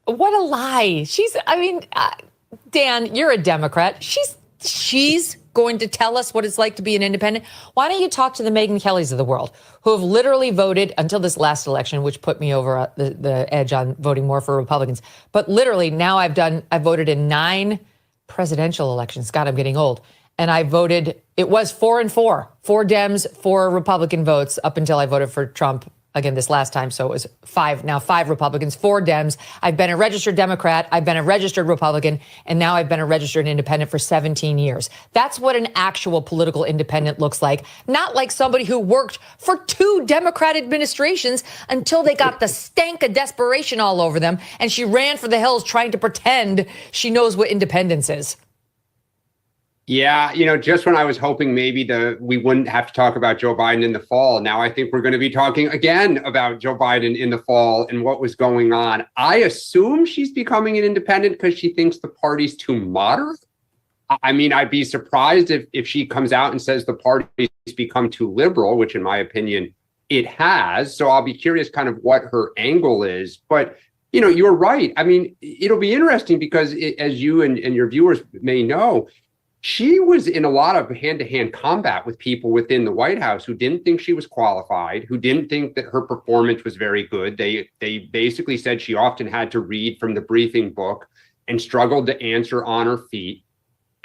What a lie. Dan, you're a Democrat. She's going to tell us what it's like to be an independent. Why don't you talk to the Megyn Kellys of the world who have literally voted until this last election, which put me over the edge on voting more for Republicans. But literally now I've voted in 9 presidential elections. God, I'm getting old. And I voted, it was 4 and 4 Dems, 4 Republican votes up until I voted for Trump again this last time. So it was 5 Republicans, 4 Dems. I've been a registered Democrat. I've been a registered Republican. And now I've been a registered independent for 17 years. That's what an actual political independent looks like. Not like somebody who worked for 2 Democrat administrations until they got the stank of desperation all over them. And she ran for the hills trying to pretend she knows what independence is. Yeah, just when I was hoping maybe we wouldn't have to talk about Joe Biden in the fall, now I think we're going to be talking again about Joe Biden in the fall and what was going on. I assume she's becoming an independent because she thinks the party's too moderate. I mean, I'd be surprised if she comes out and says the party's become too liberal, which in my opinion, it has. So I'll be curious kind of what her angle is. But, you're right. I mean, it'll be interesting because as you and your viewers may know, she was in a lot of hand-to-hand combat with people within the White House who didn't think she was qualified, who didn't think that her performance was very good. They basically said she often had to read from the briefing book and struggled to answer on her feet.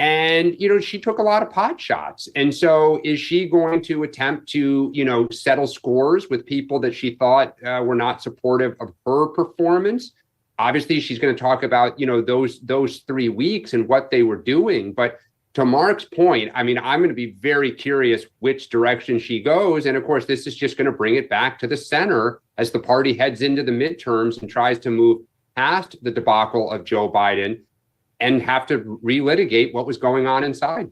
And, she took a lot of pot shots. And so is she going to attempt to, settle scores with people that she thought were not supportive of her performance? Obviously, she's going to talk about, those 3 weeks and what they were doing. But to Mark's point, I mean, I'm going to be very curious which direction she goes. And of course, this is just going to bring it back to the center as the party heads into the midterms and tries to move past the debacle of Joe Biden and have to relitigate what was going on inside.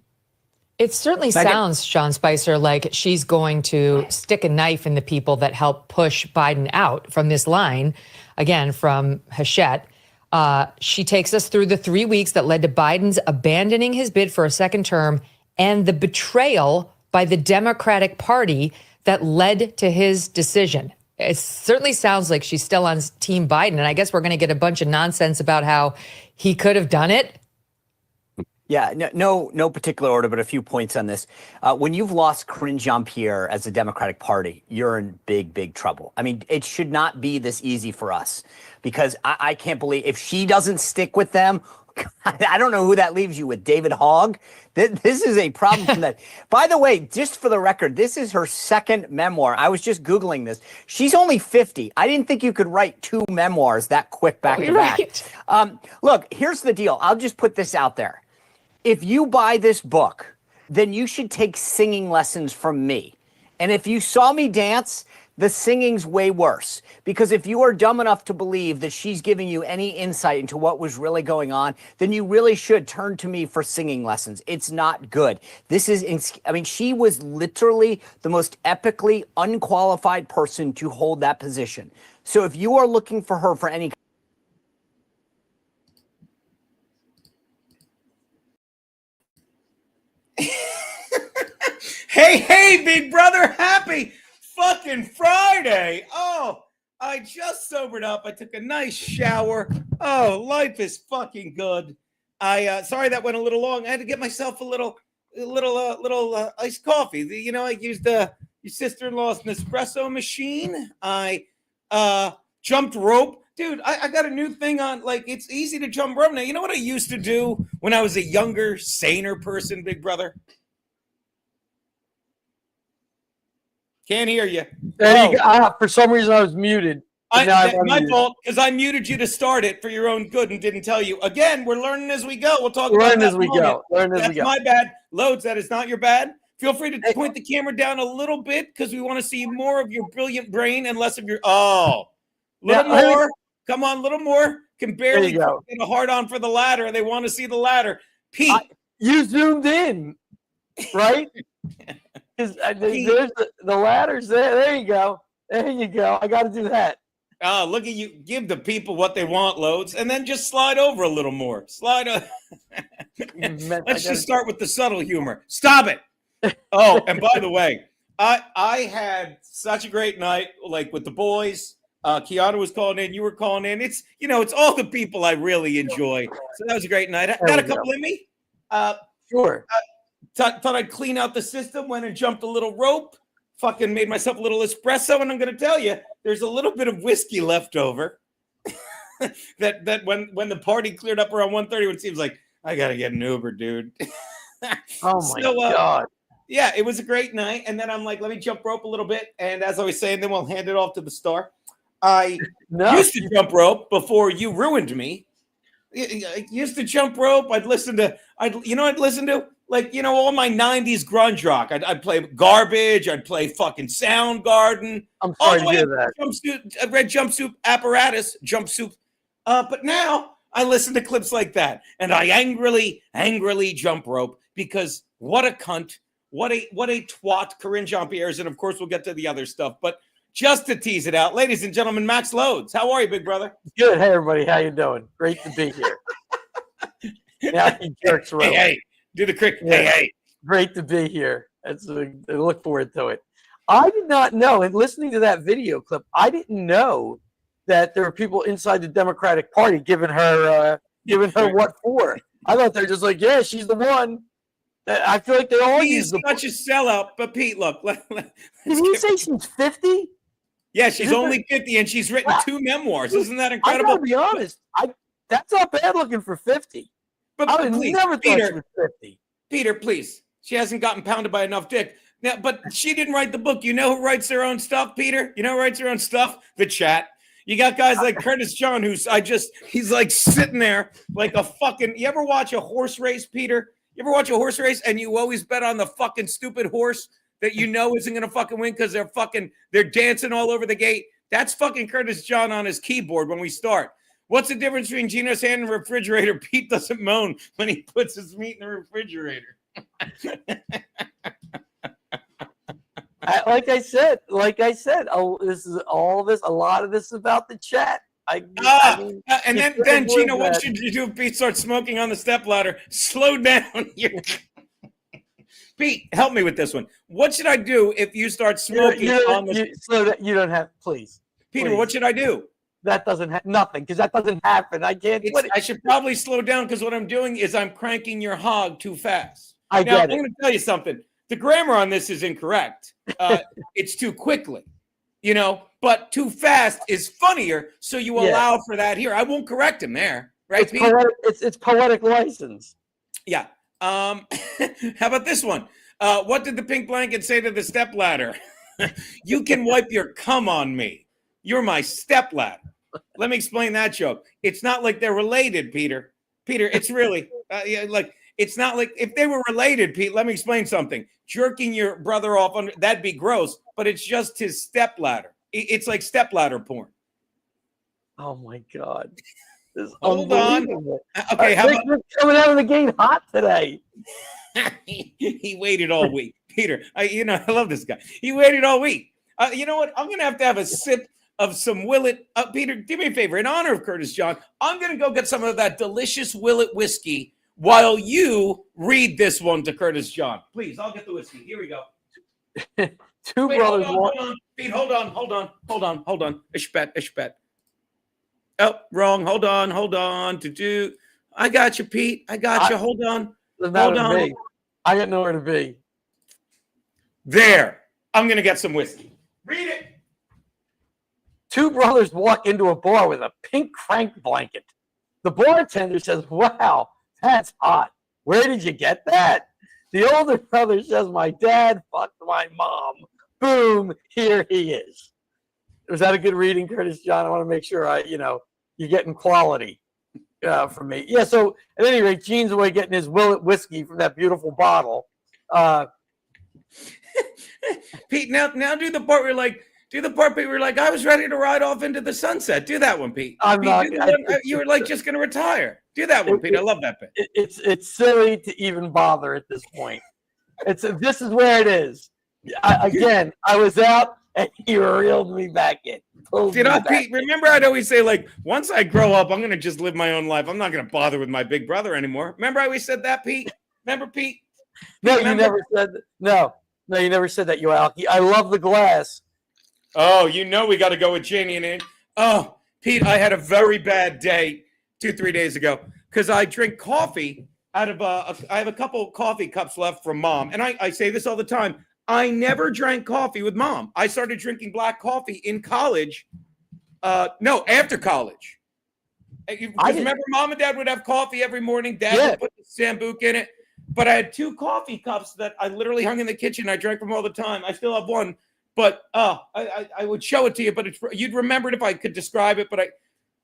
It certainly sounds, Sean Spicer, like she's going to stick a knife in the people that help push Biden out from this line, again, from Hachette. She takes us through the 3 weeks that led to Biden's abandoning his bid for a second term and the betrayal by the Democratic Party that led to his decision. It certainly sounds like she's still on Team Biden. And I guess we're going to get a bunch of nonsense about how he could have done it. Yeah, no particular order, but a few points on this. When you've lost Karine Jean-Pierre as the Democratic Party, you're in big trouble. I mean, it should not be this easy for us because I can't believe if she doesn't stick with them, I don't know who that leaves you with, David Hogg. This is a problem from that. By the way, just for the record, this is her second memoir. I was just Googling this. She's only 50. I didn't think you could write 2 memoirs that quick back to back. Right. Look, here's the deal. I'll just put this out there. If you buy this book, then you should take singing lessons from me. And if you saw me dance, the singing's way worse. Because if you are dumb enough to believe that she's giving you any insight into what was really going on, then you really should turn to me for singing lessons. It's not good. She was literally the most epically unqualified person to hold that position. So if you are looking for her for any Hey, big brother, happy fucking Friday. Oh, I just sobered up. I took a nice shower. Oh, life is fucking good. Sorry that went a little long. I had to get myself a little iced coffee. I used your sister-in-law's Nespresso machine. I jumped rope. Dude, I got a new thing on, it's easy to jump rope now. You know what I used to do when I was a younger, saner person, big brother? Can't hear you. For some reason, I was muted. My fault, because I muted you to start it for your own good and didn't tell you. Again, we're learning as we go. We'll talk about that. That's my bad. Loadzzz, that is not your bad. Feel free to point the camera down a little bit because we want to see more of your brilliant brain and less of your more. Come on, a little more. Can barely get a hard on for the ladder, and they want to see the ladder. Pete, you zoomed in, right? There's the ladders there. There you go. I got to do that. Oh, look at you. Give the people what they want, Loadzzz, and then just slide over a little more. Let's just start with the subtle humor. Stop it. Oh, and by the way, I had such a great night, with the boys. Kiana was calling in. You were calling in. It's all the people I really enjoy. So that was a great night. I got a couple in me. Sure. Thought I'd clean out the system. Went and jumped a little rope. Fucking made myself a little espresso. And I'm going to tell you, there's a little bit of whiskey left over. that when the party cleared up around 1:30, it seems like I got to get an Uber, dude. Oh my God. Yeah, it was a great night. And then I'm like, let me jump rope a little bit. And as I was saying, then we'll hand it off to the star. I used to jump rope before you ruined me. I used to jump rope. I'd listen to like, all my 90s grunge rock. I'd play Garbage. I'd play fucking Soundgarden. I'm sorry to hear that. Red Jumpsuit Apparatus, Jumpsuit. But now I listen to clips like that. And I angrily jump rope because what a cunt. What a twat Karine Jean-Pierre is. And of course, we'll get to the other stuff. But just to tease it out, ladies and gentlemen, Max Loadzzz. How are you, big brother? Good. Hey, everybody. How you doing? Great to be here. Now he jerks around. Hey, do the crick. Yeah. Hey. Great to be here. I look forward to it. I did not know, and listening to that video clip, I didn't know that there were people inside the Democratic Party giving her what for. I thought they're just like, yeah, she's the one. I feel like they all use the such a sellout. But Pete, look. Did he say she's 50? Yeah, she's only 50, and she's written 2 memoirs. Isn't that incredible? I gotta be honest. That's not bad looking for 50. But I would never thought she was 50. Peter, please. She hasn't gotten pounded by enough dick. Now, but she didn't write the book. You know who writes their own stuff, Peter? You know who writes their own stuff? The chat. You got guys like Curtis John, he's like sitting there like a fucking. You ever watch a horse race, Peter? You ever watch a horse race and you always bet on the fucking stupid horse that you know isn't going to fucking win because they're dancing all over the gate? That's fucking Curtis John on his keyboard when we start. What's the difference between Geno's hand and the refrigerator? Pete doesn't moan when he puts his meat in the refrigerator. Like I said, a lot of this is about the chat. And then Geno, what should you do if Pete starts smoking on the stepladder? Slow down. Pete, help me with this one. What should I do if you start smoking on the you don't have, please. Peter, please. What should I do? That doesn't have nothing because that doesn't happen. I can't. I should probably slow down because what I'm doing is I'm cranking your hog too fast. I'm going to tell you something. The grammar on this is incorrect. It's too quickly, but too fast is funnier. So you allow for that here. I won't correct him there, right? It's poetic license. Yeah. How about this one? What did the pink blanket say to the stepladder? You can wipe your cum on me. You're my stepladder. Let me explain that joke. It's not like they're related, Peter. Peter, it's really it's not like if they were related, Pete. Let me explain something. Jerking your brother off that'd be gross, but it's just his stepladder. It's like stepladder porn. Oh my God. Hold on. Okay, how about coming out of the gate hot today? He waited all week, Peter. I love this guy. He waited all week. You know what? I'm gonna have a sip of some Willet. Peter, do me a favor. In honor of Curtis John, I'm gonna go get some of that delicious Willet whiskey while you read this one to Curtis John. Please, I'll get the whiskey. Here we go. Two brothers. Hold on. Pete, hold on. Ishbet. Oh, wrong. Hold on. I got you, Pete. I got you. Hold on. I got nowhere to be. There. I'm going to get some whiskey. Read it. Two brothers walk into a bar with a pink crank blanket. The bartender says, "Wow, that's hot. Where did you get that?" The older brother says, "My dad fucked my mom." Boom, here he is. Was that a good reading, Curtis John? I want to make sure you're getting quality from me. Yeah, so at any rate, Gene's away getting his Willet whiskey from that beautiful bottle. Pete, now do the part where you're like, I was ready to ride off into the sunset. Do that one, Pete. You were like just going to retire. Do that one, Pete. I love that bit. It's silly to even bother at this point. This is where it is. I was out and you reeled me back in. Pete, remember I'd always say, like, once I grow up, I'm going to just live my own life. I'm not going to bother with my big brother anymore. Remember I always said that, Pete? Remember, Pete? No, you never said that. No, you never said that, you Alki. I love the glass. Oh, we got to go with Janie and Oh, Pete, I had a very bad day 2-3 days ago because I drink coffee out of I have a couple coffee cups left from Mom, and I say this all the time. I never drank coffee with Mom. I started drinking black coffee in college. No, after college. Because remember, Mom and Dad would have coffee every morning. Dad would put the Sambuca in it. But I had 2 coffee cups that I literally hung in the kitchen. I drank them all the time. I still have one. But I would show it to you. But you'd remember it if I could describe it. But I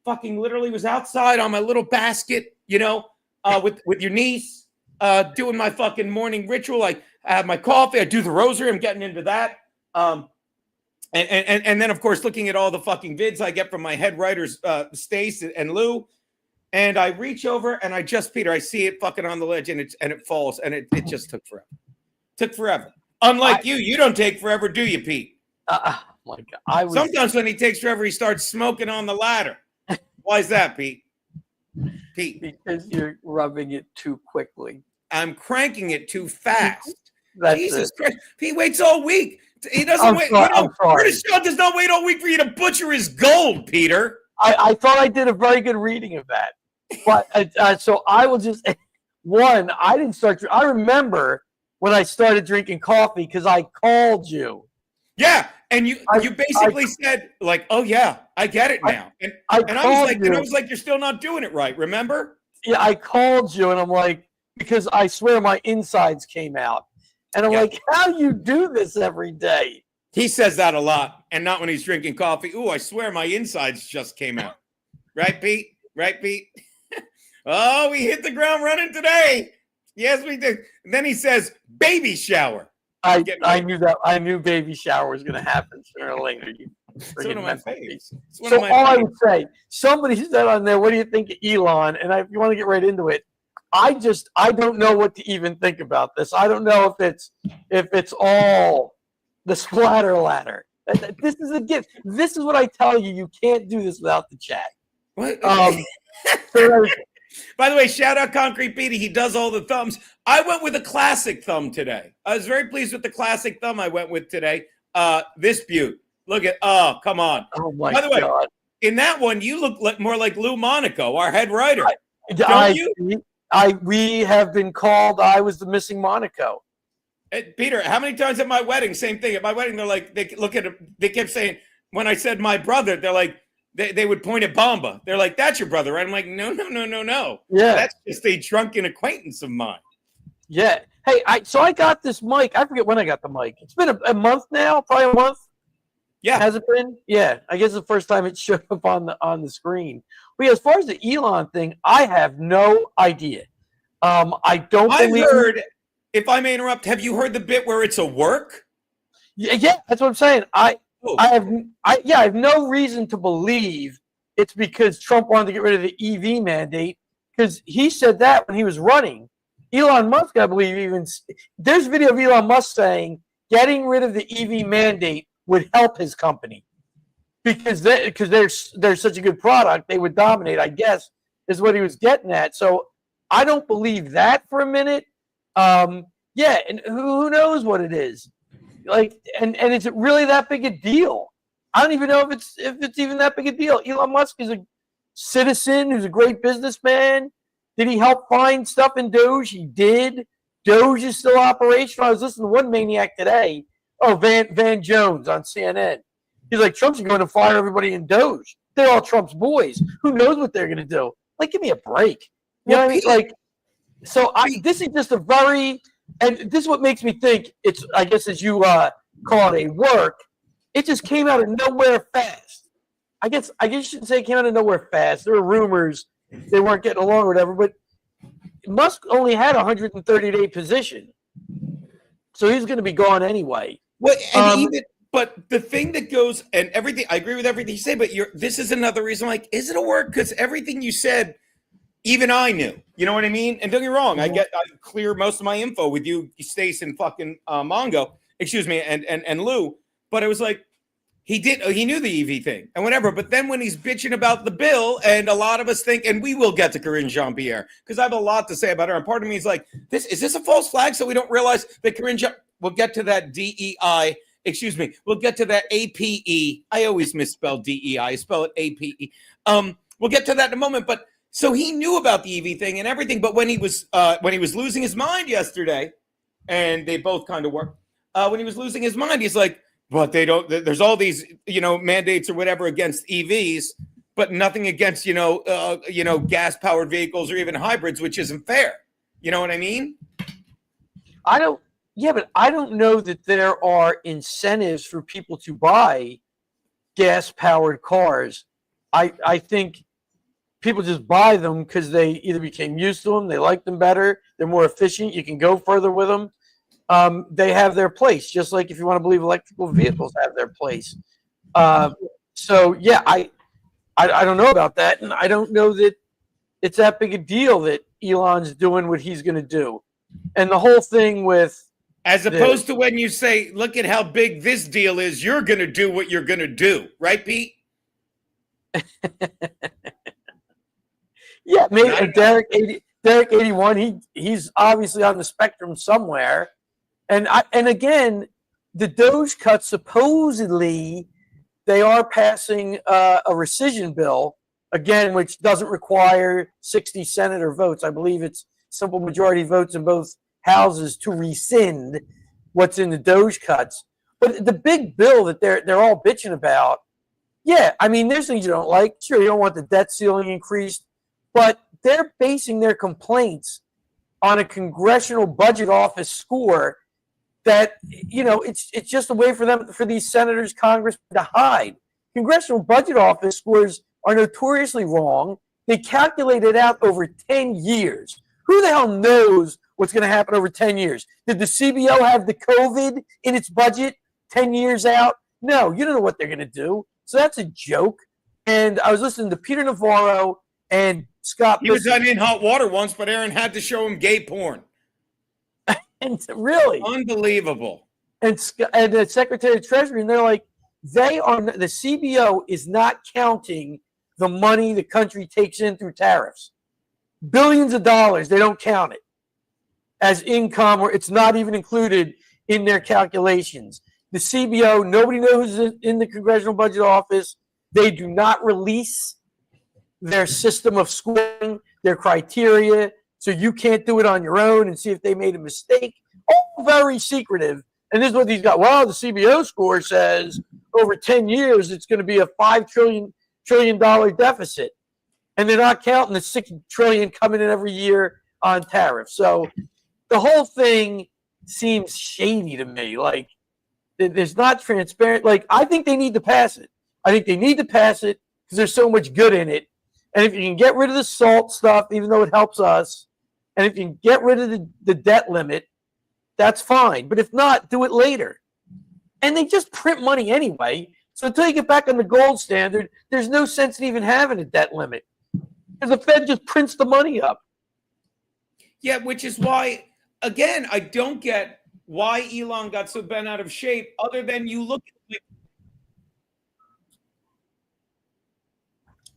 fucking literally was outside on my little basket, with your niece, doing my fucking morning ritual. I have my coffee. I do the rosary. I'm getting into that. And then, of course, looking at all the fucking vids I get from my head writers, Stace and Lou. And I reach over and I see it fucking on the ledge and it falls. And it just took forever. Took forever. Unlike you don't take forever, do you, Pete? My God. Sometimes when he takes forever, he starts smoking on the ladder. Why is that, Pete? Because you're rubbing it too quickly. I'm cranking it too fast. Jesus Christ. He waits all week. He doesn't wait. British Shaw does not wait all week for you to butcher his gold, Peter. I thought I did a very good reading of that. But so I will just I didn't start. I remember when I started drinking coffee because I called you. Yeah, and you basically said like, "Oh yeah, I get it now." And I was like, "You're still not doing it right." Remember? Yeah, I called you, and I'm like, because I swear my insides came out, and I'm like, "How do you do this every day?" He says that a lot, and not when he's drinking coffee. Ooh, I swear my insides just came out. Right, Pete? Right, Pete? Oh, we hit the ground running today. Yes, we did. And then he says, baby shower. I knew that. I knew baby shower was going to happen sooner or later. It's one of my faves. So all I would say, somebody said on there, what do you think of Elon? And if you want to get right into it, I don't know what to even think about this. I don't know if it's all the splatter ladder. This is a gift. This is what I tell you. You can't do this without the chat. What? By the way, shout out Concrete Petey. He does all the thumbs. I went with a classic thumb today. I was very pleased with the classic thumb I went with today. This beaut. Look at, come on. Oh my God. By the way, God. In that one, you look more like Lou Monaco, our head writer. We have been called, I was the missing Monaco. Peter, how many times at my wedding, same thing. At my wedding, they're like, they look at it, they kept saying, when I said my brother, they're like, they would point at Bomba. They're like, that's your brother, right? I'm like, no. Yeah. That's just a drunken acquaintance of mine. Yeah. Hey, so I got this mic. I forget when I got the mic. It's been a month now, probably a month. Yeah. Has it been? Yeah. I guess the first time it showed up on the screen. But yeah, as far as the Elon thing, I have no idea. I've heard, if I may interrupt, have you heard the bit where it's a work? Yeah, that's what I'm saying. I have no reason to believe it's because Trump wanted to get rid of the EV mandate, because he said that when he was running. Elon Musk, I believe, there's a video of Elon Musk saying getting rid of the EV mandate would help his company because they're such a good product, they would dominate, I guess, is what he was getting at. So I don't believe that for a minute. Yeah, and who knows what it is? Like, and is it really that big a deal? I don't even know if it's even that big a deal. Elon Musk is a citizen who's a great businessman. Did he help find stuff in Doge? He did. Doge is still operational. I was listening to one maniac today. Oh, Van Jones on CNN. He's like, Trump's going to fire everybody in Doge. They're all Trump's boys. Who knows what they're going to do? Like, give me a break. You know what I mean? Like, so this is just a very, and this is what makes me think it's, I guess as you call it, a work. It just came out of nowhere fast. I guess you shouldn't say it came out of nowhere fast. There were rumors they weren't getting along or whatever, but Musk only had a 130-day position. So he's going to be gone anyway. Well, but the thing that goes, and everything, I agree with everything you say, but this is another reason, like, is it a work? Because everything you said, even I knew. You know what I mean? And don't get me wrong, I clear most of my info with you, Stace, and fucking Mongo, and Lou. But it was like, he knew the EV thing and whatever. But then when he's bitching about the bill, and a lot of us think, and we will get to Karine Jean-Pierre, because I have a lot to say about her. And part of me is like, is this a false flag? So we don't realize that we'll get to that DEI Excuse me. We'll get to that APE. I always misspell DEI. I spell it APE. We'll get to that in a moment. But so he knew about the EV thing and everything. But when he was losing his mind yesterday, and they both kind of were, when he was losing his mind, he's like, "But they don't. There's all these, mandates or whatever against EVs, but nothing against, gas-powered vehicles or even hybrids, which isn't fair." You know what I mean? But I don't know that there are incentives for people to buy gas-powered cars. I think people just buy them because they either became used to them, they like them better, they're more efficient, you can go further with them. They have their place, just like if you want to believe electrical vehicles have their place. I don't know about that, and I don't know that it's that big a deal that Elon's doing what he's going to do. And the whole thing with... As opposed to when you say, look at how big this deal is, you're going to do what you're going to do. Right, Pete? Yeah, maybe Derek 81, he's obviously on the spectrum somewhere. And again, the Doge cut, supposedly they are passing a rescission bill, again, which doesn't require 60 senator votes. I believe it's simple majority votes in both houses to rescind what's in the Doge cuts. But the big bill that they're all bitching about, yeah, I mean, there's things you don't like. Sure, you don't want the debt ceiling increased, but they're basing their complaints on a Congressional Budget Office score that, it's just a way for these senators, congressmen to hide. Congressional Budget Office scores are notoriously wrong. They calculate it out over 10 years. Who the hell knows what's going to happen over 10 years? Did the CBO have the COVID in its budget 10 years out? No, you don't know what they're going to do. So that's a joke. And I was listening to Peter Navarro and Scott. He was in hot water once, but Aaron had to show him gay porn. And really unbelievable. And the Secretary of Treasury, and they're like, the CBO is not counting the money the country takes in through tariffs. Billions of dollars, they don't count it as income, or it's not even included in their calculations. The CBO, nobody knows who's in the Congressional Budget Office. They do not release their system of scoring, their criteria, so you can't do it on your own and see if they made a mistake. All very secretive. And this is what these got. Well, the CBO score says over 10 years it's going to be a $5 trillion deficit. And they're not counting the $6 trillion coming in every year on tariffs. So the whole thing seems shady to me. Like, there's not transparent. Like, I think they need to pass it. I think they need to pass it because there's so much good in it. And if you can get rid of the SALT stuff, even though it helps us, and if you can get rid of the debt limit, that's fine. But if not, do it later. And they just print money anyway. So until you get back on the gold standard, there's no sense in even having a debt limit. Because the Fed just prints the money up. Yeah, which is why, again, I don't get why Elon got so bent out of shape, other than you look at it.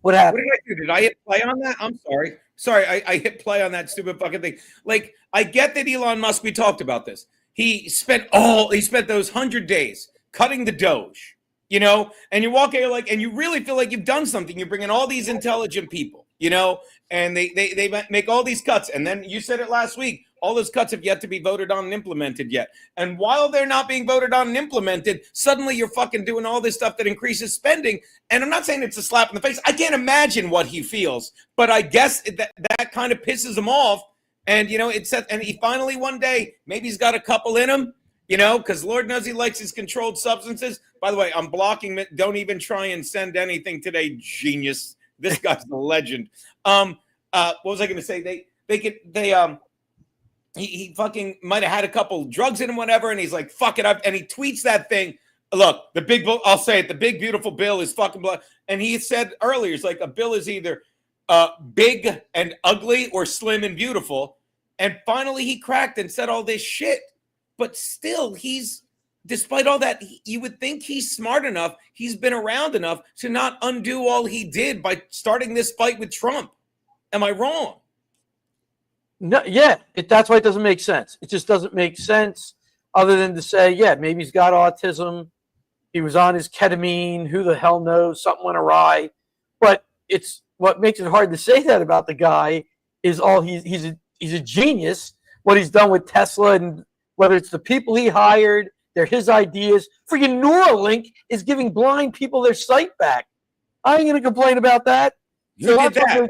What happened? What did I do? Did I hit play on that? I'm sorry. Sorry, I hit play on that stupid fucking thing. Like, I get that Elon Musk, we talked about this. He spent those 100 days cutting the Doge, and you walk out and you really feel like you've done something. You bring in all these intelligent people, and they make all these cuts. And then you said it last week, all those cuts have yet to be voted on and implemented yet. And while they're not being voted on and implemented, suddenly you're fucking doing all this stuff that increases spending. And I'm not saying it's a slap in the face. I can't imagine what he feels, but I guess that kind of pisses him off. And, and he finally one day, maybe he's got a couple in him, because Lord knows he likes his controlled substances. By the way, I'm blocking it. Don't even try and send anything today, genius. This guy's a legend. What was I going to say? He fucking might have had a couple drugs in him, whatever, and he's like, fuck it up. And he tweets that thing. Look, I'll say it, the big, beautiful bill is fucking blood. And he said earlier, it's like a bill is either big and ugly or slim and beautiful. And finally he cracked and said all this shit. But still, despite all that, you would think he's smart enough, he's been around enough to not undo all he did by starting this fight with Trump. Am I wrong? No, yeah, that's why it doesn't make sense. It just doesn't make sense other than to say, yeah, maybe he's got autism. He was on his ketamine. Who the hell knows? Something went awry. But it's what makes it hard to say that about the guy is he's a genius. What he's done with Tesla, and whether it's the people he hired, they're his ideas. Freaking Neuralink is giving blind people their sight back. I ain't gonna complain about that. Who did that?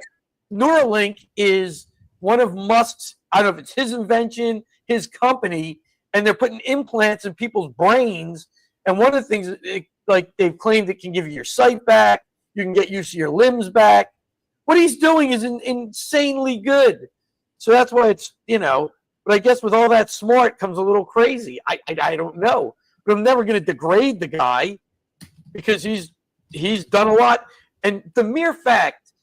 Neuralink is one of Musk's, I don't know if it's his invention, his company, and they're putting implants in people's brains. And one of the things, like they've claimed, it can give you your sight back. You can get used to your limbs back. What he's doing is insanely good. So that's why it's, but I guess with all that smart comes a little crazy. I don't know. But I'm never going to degrade the guy because he's done a lot. And the mere fact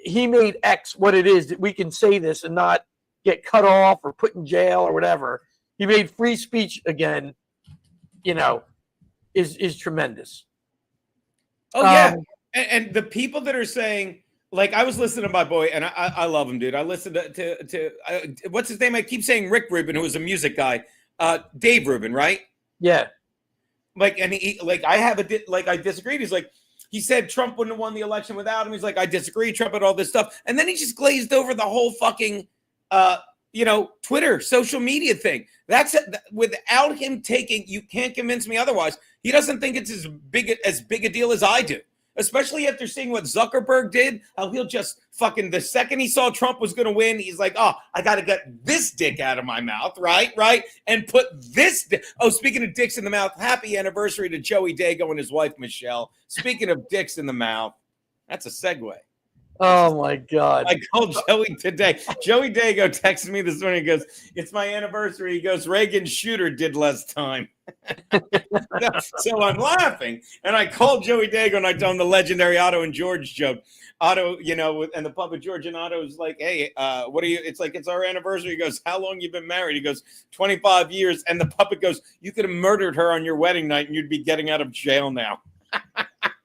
he made X what it is, that we can say this and not get cut off or put in jail or whatever. He made free speech again, is tremendous. Oh, yeah. And the people that are saying, like, I was listening to my boy, and I love him, dude. I listened to what's his name? I keep saying Rick Rubin, who was a music guy. Dave Rubin, right? Yeah. Like, and I disagreed. He's like, he said Trump wouldn't have won the election without him. He's like, I disagree. Trump and all this stuff. And then he just glazed over the whole fucking, Twitter, social media thing. That's without him taking, you can't convince me otherwise. He doesn't think it's as big a deal as I do. Especially after seeing what Zuckerberg did, how he'll just fucking, the second he saw Trump was going to win, he's like, oh, I got to get this dick out of my mouth, right? And put this, speaking of dicks in the mouth, happy anniversary to Joey Dago and his wife, Michelle. Speaking of dicks in the mouth, that's a segue. Oh, my God. I called Joey today. Joey Dago texted me this morning. He goes, it's my anniversary. He goes, Reagan Shooter did less time. So I'm laughing. And I called Joey Dago and I told him the legendary Otto and George joke. Otto, and the puppet George, and Otto's like, hey, what are you? It's like, it's our anniversary. He goes, how long you been married? He goes, 25 years. And the puppet goes, you could have murdered her on your wedding night and you'd be getting out of jail now.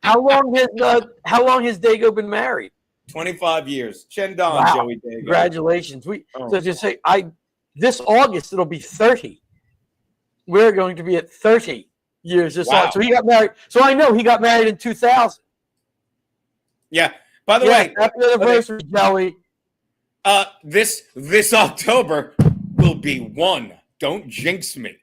How long has Dago been married? 25 years. Chen Don, wow. Joey Dago. Congratulations. So just say, this August, it'll be 30. We're going to be at 30 years this August. So he got married. So I know he got married in 2000. Yeah. By the way, happy anniversary, Joey. This October will be 1. Don't jinx me.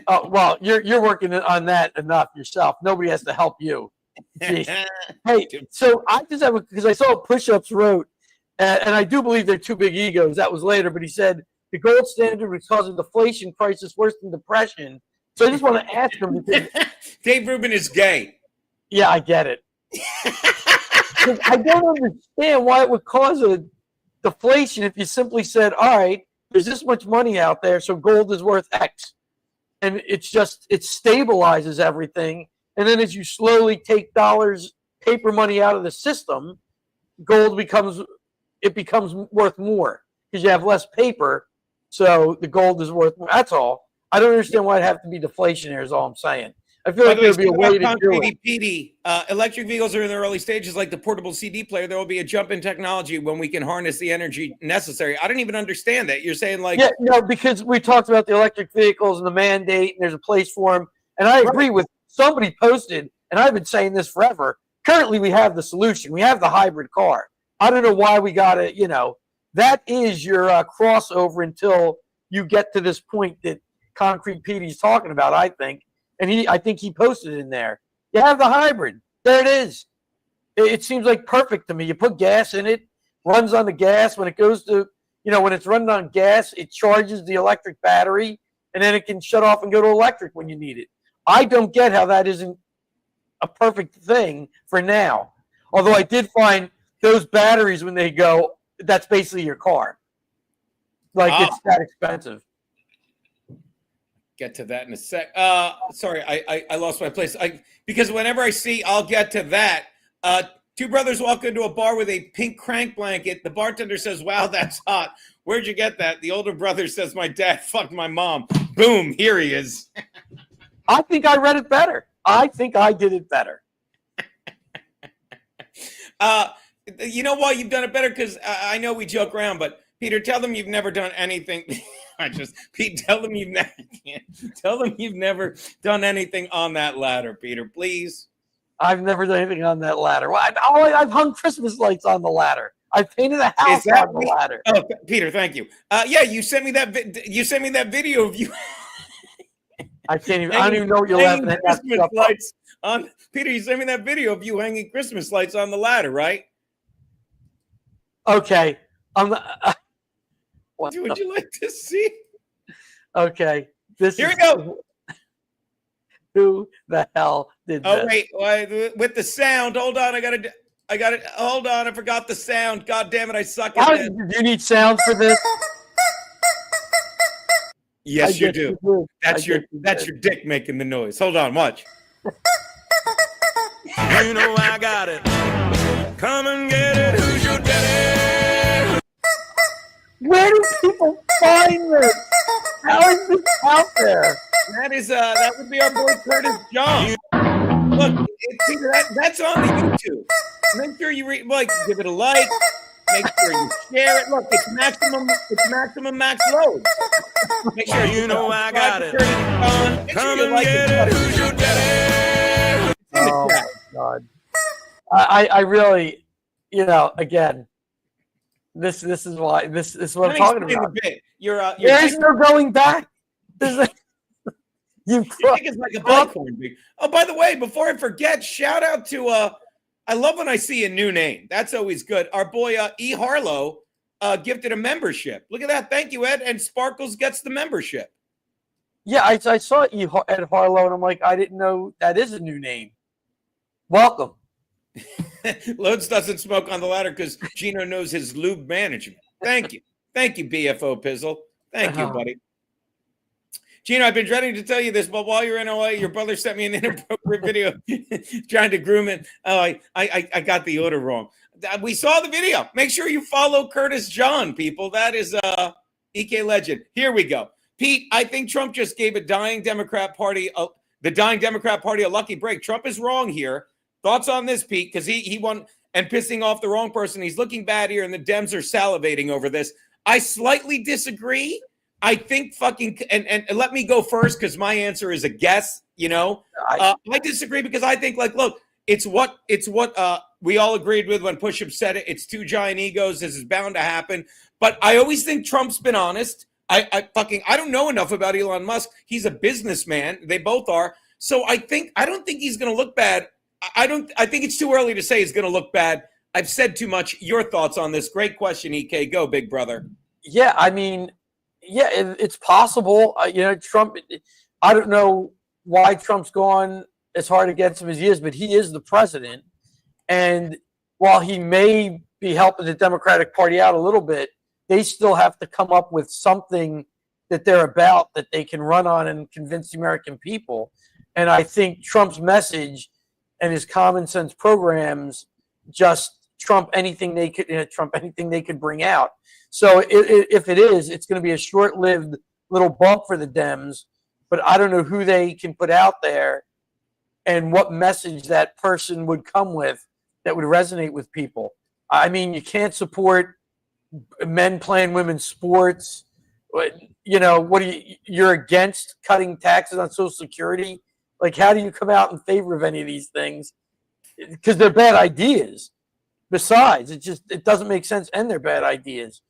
Oh, well, you're working on that enough yourself. Nobody has to help you. Jeez. Hey, so I just have because I saw Push-Ups wrote, and I do believe they're too big egos. That was later, but he said the gold standard was causing deflation crisis worse than depression. So I just want to ask him because Dave Rubin is gay. Yeah, I get it. I don't understand why it would cause a deflation if you simply said, all right, there's this much money out there, so gold is worth X. And it stabilizes everything. And then as you slowly take paper money out of the system, gold becomes worth more because you have less paper. So the gold is worth more. That's all. I don't understand why it'd have to be deflationary is all I'm saying. I feel like there'd be a way to do it. PD, electric vehicles are in the early stages like the portable CD player. There will be a jump in technology when we can harness the energy necessary. I don't even understand that. You're saying like... Yeah, no, because we talked about the electric vehicles and the mandate, and there's a place for them. And I agree with somebody posted, and I've been saying this forever. Currently, we have the solution. We have the hybrid car. I don't know why we got to, that is your crossover until you get to this point that Concrete Petey's talking about, I think. And I think he posted it in there. You have the hybrid. There it is. It seems like perfect to me. You put gas in it, runs on the gas. When it goes to, when it's running on gas, it charges the electric battery, and then it can shut off and go to electric when you need it. I don't get how that isn't a perfect thing for now. Although I did find those batteries when they go, that's basically your car. Like it's that expensive. Get to that in a sec. Sorry, I lost my place. Because whenever I see, I'll get to that. Two brothers walk into a bar with a pink crank blanket. The bartender says, wow, that's hot. Where'd you get that? The older brother says, my dad fucked my mom. Boom, here he is. I think I read it better. I think I did it better. You know why you've done it better? Because I know we joke around, but Peter, tell them you've never done anything. Pete, tell them you've never done anything on that ladder, Peter, please. I've never done anything on that ladder. Well, I've hung Christmas lights on the ladder. I painted a house on the ladder. Oh, Peter, thank you. Yeah, you sent me that. You sent me that video of you. I don't even know what you're laughing at. Christmas lights on. Peter, you sent me that video of you hanging Christmas lights on the ladder, right? Okay. Would you like to see? Okay. Here we go. Who the hell did this? Oh wait, with the sound. Hold on, I got it. Hold on, I forgot the sound. God damn it, I suck at this. Do you need sound for this? Yes, you do. That's your dick making the noise. Hold on, watch. You know I got it. Come and get it. Who's your daddy? Where do people find this? How is this out there? That would be our boy Curtis John. Look, Peter, that's on the YouTube. Make sure you give it a like. Make sure you share it. Look, it's maximum max load. Make sure you know I got it. Come and get it. Who's your daddy? Oh my God. I really, again, this is why this is what I'm talking about. There is no going back. You think it's like a popcorn. Oh, by the way, before I forget, shout out to I love when I see a new name. That's always good. Our boy E. Harlow gifted a membership. Look at that. Thank you, Ed. And Sparkles gets the membership. Yeah, I saw Ed Harlow, and I'm like, I didn't know that is a new name. Welcome. Loadzzz doesn't smoke on the ladder because Geno knows his lube management. Thank you. Thank you, BFO Pizzle. Thank you, buddy. Geno, I've been dreading to tell you this, but while you're in LA, your brother sent me an inappropriate video trying to groom it. Oh, I got the order wrong. We saw the video. Make sure you follow Curtis John, people. That is EK legend. Here we go. Pete, I think Trump just gave the dying Democrat Party a lucky break. Trump is wrong here. Thoughts on this, Pete? Because he won and pissing off the wrong person. He's looking bad here, and the Dems are salivating over this. I slightly disagree. I think and let me go first because my answer is a guess. I disagree because I think look, it's what we all agreed with when Push-Up said it. It's two giant egos. This is bound to happen. But I always think Trump's been honest. I don't know enough about Elon Musk. He's a businessman. They both are. So I don't think he's going to look bad. I think it's too early to say he's going to look bad. I've said too much. Your thoughts on this? Great question, EK. Go, big brother. Yeah, I mean, it's possible. Trump, I don't know why Trump's gone as hard against him as he is, but he is the president. And while he may be helping the Democratic Party out a little bit, they still have to come up with something that they're about that they can run on and convince the American people. And I think Trump's message and his common sense programs just trump anything they could bring out. So if it is, it's going to be a short-lived little bump for the Dems, but I don't know who they can put out there and what message that person would come with that would resonate with people. I mean, you can't support men playing women's sports. You're against cutting taxes on Social Security. Like, how do you come out in favor of any of these things? Because they're bad ideas. Besides, it doesn't make sense, and they're bad ideas.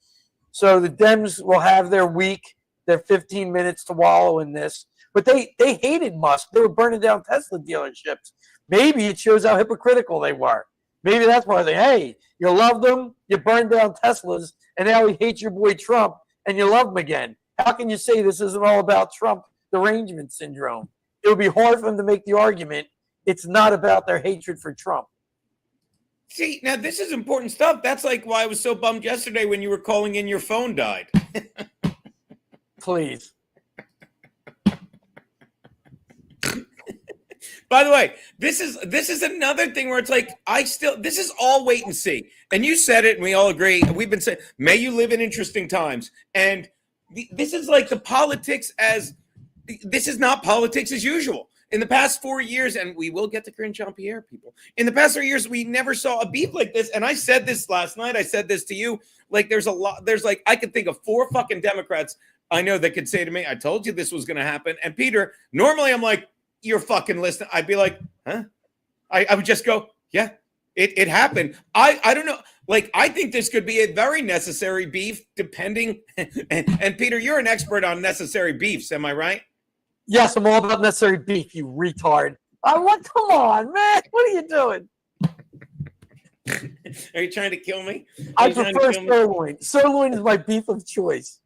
So the Dems will have their week, their 15 minutes to wallow in this. But they hated Musk. They were burning down Tesla dealerships. Maybe it shows how hypocritical they were. Maybe that's why hey, you loved them, you burned down Teslas, and now we hate your boy Trump, and you love him again. How can you say this isn't all about Trump derangement syndrome? It would be hard for them to make the argument it's not about their hatred for Trump. See, now this is important stuff. That's like why I was so bummed yesterday when you were calling in your phone died. Please. By the way, this is another thing where it's like this is all wait and see. And you said it, and we all agree. We've been saying, may you live in interesting times. And this is like the politics this is not politics as usual. In the past 4 years, and we will get to Karine Jean-Pierre, people. In the past 4 years, we never saw a beef like this. And I said this last night. I said this to you. Like, there's I could think of 4 fucking Democrats I know that could say to me, I told you this was going to happen. And Peter, normally I'm like, you're fucking listening. I'd be like, huh? I would just go, yeah, it happened. I don't know. Like, I think this could be a very necessary beef, depending. And Peter, you're an expert on necessary beefs. Am I right? Yes, I'm all about necessary beef, you retard. What? Come on, man. What are you doing? Are you trying to kill me? I prefer sirloin. Sirloin is my beef of choice.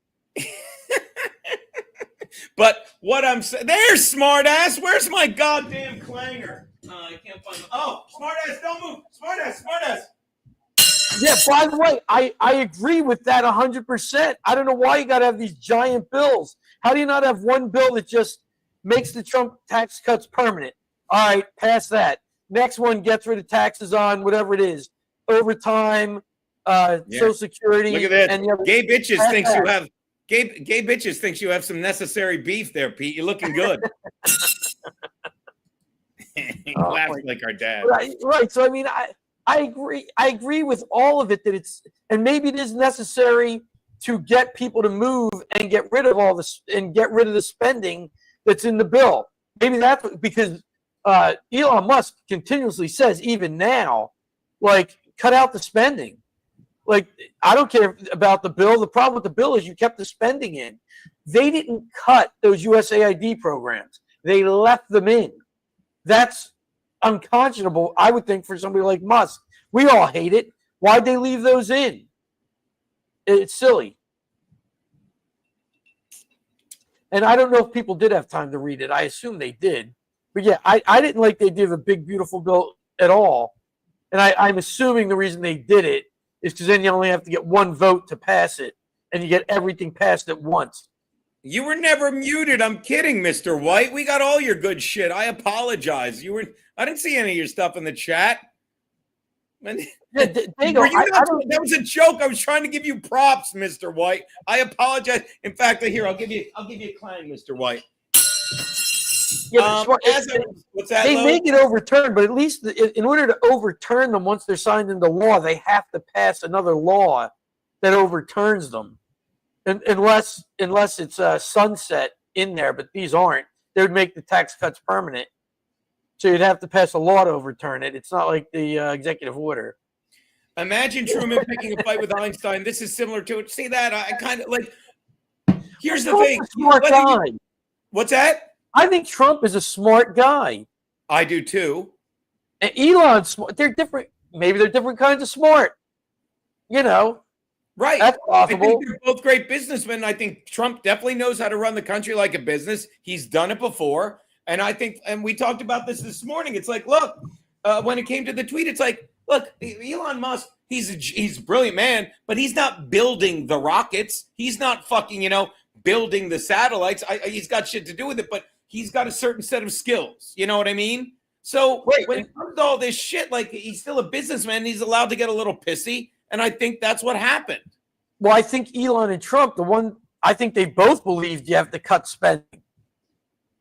But what I'm saying, there's smart ass. Where's my goddamn clanger? I can't find him. Oh, smart ass, don't move. Smart ass. Yeah, by the way, I agree with that 100%. I don't know why you got to have these giant bills. How do you not have one bill that just makes the Trump tax cuts permanent? All right, pass that. Next one gets rid of taxes on whatever it is, overtime, Social Security. Look at that. And Gay bitches thinks you have. Gay bitches thinks you have some necessary beef there, Pete. You're looking good. Laughs like our dad. Right. So I mean, I agree. I agree with all of it that it's, and maybe it is necessary to get people to move and get rid of all this and get rid of the spending that's in the bill. Maybe that's because Elon Musk continuously says, even now, like, cut out the spending. Like, I don't care about the bill. The problem with the bill is you kept the spending in. They didn't cut those USAID programs. They left them in. That's unconscionable, I would think, for somebody like Musk. We all hate it. Why'd they leave those in? It's silly. And I don't know if people did have time to read it. I assume they did. But yeah, I didn't like they did a big, beautiful bill at all. And I'm assuming the reason they did it is because then you only have to get one vote to pass it, and you get everything passed at once. You were never muted. I'm kidding, Mr. White. We got all your good shit. I apologize. I didn't see any of your stuff in the chat. Yeah, that was a joke. I was trying to give you props, Mr. White. I apologize. In fact, here, I'll give you a clang, Mr. White. Yeah, what's that? They may get overturned, but at least in order to overturn them once they're signed into law, they have to pass another law that overturns them. And unless it's a sunset in there, but these aren't, they would make the tax cuts permanent. So you'd have to pass a law to overturn it. It's not like the executive order. Imagine Truman picking a fight with Einstein. This is similar to it. See that? I kind of like. Here's the thing. Smart guy. What's that? I think Trump is a smart guy. I do too. And Elon's smart. They're different. Maybe they're different kinds of smart. You know. Right. That's possible. I think they're both great businessmen. I think Trump definitely knows how to run the country like a business. He's done it before. And I think, and we talked about this morning. It's like, look, when it came to the tweet, it's like, look, Elon Musk, he's a brilliant man, but he's not building the rockets. He's not fucking, building the satellites. He's got shit to do with it, but he's got a certain set of skills. You know what I mean? So when it comes to all this shit, like, he's still a businessman. He's allowed to get a little pissy. And I think that's what happened. Well, I think Elon and Trump, I think they both believed you have to cut spending.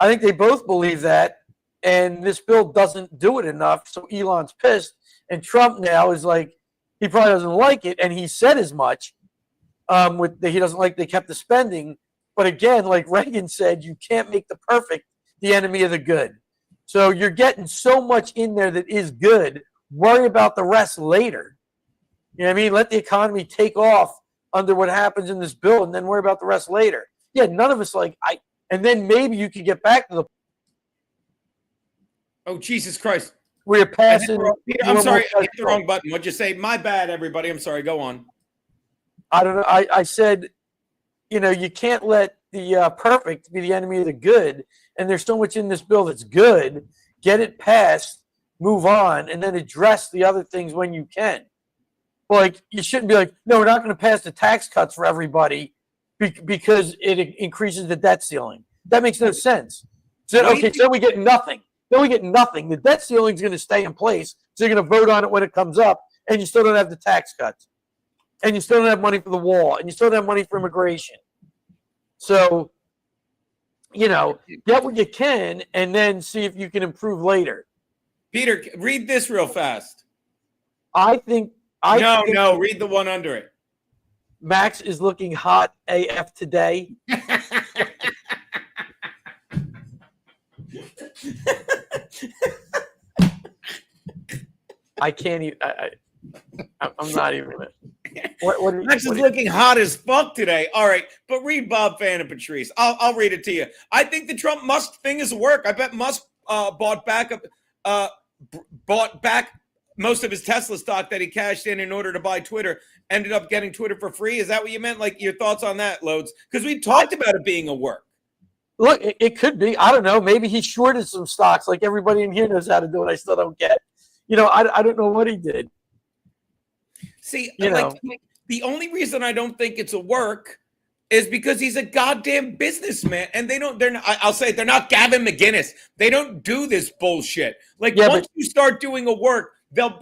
I think they both believe that. And this bill doesn't do it enough. So Elon's pissed. And Trump now is like, he probably doesn't like it. And he said as much he doesn't like they kept the spending. But again, like Reagan said, you can't make the perfect the enemy of the good. So you're getting so much in there that is good. Worry about the rest later. You know what I mean? Let the economy take off under what happens in this bill and then worry about the rest later. Yeah, none of us and then maybe you can get back to the. Oh, Jesus Christ. We're passing. Peter, I'm sorry. I hit the wrong button. What'd you say? My bad, everybody. I'm sorry. Go on. I don't know. I said, you can't let the perfect be the enemy of the good. And there's so much in this bill that's good. Get it passed, move on, and then address the other things when you can. Like, you shouldn't be like, no, we're not going to pass the tax cuts for everybody because it increases the debt ceiling. That makes no sense. So we get nothing. Then we get nothing. The debt ceiling is going to stay in place. So you're going to vote on it when it comes up, and you still don't have the tax cuts. And you still don't have money for the wall, and you still don't have money for immigration. So, get what you can, and then see if you can improve later. Peter, read this real fast. I think read the one under it. Max is looking hot AF today. I can't even. I'm not even. What Max is looking hot as fuck today. All right, but read Bob Fan and Patrice. I'll read it to you. I think the Trump Musk thing is work. I bet Musk bought back most of his Tesla stock that he cashed in order to buy Twitter. Ended up getting Twitter for free. Is that what you meant? Like your thoughts on that, Loadzzz? Because we talked about it being a work. Look, it could be. I don't know. Maybe he shorted some stocks, like everybody in here knows how to do it. I still don't get. I don't know what he did. See, the only reason I don't think it's a work is because he's a goddamn businessman, and I'll say they're not Gavin McInnes. They don't do this bullshit. Once you start doing a work, they'll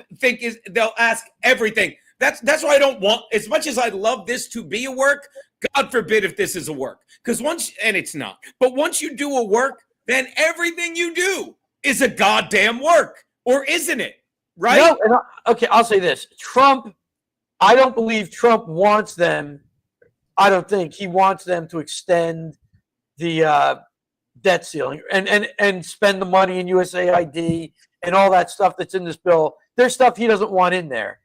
ask everything. That's why I don't want, as much as I'd love this to be a work, God forbid if this is a work. Because and it's not. But once you do a work, then everything you do is a goddamn work. Or isn't it? Right? No, okay, I'll say this. Trump, I don't believe Trump wants them. I don't think he wants them to extend the debt ceiling and spend the money in USAID and all that stuff that's in this bill. There's stuff he doesn't want in there.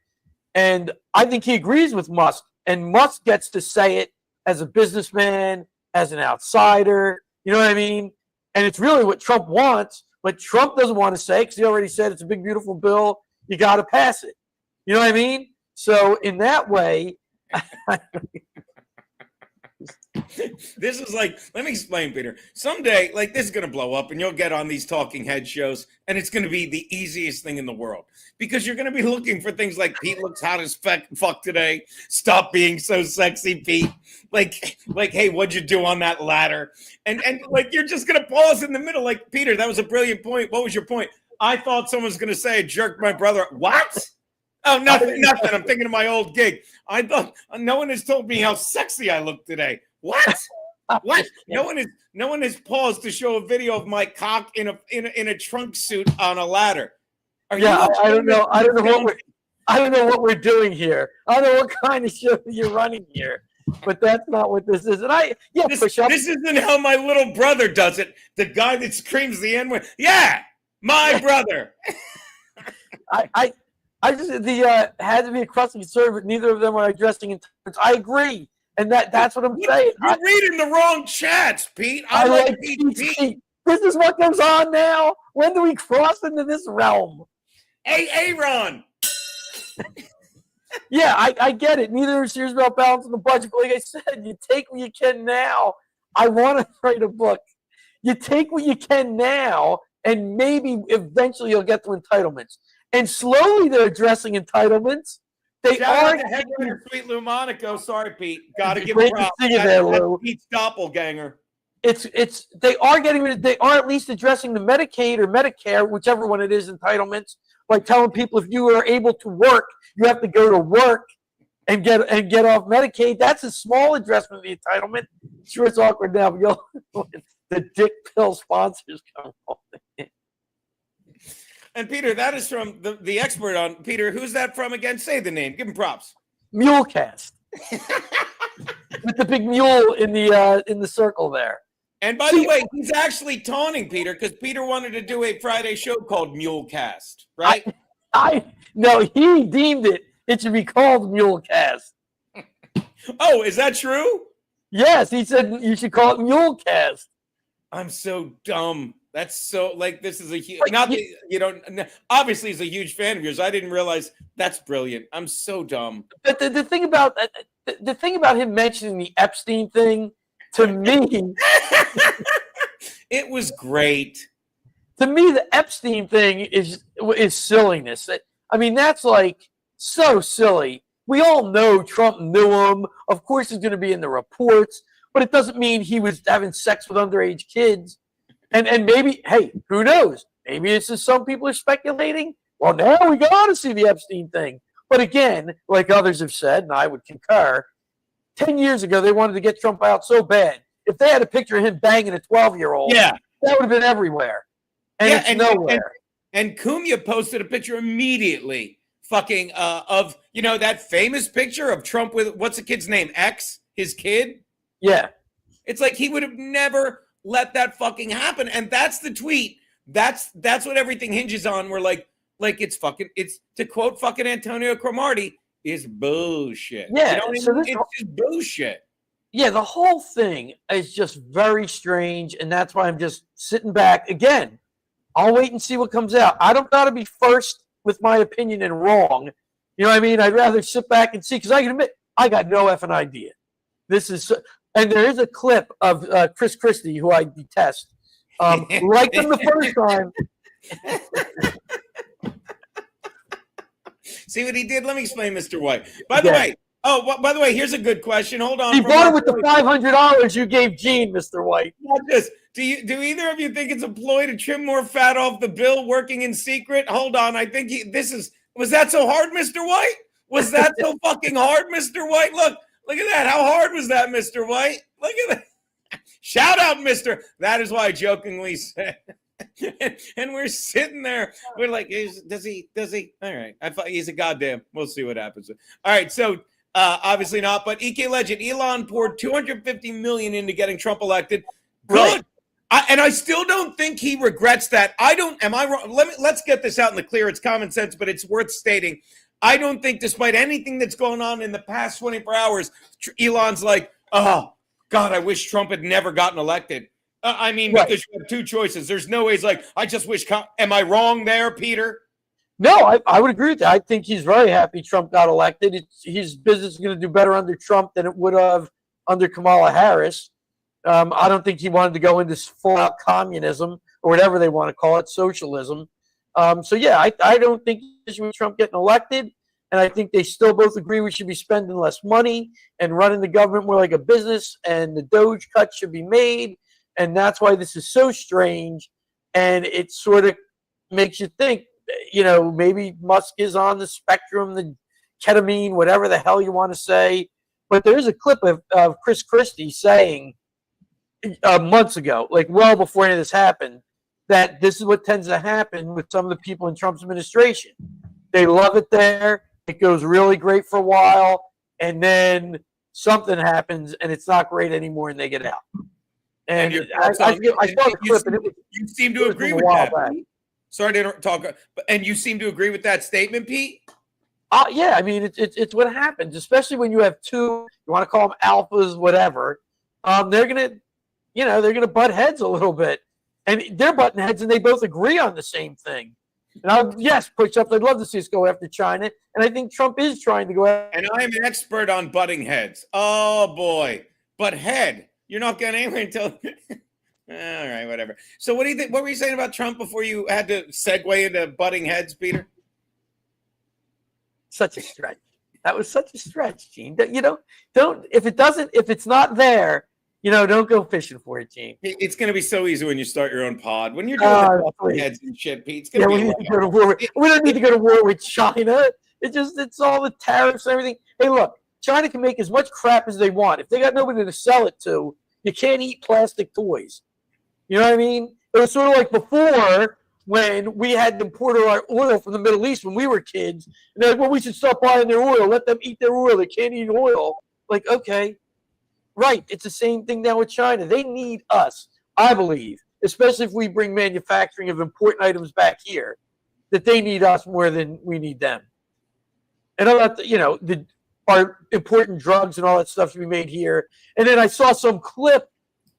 And I think he agrees with Musk. And Musk gets to say it as a businessman, as an outsider. You know what I mean? And it's really what Trump wants. But Trump doesn't want to say, because he already said it's a big, beautiful bill. You got to pass it. You know what I mean? So in that way, this is like, let me explain, Peter. Someday, this is going to blow up, and you'll get on these talking head shows, and it's going to be the easiest thing in the world. Because you're going to be looking for things like, Pete looks hot as fuck today. Stop being so sexy, Pete. Hey, what'd you do on that ladder? And you're just going to pause in the middle. Like, Peter, that was a brilliant point. What was your point? I thought someone was going to say I jerked my brother. What? Oh, nothing. I'm thinking of my old gig. I thought no one has told me how sexy I look today. What? What? No one has paused to show a video of my cock in a trunk suit on a ladder. I don't know. I don't know what we're doing here. I don't know what kind of show you're running here. But that's not what this is. And this isn't how my little brother does it. The guy that screams the N-word. Yeah, my brother. I just had to be a crusty conservative. Neither of them are addressing intolerance. I agree, and that's what I'm saying. You're reading the wrong chats, Pete. I like Pete. This is what goes on now. When do we cross into this realm? Hey, Aaron. Yeah, I get it. Neither are serious about balancing the budget. But like I said, you take what you can now. I want to write a book. You take what you can now, and maybe eventually you'll get to entitlements. And slowly they're addressing entitlements. They are the headliner, Sweet Lou Monaco. Sorry, Pete. Got to give great props. to see you there, Lou. Pete's doppelganger. They are at least addressing the Medicaid or Medicare, whichever one it is, entitlements, by telling people if you are able to work, you have to go to work and get off Medicaid. That's a small addressment of the entitlement. Sure, it's awkward now, but the dick pill sponsors come on. And Peter, that is from the expert on Peter. Who's that from again? Say the name. Give him props. Mulecast. With the big mule in the circle there. And by the way, he's actually taunting Peter because Peter wanted to do a Friday show called Mulecast, right? No, he deemed it should be called Mulecast. Oh, is that true? Yes, he said you should call it Mulecast. I'm so dumb. That's so this is a huge. Not that you don't. Obviously, he's a huge fan of yours. I didn't realize that's brilliant. I'm so dumb. But the thing about him mentioning the Epstein thing to me, it was great. To me, the Epstein thing is silliness. I mean, that's so silly. We all know Trump knew him. Of course, he's going to be in the reports, but it doesn't mean he was having sex with underage kids. And maybe, hey, who knows? Maybe it's just some people are speculating. Well, now we got to see the Epstein thing. But again, like others have said, and I would concur, 10 years ago, they wanted to get Trump out so bad. If they had a picture of him banging a 12-year-old, that would have been everywhere. And it's nowhere. And Cunha posted a picture immediately fucking of, that famous picture of Trump with, what's the kid's name? X? His kid? Yeah. It's like he would have never let that fucking happen. And that's the tweet That's what everything hinges on. We're like it's to quote fucking Antonio Cromartie, is bullshit. Yeah, you know what so I mean? this- It's just bullshit. Yeah, the whole thing is just very strange, and that's why I'm just sitting back. Again, I'll wait and see what comes out. I don't got to be first with my opinion and wrong. You know what I mean? I'd rather sit back and see, because I can admit I got no effing idea. This is, and there is a clip of Chris Christie, who I detest, like them the first time. See what he did? Let me explain, Mr. White. By the way, here's a good question. Hold on. He bought it with the $500 you gave Gene, Mr. White. Not this. Do either of you think it's a ploy to trim more fat off the bill, working in secret? Hold on. I think was that so hard, Mr. White? Was that so fucking hard, Mr. White? Look at that. How hard was that, Mr. White? Look at that. Shout out, Mr. That is why I jokingly said. And we're sitting there. We're like, does he? All right. I thought he's a goddamn. We'll see what happens. All right. So obviously not. But EK legend Elon poured $250 million into getting Trump elected. Good. Right. And I still don't think he regrets that. Am I wrong? Let's get this out in the clear. It's common sense, but it's worth stating. I don't think, despite anything that's going on in the past 24 hours, Elon's like, oh God, I wish Trump had never gotten elected. Right. Because you have two choices. There's no way he's like, I just wish. Am I wrong there, Peter? No, I would agree with that. I think he's very happy Trump got elected. His business is going to do better under Trump than it would have under Kamala Harris. I don't think he wanted to go into full-out communism or whatever they want to call it, socialism. So, yeah, I don't think it's with Trump getting elected, and I think they still both agree we should be spending less money and running the government more like a business, and the Doge cut should be made, and that's why this is so strange, and it sort of makes you think, maybe Musk is on the spectrum, the ketamine, whatever the hell you want to say. But there's a clip of Chris Christie saying months ago, like well before any of this happened, that this is what tends to happen with some of the people in Trump's administration. They love it there. It goes really great for a while, and then something happens, and it's not great anymore, and they get out. And I saw the clip, and you seem to agree with that. Sorry to talk, and you seem to agree with that statement, Pete? Yeah, it's what happens, especially when you have two, you want to call them alphas, whatever. They're gonna butt heads a little bit, and they're butting heads, and they both agree on the same thing. And push-ups. I'd love to see us go after China, and I think Trump is trying to go after. And I'm an expert on butting heads. Oh boy, butt head. You're not going anywhere until. All right, whatever. So what do you think? What were you saying about Trump before you had to segue into butting heads, Peter? Such a stretch. That was such a stretch, Gene. Don't if it's not there, don't go fishing for it, Gene. It's going to be so easy when you start your own pod. When you're doing heads and shit, Pete. It's going to be. We don't need to go to war with China. It's all the tariffs and everything. Hey, look, China can make as much crap as they want. If they got nobody to sell it to, you can't eat plastic toys. You know what I mean? It was sort of like before when we had to import our oil from the Middle East when we were kids. And they're like, well, we should stop buying their oil. Let them eat their oil. They can't eat oil. Like, okay. Right. It's the same thing now with China. They need us, I believe, especially if we bring manufacturing of important items back here, that they need us more than we need them. And all that, our important drugs and all that stuff to be made here. And then I saw some clip.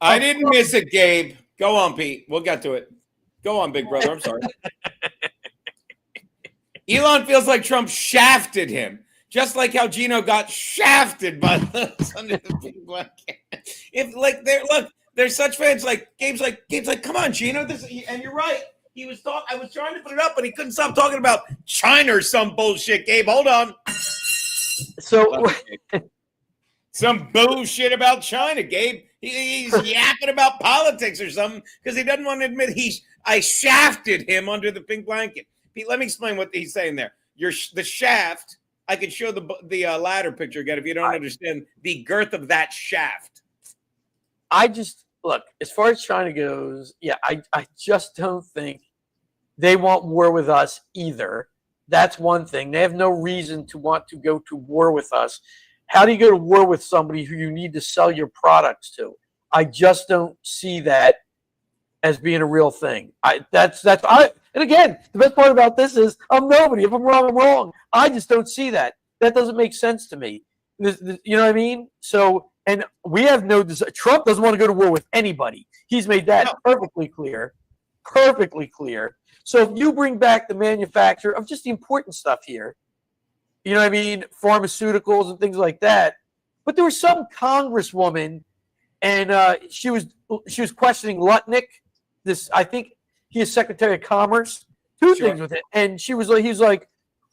I didn't miss it, Gabe. Go on, Pete. We'll get to it. Go on, big brother. I'm sorry. Elon feels like Trump shafted him, just like how Geno got shafted by those under the big blanket. They're such fans. Like Gabe's like, come on, Geno. And you're right. I was trying to put it up, but he couldn't stop talking about China or some bullshit. Gabe, hold on. So some bullshit about China, Gabe. He's yapping about politics or something because he doesn't want to admit I shafted him under the pink blanket. Pete, let me explain what he's saying there. The shaft. I can show the ladder picture again if you don't understand the girth of that shaft. Look, as far as China goes, yeah, I just don't think they want war with us either. That's one thing. They have no reason to want to go to war with us. How do you go to war with somebody who you need to sell your products to? I just don't see that as being a real thing. And again, the best part about this is I'm nobody. If I'm wrong, I'm wrong. I just don't see that. That doesn't make sense to me. You know what I mean? So, and we have no desire. Trump doesn't want to go to war with anybody. He's made that perfectly clear. Perfectly clear. So if you bring back the manufacture of just the important stuff here, you know what I mean, pharmaceuticals and things like that. But there was some congresswoman, and she was questioning Lutnick. I think he is Secretary of Commerce. Two things with it, and he was like,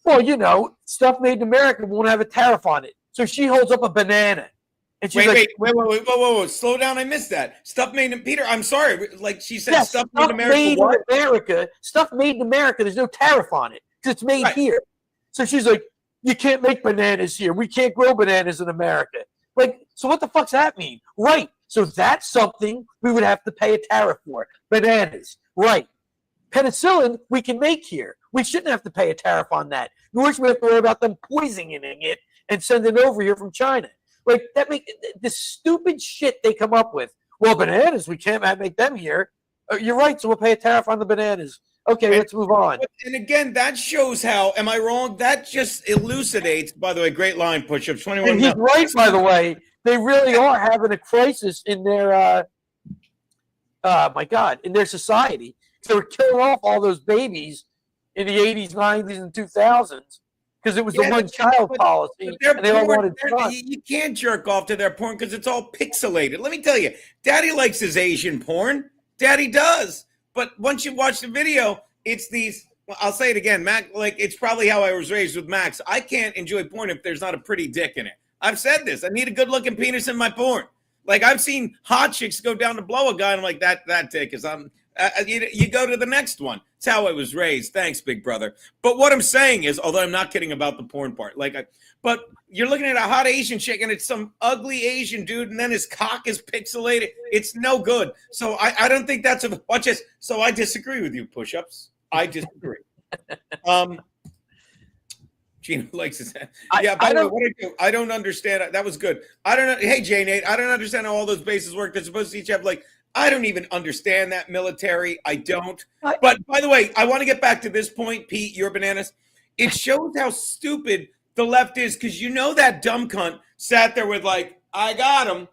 well, you know, stuff made in America won't have a tariff on it. So she holds up a banana, and she's wait, whoa, slow down! I missed that. Stuff made in Peter. I'm sorry, like she said, stuff made in America. Stuff made in America. There's no tariff on it because it's made here. So she's like, you can't make bananas here. We can't grow bananas in America. Like, so what the fuck's that mean? Right. So that's something we would have to pay a tariff for. Bananas. Right. Penicillin we can make here. We shouldn't have to pay a tariff on that. Nor should we have to worry about them poisoning it and sending it over here from China. Like, that the stupid shit they come up with. Well, bananas, we can't make them here. You're right, so we'll pay a tariff on the bananas. Okay, let's move on. And again, that shows how, am I wrong? That just elucidates, by the way, great line, push-ups. 21. And he's right, by the way. They really are having a crisis in their, in their society. So we're killing off all those babies in the 80s, 90s, and 2000s because it was the one-child policy, and they all wanted trust. You can't jerk off to their porn because it's all pixelated. Let me tell you, Daddy likes his Asian porn. Daddy does. But once you watch the video, it's these, I'll say it again, Mac, like it's probably how I was raised with Max. I can't enjoy porn if there's not a pretty dick in it. I've said this. I need a good-looking penis in my porn. Like, I've seen hot chicks go down to blow a guy, and I'm like, that dick is on. You go to the next one. It's how I was raised. Thanks, big brother. But what I'm saying is, although I'm not kidding about the porn part, but you're looking at a hot Asian chick, and it's some ugly Asian dude, and then his cock is pixelated. It's no good. So I don't think that's a watch this. So I disagree with you, push-ups. I disagree. Gino likes his hand. Yeah, by the way, I don't understand. That was good. I don't know. Hey, J Nate, I don't understand how all those bases work. They're supposed to each have I don't even understand that military. I don't. But by the way, I want to get back to this point, Pete, your bananas. It shows how stupid the left is because you know that dumb cunt sat there with I got him.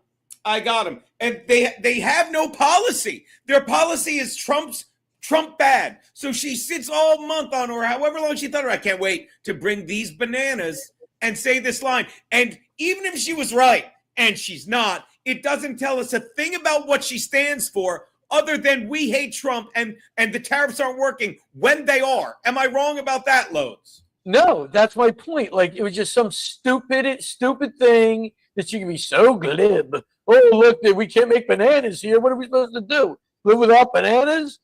And they have no policy. Their policy is Trump bad. So she sits all month on, or however long she thought, I can't wait to bring these bananas and say this line. And even if she was right, and she's not, it doesn't tell us a thing about what she stands for other than we hate Trump and the tariffs aren't working when they are. Am I wrong about that, Loadzzz? No, that's my point. It was just some stupid thing that she can be so glib. Oh, look, we can't make bananas here. What are we supposed to do? Live without bananas?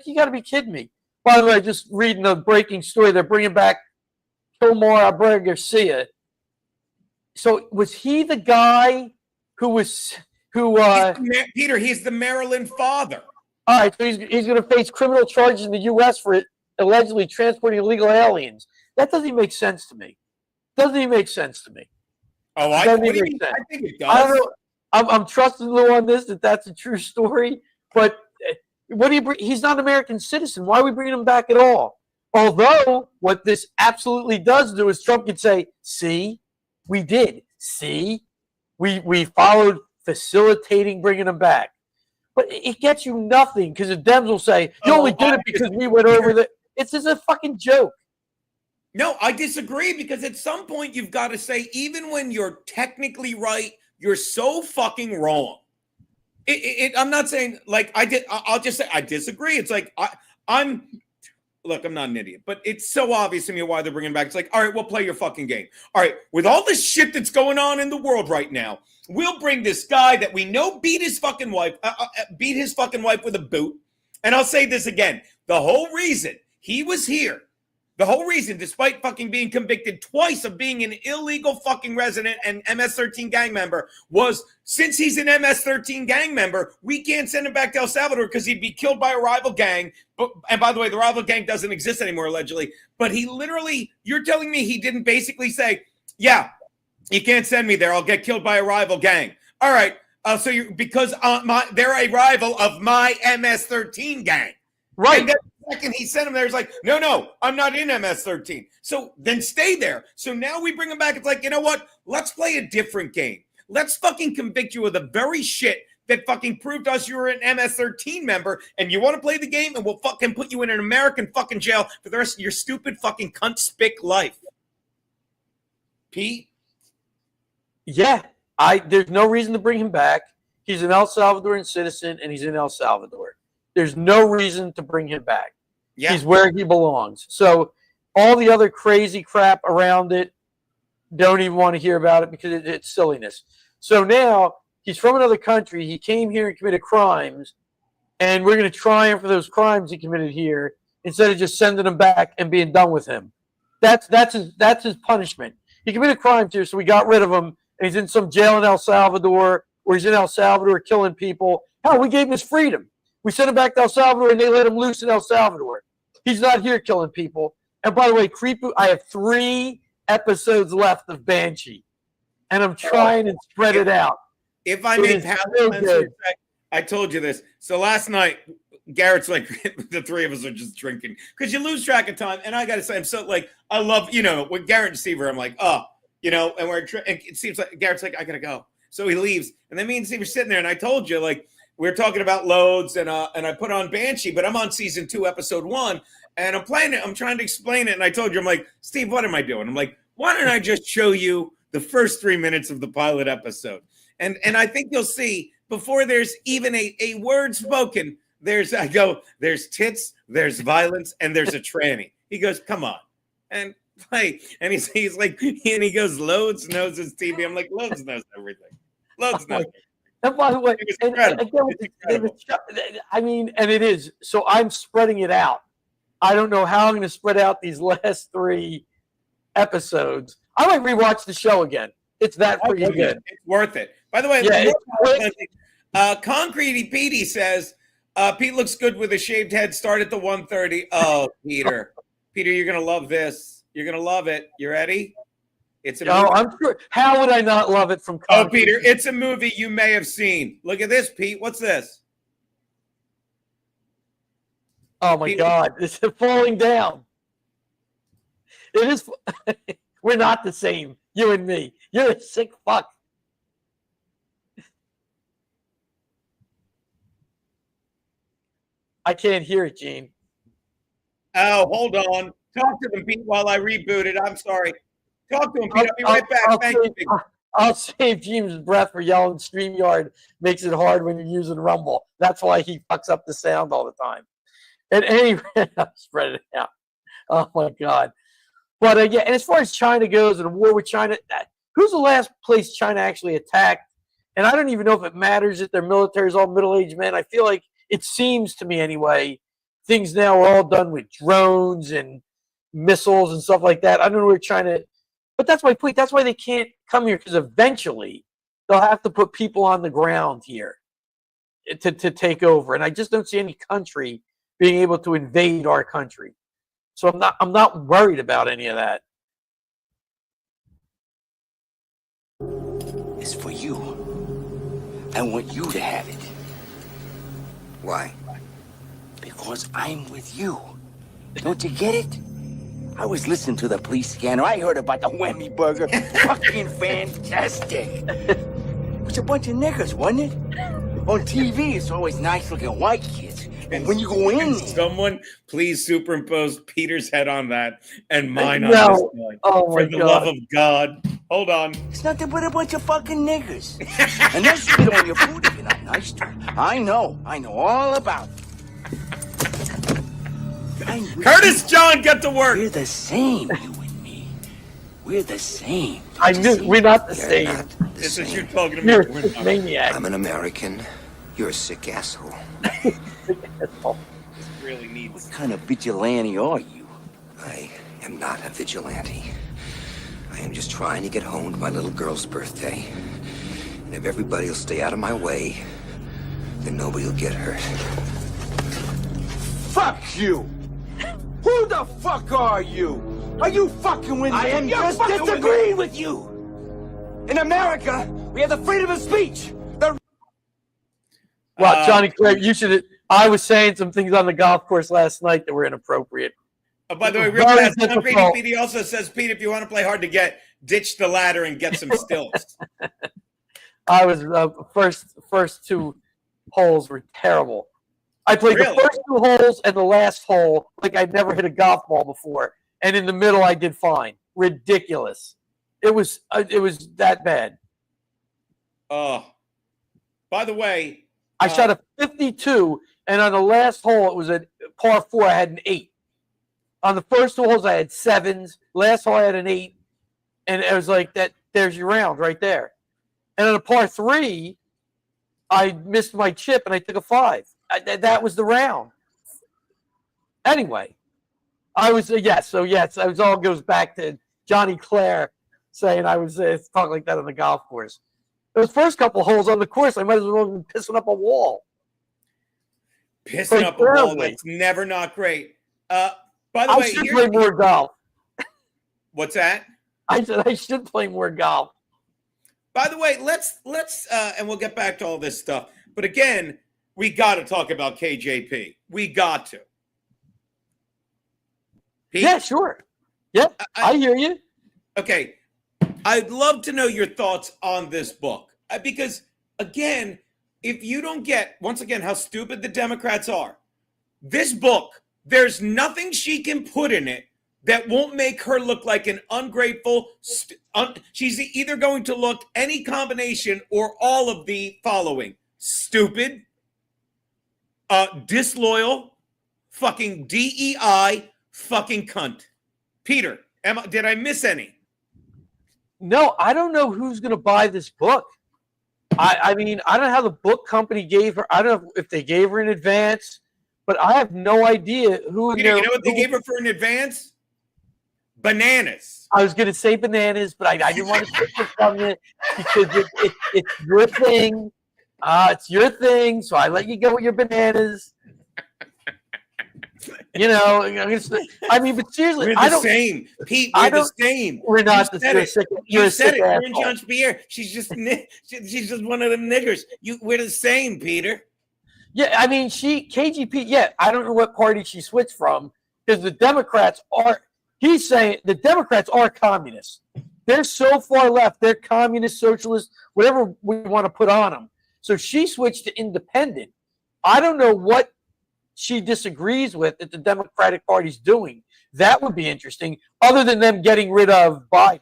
You got to be kidding me. By the way, just reading a breaking story. They're bringing back Tomar Abreu Garcia. So was he the guy who Peter, he's the Maryland father. All right, so he's going to face criminal charges in the U.S. for allegedly transporting illegal aliens. That doesn't even make sense to me. Oh, I think it does. I don't know. I'm trusting Lou on this, that's a true story. But what do you bring? He's not an American citizen. Why are we bringing him back at all? Although what this absolutely does do is Trump could say, see, we did. See, we followed facilitating bringing him back. But it gets you nothing because the Dems will say, you only did it because we went over the. It's just a fucking joke. No, I disagree because at some point you've got to say, even when you're technically right, you're so fucking wrong. I'm not saying I'll just say I disagree. It's I'm not an idiot, but it's so obvious to me why they're bringing it back. It's all right, we'll play your fucking game. All right, with all this shit that's going on in the world right now, we'll bring this guy that we know beat his fucking wife with a boot. And I'll say this again. The whole reason he was here, despite fucking being convicted twice of being an illegal fucking resident and MS-13 gang member, was since he's an MS-13 gang member, we can't send him back to El Salvador because he'd be killed by a rival gang. And by the way, the rival gang doesn't exist anymore, allegedly. But he literally, you're telling me he didn't basically say, yeah, you can't send me there. I'll get killed by a rival gang. All right. Oh, so you're because they're a rival of my MS-13 gang. Right. And then the second he sent him there, he's like, no, I'm not in MS-13. So then stay there. So now we bring him back. It's like, you know what? Let's play a different game. Let's fucking convict you of the very shit that fucking proved to us you were an MS-13 member, and you want to play the game, and we'll fucking put you in an American fucking jail for the rest of your stupid fucking cunt spick life. Pete? Yeah. There's no reason to bring him back. He's an El Salvadoran citizen, and he's in El Salvador. There's no reason to bring him back. Yeah. He's where he belongs. So all the other crazy crap around it, don't even want to hear about it because it's silliness. So now he's from another country. He came here and committed crimes, and we're going to try him for those crimes he committed here instead of just sending him back and being done with him. That's his punishment. He committed crimes here, so we got rid of him, and he's in some jail in El Salvador, or he's in El Salvador killing people. Hell, we gave him his freedom. We sent him back to El Salvador, and they let him loose in El Salvador. He's not here killing people. And by the way, I have 3 episodes left of Banshee, and I'm trying to spread it out. If I may pass I told you this. So last night, Garrett's like, the 3 of us are just drinking because you lose track of time. And I got to say, I'm so like, I love, with Garrett and Steve, I'm like, and it seems like Garrett's like, I got to go. So he leaves. And then me and Steve are sitting there. And I told you, like, we're talking about Loadzzz and I put on Banshee, but I'm on season 2, episode 1. And I'm playing it. I'm trying to explain it. And I told you, I'm like, Steve, what am I doing? I'm like, why don't I just show you the first 3 minutes of the pilot episode? And I think you'll see before there's even a word spoken, there's tits, there's violence, and there's a tranny. He goes, come on. And play. And he's like, and he goes, Loadzzz knows his TV. I'm like, Loadzzz knows everything. Loadzzz knows everything. And by the way, and it is. So I'm spreading it out. I don't know how I'm going to spread out these last 3 episodes. I might rewatch the show again. It's that freaking good. It's worth it. By the way, Concretey Petey says, Pete looks good with a shaved head. Start at the 1:30. Oh, Peter. Peter, you're going to love this. You're going to love it. You ready? It's a movie. I'm sure. How would I not love it from Concretey? Oh, Peter, it's a movie you may have seen. Look at this, Pete. What's this? Oh, my God. This is falling down. It is. We're not the same, you and me. You're a sick fuck. I can't hear it, Gene. Oh, hold on. Talk to them, Pete, while I reboot it. I'm sorry. Talk to him, Pete. I'll be right back. Thank you. I'll save James' breath for yelling. StreamYard makes it hard when you're using Rumble. That's why he fucks up the sound all the time. And anyway, I'll spread it out. Oh, my God. But, yeah, and as far as China goes and a war with China, who's the last place China actually attacked? And I don't even know if it matters that their military is all middle-aged men. I feel like it seems to me anyway, things now are all done with drones and missiles and stuff like that. I don't know where China, but that's my point. That's why they can't come here, because eventually they'll have to put people on the ground here to take over. And I just don't see any country being able to invade our country. So I'm not worried about any of that. It's for you. I want you to have it. Why? Because I'm with you. Don't you get it? I was listening to the police scanner. I heard about the whammy burger. Fucking fantastic. It was a bunch of niggers, wasn't it? On TV, it's always nice-looking white kids. And when you go in, someone please superimpose Peter's head on that and mine on No. this one. Oh, my For the God. love of God. Hold on. it's nothing but a bunch of fucking niggers. And they'll spit on your food if you're not nice to them. I know all about it. Curtis John, get to work. We're the same, you and me. We're the same. I knew we're not the You're same. not the This is same. you talking to me. You're a We're sick not. maniac. I'm an American. You're a sick asshole. Really needs. What kind of vigilante are you? I am not a vigilante. I am just trying to get home to my little girl's birthday. And if everybody will stay out of my way, then nobody will get hurt. Fuck you! Who the fuck are you? Are you fucking with me? I am just disagreeing with you. In America, we have the freedom of speech. Well, Johnny Clare, you should. I was saying some things on the golf course last night that were inappropriate. By the way, real Very fast, Tom Brady difficult. Pete also says, Pete, if you want to play hard to get, ditch the ladder and get some stills. I was first two holes were terrible. I played Really? the first two holes and the last hole like I'd never hit a golf ball before, and in the middle I did fine. Ridiculous. It was that bad. Oh, by the way, I shot a 52, and on the last hole it was a par 4. I had an 8. On the first two holes I had 7s. Last hole I had an 8, and it was like that. There's your round right there. And on a par 3, I missed my chip and I took a 5. That was the round. Anyway, I was yes. So yes, it all goes back to Johnny Clare saying I was talking like that on the golf course. Those first couple holes on the course, I might as well have been pissing up a wall. pissing up a wall, that's never not great. By the I way, should play more golf. What's that? I said I should play more golf. By the way, let's and we'll get back to all this stuff. But again, we got to talk about KJP. We got to. Pete? Yeah, sure. Yeah, I hear you. Okay. I'd love to know your thoughts on this book. Because, again, if you don't get, once again, how stupid the Democrats are, this book, there's nothing she can put in it that won't make her look like an ungrateful, she's either going to look any combination or all of the following: stupid, disloyal, fucking DEI, fucking cunt. Peter, did I miss any? No, I don't know who's going to buy this book. I mean, I don't know how the book company gave her. I don't know if they gave her in advance, but I have no idea who. Peter, you know what they gave her for in advance? Bananas. I was going to say bananas, but I didn't want to take it from you because it's your thing. It's your thing, so I let you go with your bananas. You know, I mean, but seriously, we're the same, Pete. We're the same. We're not the same. You said it. Karine Jean-Pierre. She's just one of them niggers. We're the same, Peter. Yeah, I mean, KGP. Yeah, I don't know what party she switched from because the Democrats are. He's saying the Democrats are communists. They're so far left. They're communist, socialist, whatever we want to put on them. So she switched to independent. I don't know what she disagrees with that the Democratic Party's doing. That would be interesting, other than them getting rid of Biden.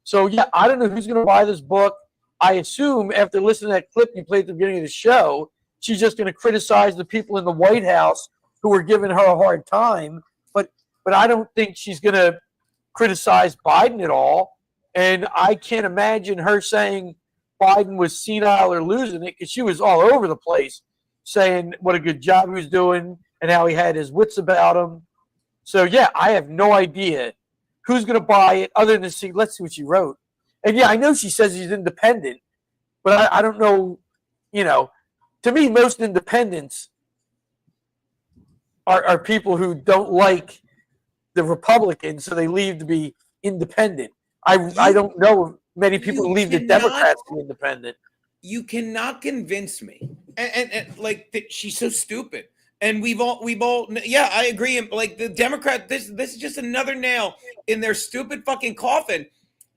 So, yeah, I don't know who's going to buy this book. I assume after listening to that clip you played at the beginning of the show, she's just going to criticize the people in the White House who are giving her a hard time. But I don't think she's going to criticize Biden at all. And I can't imagine her saying Biden was senile or losing it, because she was all over the place saying what a good job he was doing and how he had his wits about him. So, yeah, I have no idea who's going to buy it other than see. Let's see what she wrote. And, yeah, I know she says he's independent, but I don't know, you know. To me, most independents are people who don't like the Republicans, so they leave to be independent. I don't know many people who leave the Democrats to be independent. You cannot convince me, and like that she's so stupid. And we've all, yeah, I agree. And like the Democrat, this is just another nail in their stupid fucking coffin,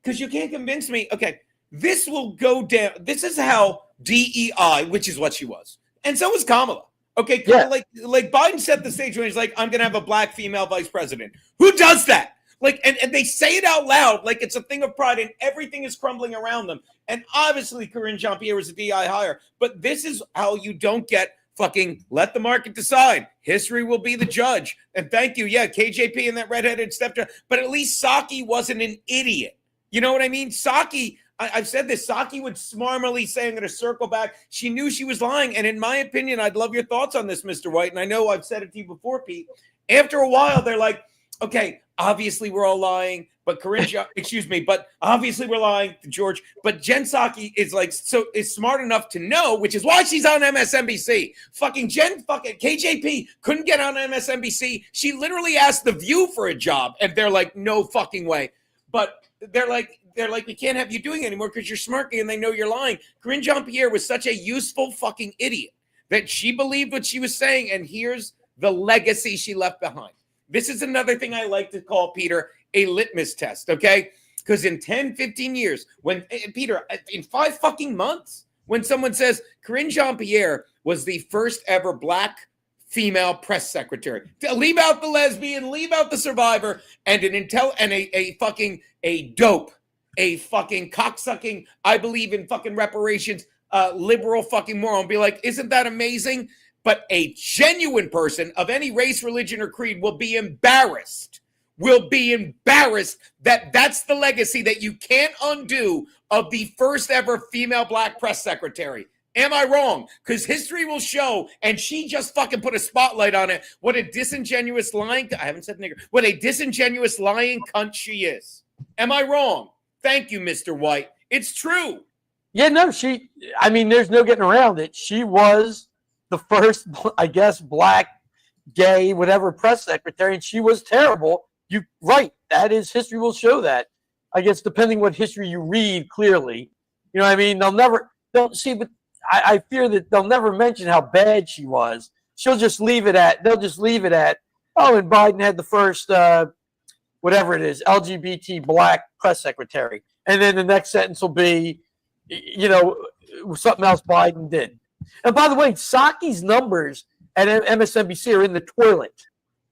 because you can't convince me. Okay, this will go down. This is how DEI, which is what she was, and so was Kamala. Okay, yeah. like Biden set the stage when he's like, I'm going to have a black female vice president. Who does that? Like, and they say it out loud like it's a thing of pride, and everything is crumbling around them. And obviously, Karine Jean-Pierre was a DI hire. But this is how you don't get fucking let the market decide. History will be the judge. And thank you. Yeah, KJP and that redheaded stepchild. But at least Psaki wasn't an idiot. You know what I mean? Psaki, I've said this, Psaki would smarmily say, I'm going to circle back. She knew she was lying. And in my opinion, I'd love your thoughts on this, Mr. White. And I know I've said it to you before, Pete. After a while, they're like, okay, obviously we're all lying, but but obviously we're lying to George. But Jen Psaki is smart enough to know, which is why she's on MSNBC. Fucking KJP couldn't get on MSNBC. She literally asked The View for a job, and they're like, no fucking way. But they're like, we can't have you doing it anymore because you're smirking and they know you're lying. Karine Jean-Pierre was such a useful fucking idiot that she believed what she was saying, and here's the legacy she left behind. This is another thing I like to call, Peter, a litmus test, okay? Because in 10, 15 years, when, Peter, in 5 fucking months, when someone says Karine Jean-Pierre was the first ever Black female press secretary, leave out the lesbian, leave out the survivor, and a fucking dope, a fucking cocksucking, I believe in fucking reparations, liberal fucking moron, be like, isn't that amazing? But a genuine person of any race, religion, or creed will be embarrassed that that's the legacy that you can't undo of the first ever female Black press secretary. Am I wrong? Because history will show, and she just fucking put a spotlight on it, what a disingenuous lying, I haven't said nigger, what a disingenuous lying cunt she is. Am I wrong? Thank you, Mr. White. It's true. Yeah, no, there's no getting around it. She was the first, I guess, Black, gay, whatever press secretary, and she was terrible. You right. That is, history will show that. I guess depending what history you read clearly. You know what I mean? They'll see, but I fear that they'll never mention how bad she was. They'll just leave it at, oh, and Biden had the first, whatever it is, LGBT Black press secretary. And then the next sentence will be, something else Biden did. And by the way, Psaki's numbers at MSNBC are in the toilet.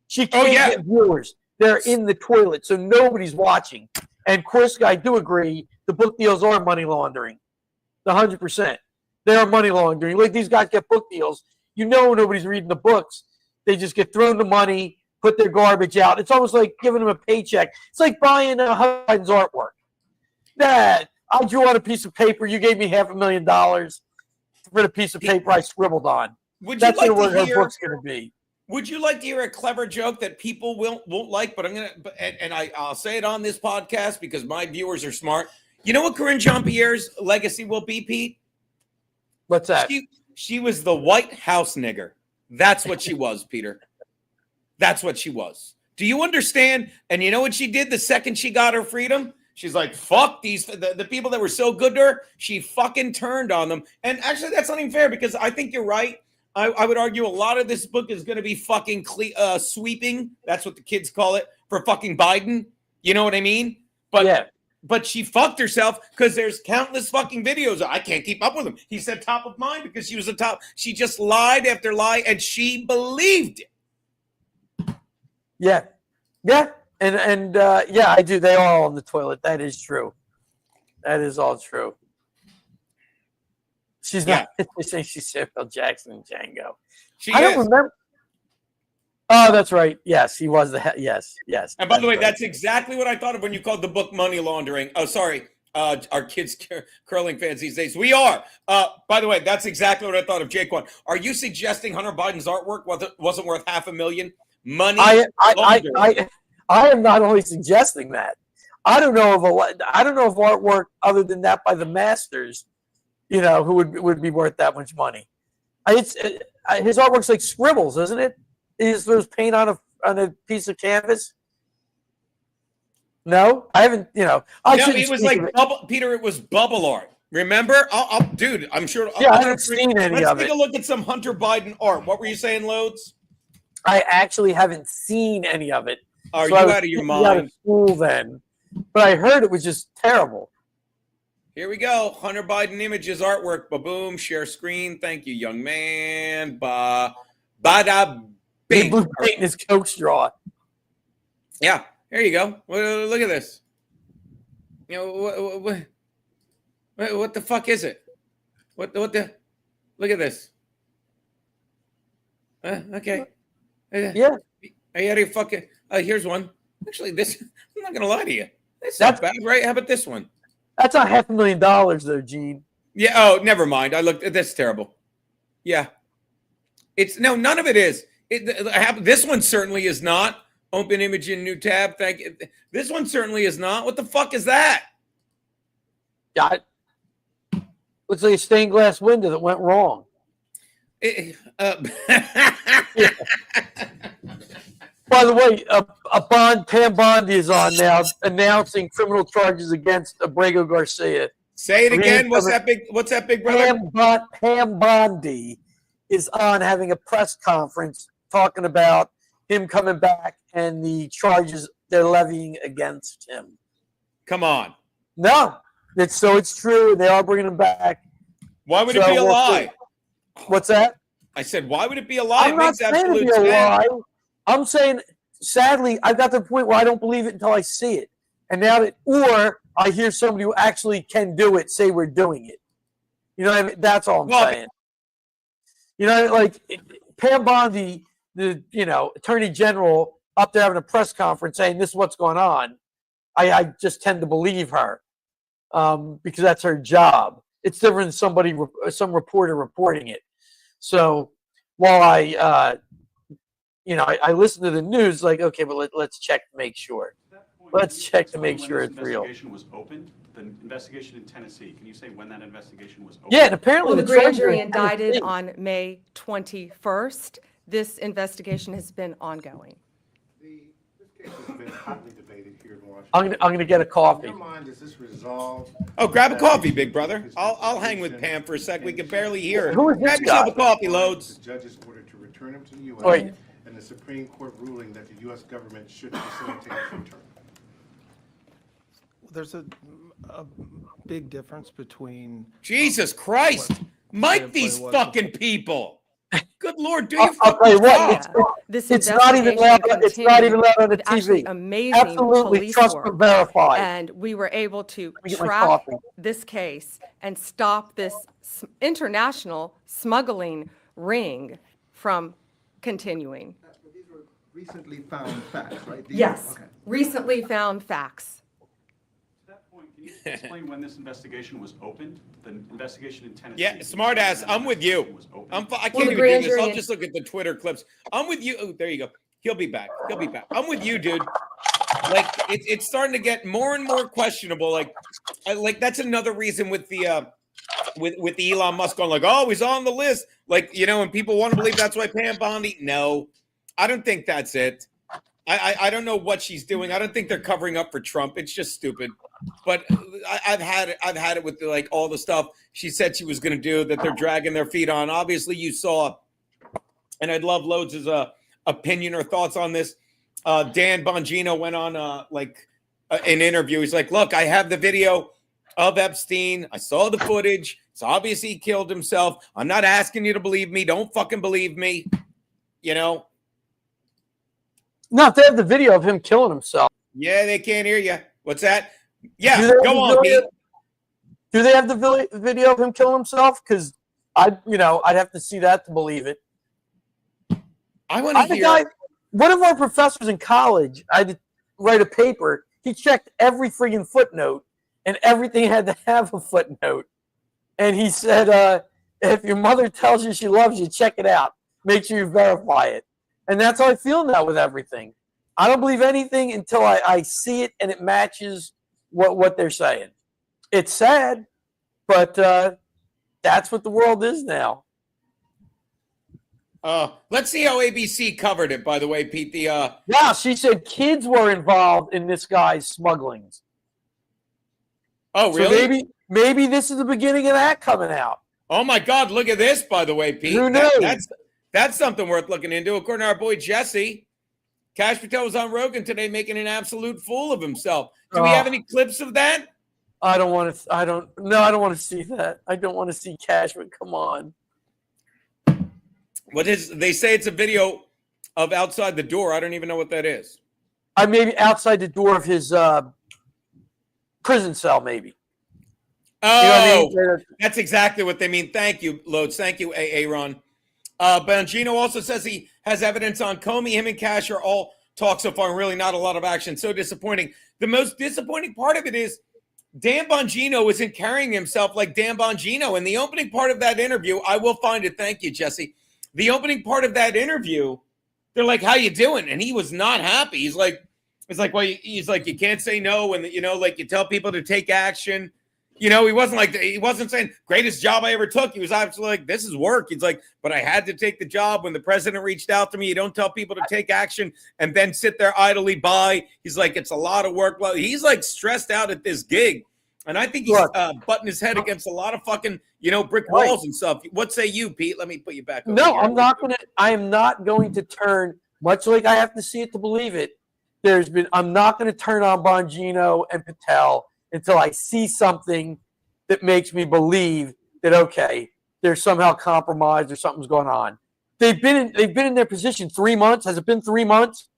She can't get viewers. They're in the toilet, so nobody's watching. And of course, I do agree, the book deals are money laundering. 100%. They are money laundering. Like, these guys get book deals. Nobody's reading the books. They just get thrown the money, put their garbage out. It's almost like giving them a paycheck. It's like buying Biden's artwork. Dad, I drew on a piece of paper. You gave me $500,000 for the piece of paper I scribbled on. That's what her book's going to be. Would you like to hear a clever joke that people won't like? But I'll say it on this podcast because my viewers are smart. You know what Karine Jean-Pierre's legacy will be, Pete? What's that? She was the White House nigger. That's what she was, Peter. That's what she was. Do you understand? And you know what she did the second she got her freedom? She's like, fuck the people that were so good to her. She fucking turned on them. And actually, that's not even fair because I think you're right. I would argue a lot of this book is going to be fucking sweeping. That's what the kids call it for fucking Biden. You know what I mean? But she fucked herself because there's countless fucking videos. I can't keep up with them. He said top of mind because she was the top. She just lied after lie and she believed it. Yeah. Yeah. And I do. They are all in the toilet. That is true. That is all true. She's not. They say she's Samuel Jackson and Django. I don't remember. Oh, that's right. Yes, he was the yes. And by the way, that's exactly what I thought of when you called the book money laundering. Oh, sorry. Our kids curling fans these days. We are. By the way, that's exactly what I thought of Jaquan. Are you suggesting Hunter Biden's artwork wasn't worth $500,000? Money. I am not only suggesting that. I don't know of artwork other than that by the masters, who would be worth that much money. His artwork's like scribbles, isn't it? There's paint on a piece of canvas. No, I haven't. It was like bubble, Peter. It was bubble art. Remember? Dude, I'm sure. Yeah, I haven't seen any of it. Let's take a look at some Hunter Biden art. What were you saying, Loadzzz? I actually haven't seen any of it. Are you out of your mind? Out of school then, but I heard it was just terrible. Here we go. Hunter Biden images artwork. Ba-boom. Share screen. Thank you, young man. Ba-da. Big blue paint in his Coke straw. Yeah, here you go. Look at this. What the fuck is it? What the? Look at this. Okay. Yeah. Are you out of your fucking? Here's one. Actually, this. I'm not gonna lie to you. That's not bad, right? How about this one? That's not $500,000 though, Gene. Yeah. Oh, never mind. I looked. That's terrible. Yeah. None of it is. This one certainly is not. Open image in new tab. Thank you. This one certainly is not. What the fuck is that? Yeah, looks like a stained glass window that went wrong. By the way, Pam Bondi is on now announcing criminal charges against Abrego Garcia. Say it again. What's that big brother? Pam Bondi is on having a press conference talking about him coming back and the charges they're levying against him. Come on. No, it's true. They are bringing him back. Why would it be a lie? What's that? I said, why would it be a lie? I'm not saying it'd be a lie. I'm saying, sadly, I got to the point where I don't believe it until I see it. And now or I hear somebody who actually can do it say we're doing it. You know what I mean? That's all I'm saying. You know, like Pam Bondi, the Attorney General, up there having a press conference saying this is what's going on. I just tend to believe her because that's her job. It's different than some reporter reporting it. So while I listen to the news, like, okay, but let's check to make sure. Let's check to make sure it's real. Investigation was opened. The investigation in Tennessee. Can you say when that investigation was opened? Yeah, and apparently the grand jury indicted on May 21st. This investigation has been ongoing. This case has been hotly debated here in Washington. I'm going to get a coffee. In your mind, is this resolved? Oh, grab a coffee, big brother. I'll hang with Pam for a sec. We can barely hear her. Who is this Grab yourself a coffee, The Loadzzz. judge's order to return him to the U.S. Wait. and the Supreme Court ruling that the U.S. government should facilitate his return. There's a big difference between Jesus Christ. Mike these fucking people. Good Lord, do you I'll tell you what, This it's not even allowed. It's not even allowed on the Actually, TV. amazing Absolutely, police trust work. but verify. And we were able to me get my track coffee. this case and stop this international smuggling ring from continuing. These were recently found facts, right? Yes, recently found facts. To that point, can you explain when this investigation was opened? The investigation in Tennessee. Yeah, smartass, I'm with you. I can't even do this. I'll just look at the Twitter clips. I'm with you. Oh, there you go. He'll be back. I'm with you, dude. Like it's starting to get more and more questionable. Like that's another reason with the with Elon Musk going like, oh, he's on the list. Like, and people want to believe that's why Pam Bondi. No, I don't think that's it. I don't know what she's doing. I don't think they're covering up for Trump. It's just stupid. But I've had it with like all the stuff she said she was going to do that they're dragging their feet on. Obviously, you saw, and I'd love Loadzz's opinion or thoughts on this. Dan Bongino went on an interview. He's like, look, I have the video of Epstein. I saw the footage. It's obvious he killed himself. I'm not asking you to believe me. Don't fucking believe me. No, if they have the video of him killing himself. Yeah, they can't hear you. What's that? Yeah, go on, Pete. Do they have the video of him killing himself? Because I'd have to see that to believe it. I want to hear. One of our professors in college, I had to write a paper. He checked every friggin' footnote, and everything had to have a footnote. And he said, if your mother tells you she loves you, check it out. Make sure you verify it. And that's how I feel now with everything. I don't believe anything until I see it and it matches what they're saying. It's sad, but that's what the world is now. Let's see how ABC covered it, by the way, Pete. Yeah, she said kids were involved in this guy's smugglings. Oh, really? So maybe this is the beginning of that coming out. Oh, my God. Look at this, by the way, Pete. Who knows? That's something worth looking into. According to our boy Jesse, Kash Patel was on Rogan today making an absolute fool of himself. Do we have any clips of that? I don't want to see that. I don't want to see Cashman. Come on. They say it's a video of outside the door. I don't even know what that is. Maybe outside the door of his prison cell, maybe. Oh, you know what I mean? That's exactly what they mean. Thank you, Loadzzz. Thank you, Aaron. Bongino also says he has evidence on Comey. Him and Kash are all talk so far and really not a lot of action. So disappointing. The most disappointing part of it is Dan Bongino isn't carrying himself like Dan Bongino. In the opening part of that interview, I will find it. Thank you, Jesse. The opening part of that interview, they're like, how you doing? And he was not happy. He's like, you can't say no. And, you tell people to take action. He wasn't saying greatest job I ever took. He was absolutely like, this is work. He's like, but I had to take the job when the president reached out to me. You don't tell people to take action and then sit there idly by. He's like, it's a lot of work. Well, he's like stressed out at this gig. And I think he's butting his head against a lot of fucking, brick walls and stuff. What say you, Pete? Let me put you back. No, I am not going to turn, much like I have to see it to believe it. I'm not going to turn on Bongino and Patel until I see something that makes me believe that, okay, they're somehow compromised or something's going on. They've been in their position 3 months. Has it been 3 months?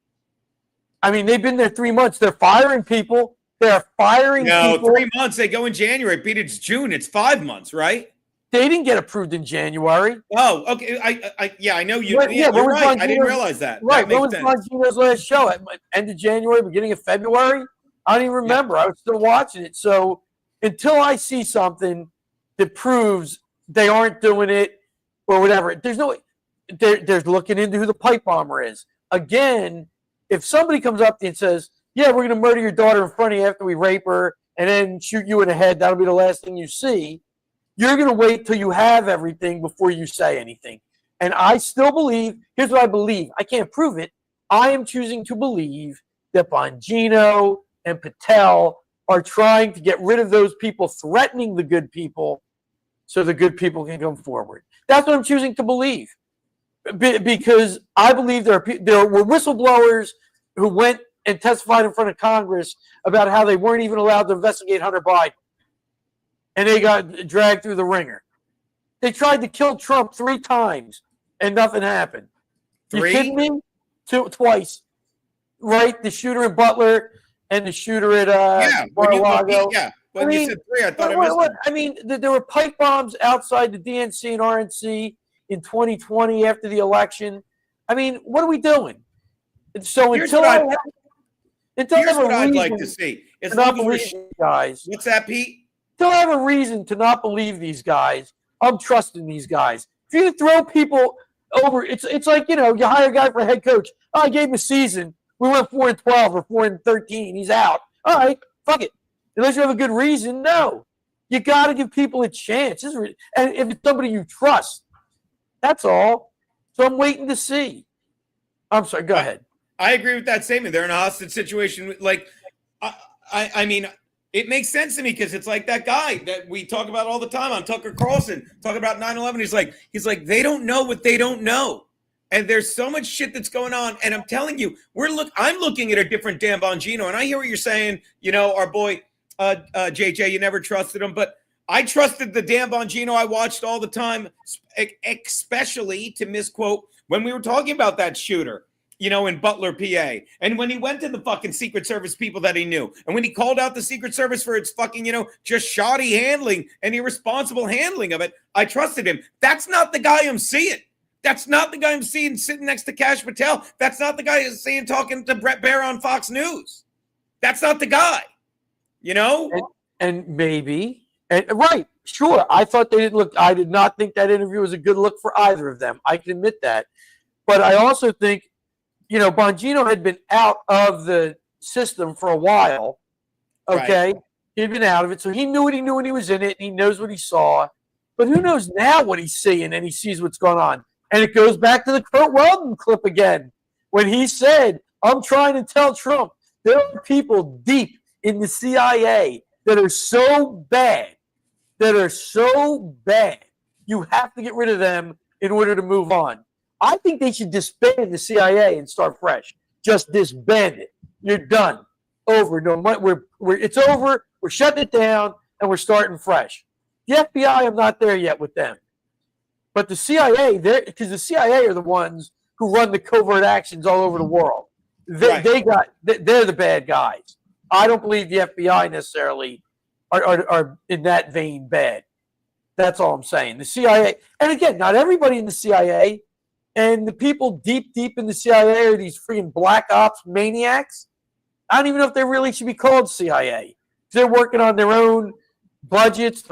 I mean, they've been there 3 months. They're firing people. They're firing people. No, 3 months. They go in January. Pete, it's June. It's 5 months, right? They didn't get approved in January. Oh, okay. I know you. You're right. I didn't realize that. Right. That When was Bongino's last show? At end of January, beginning of February? I don't even remember. I was still watching it. So until I see something that proves they aren't doing it or whatever, there's looking into who the pipe bomber is. Again, if somebody comes up to you and says, yeah, we're going to murder your daughter in front of you after we rape her and then shoot you in the head, that'll be the last thing you see, you're going to wait till you have everything before you say anything. And I still believe, here's what I believe. I can't prove it. I am choosing to believe that Bongino and Patel are trying to get rid of those people threatening the good people so the good people can come forward. That's what I'm choosing to believe. Because I believe there were whistleblowers who went and testified in front of Congress about how they weren't even allowed to investigate Hunter Biden. And they got dragged through the ringer. They tried to kill Trump 3 times and nothing happened. 3? You kidding me? Twice. Right? The shooter in Butler and the shooter at Mar-a-Lago. When you said 3, I thought I missed it. I mean, there were pipe bombs outside the DNC and RNC in 2020 after the election. I mean, what are we doing? So Here's until what I'd like to see. As long as we're guys. What's that, Pete? Until I have a reason to not believe these guys, I'm trusting these guys. If you throw people over, it's like, you hire a guy for a head coach. Oh, I gave him a season. We went 4-12 or 4-13. He's out. All right, fuck it. Unless you have a good reason, no. You got to give people a chance. And if it's somebody you trust, that's all. So I'm waiting to see. I'm sorry. Go ahead. I agree with that statement. They're in a hostage situation. Like, I mean, it makes sense to me because it's like that guy that we talk about all the time on Tucker Carlson, talking about 9/11. He's like, they don't know what they don't know. And there's so much shit that's going on. And I'm telling you, I'm looking at a different Dan Bongino. And I hear what you're saying. Our boy, JJ, you never trusted him. But I trusted the Dan Bongino I watched all the time, especially to misquote when we were talking about that shooter, in Butler, PA. And when he went to the fucking Secret Service people that he knew. And when he called out the Secret Service for its fucking, just shoddy handling and irresponsible handling of it, I trusted him. That's not the guy I'm seeing. That's not the guy I'm seeing sitting next to Kash Patel. That's not the guy I'm seeing talking to Brett Baer on Fox News. That's not the guy, And maybe, right, sure. I thought they didn't look, I did not think that interview was a good look for either of them. I can admit that. But I also think, Bongino had been out of the system for a while. Okay. Right. He'd been out of it. So he knew what he knew when he was in it. And he knows what he saw. But who knows now what he's seeing and he sees what's going on. And it goes back to the Kurt Weldon clip again. When he said, I'm trying to tell Trump, there are people deep in the CIA that are so bad, you have to get rid of them in order to move on. I think they should disband the CIA and start fresh. Just disband it. You're done. Over. No, it's over. We're shutting it down, and we're starting fresh. The FBI, I'm not there yet with them. But the CIA, because the CIA are the ones who run the covert actions all over the world. They're the bad guys. I don't believe the FBI necessarily are in that vein bad. That's all I'm saying. The CIA, and again, not everybody in the CIA, and the people deep in the CIA are these freaking black ops maniacs. I don't even know if they really should be called CIA. They're working on their own budgets,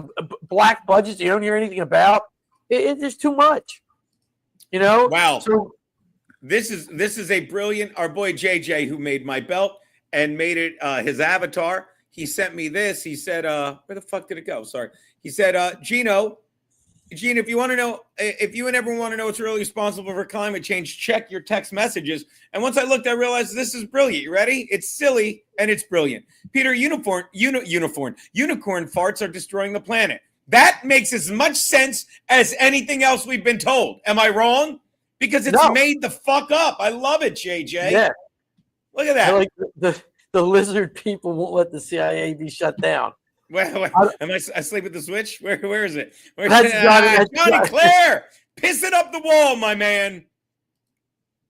black budgets you don't hear anything about. There's too much. Wow. So, this is a brilliant, our boy JJ, who made my belt and made it his avatar. He sent me this. He said, where the fuck did it go? Sorry. He said, Geno, Gene, if you want to know, if you and everyone want to know what's really responsible for climate change, check your text messages. And once I looked, I realized this is brilliant. You ready? It's silly and it's brilliant. Peter, unicorn farts are destroying the planet. That makes as much sense as anything else we've been told. Am I wrong? Because it's made the fuck up. I love it, JJ. Yeah. Look at that. Like the lizard people won't let the CIA be shut down. Wait, am I asleep at the switch? Where is it? That's Johnny Claire, piss it up the wall, my man.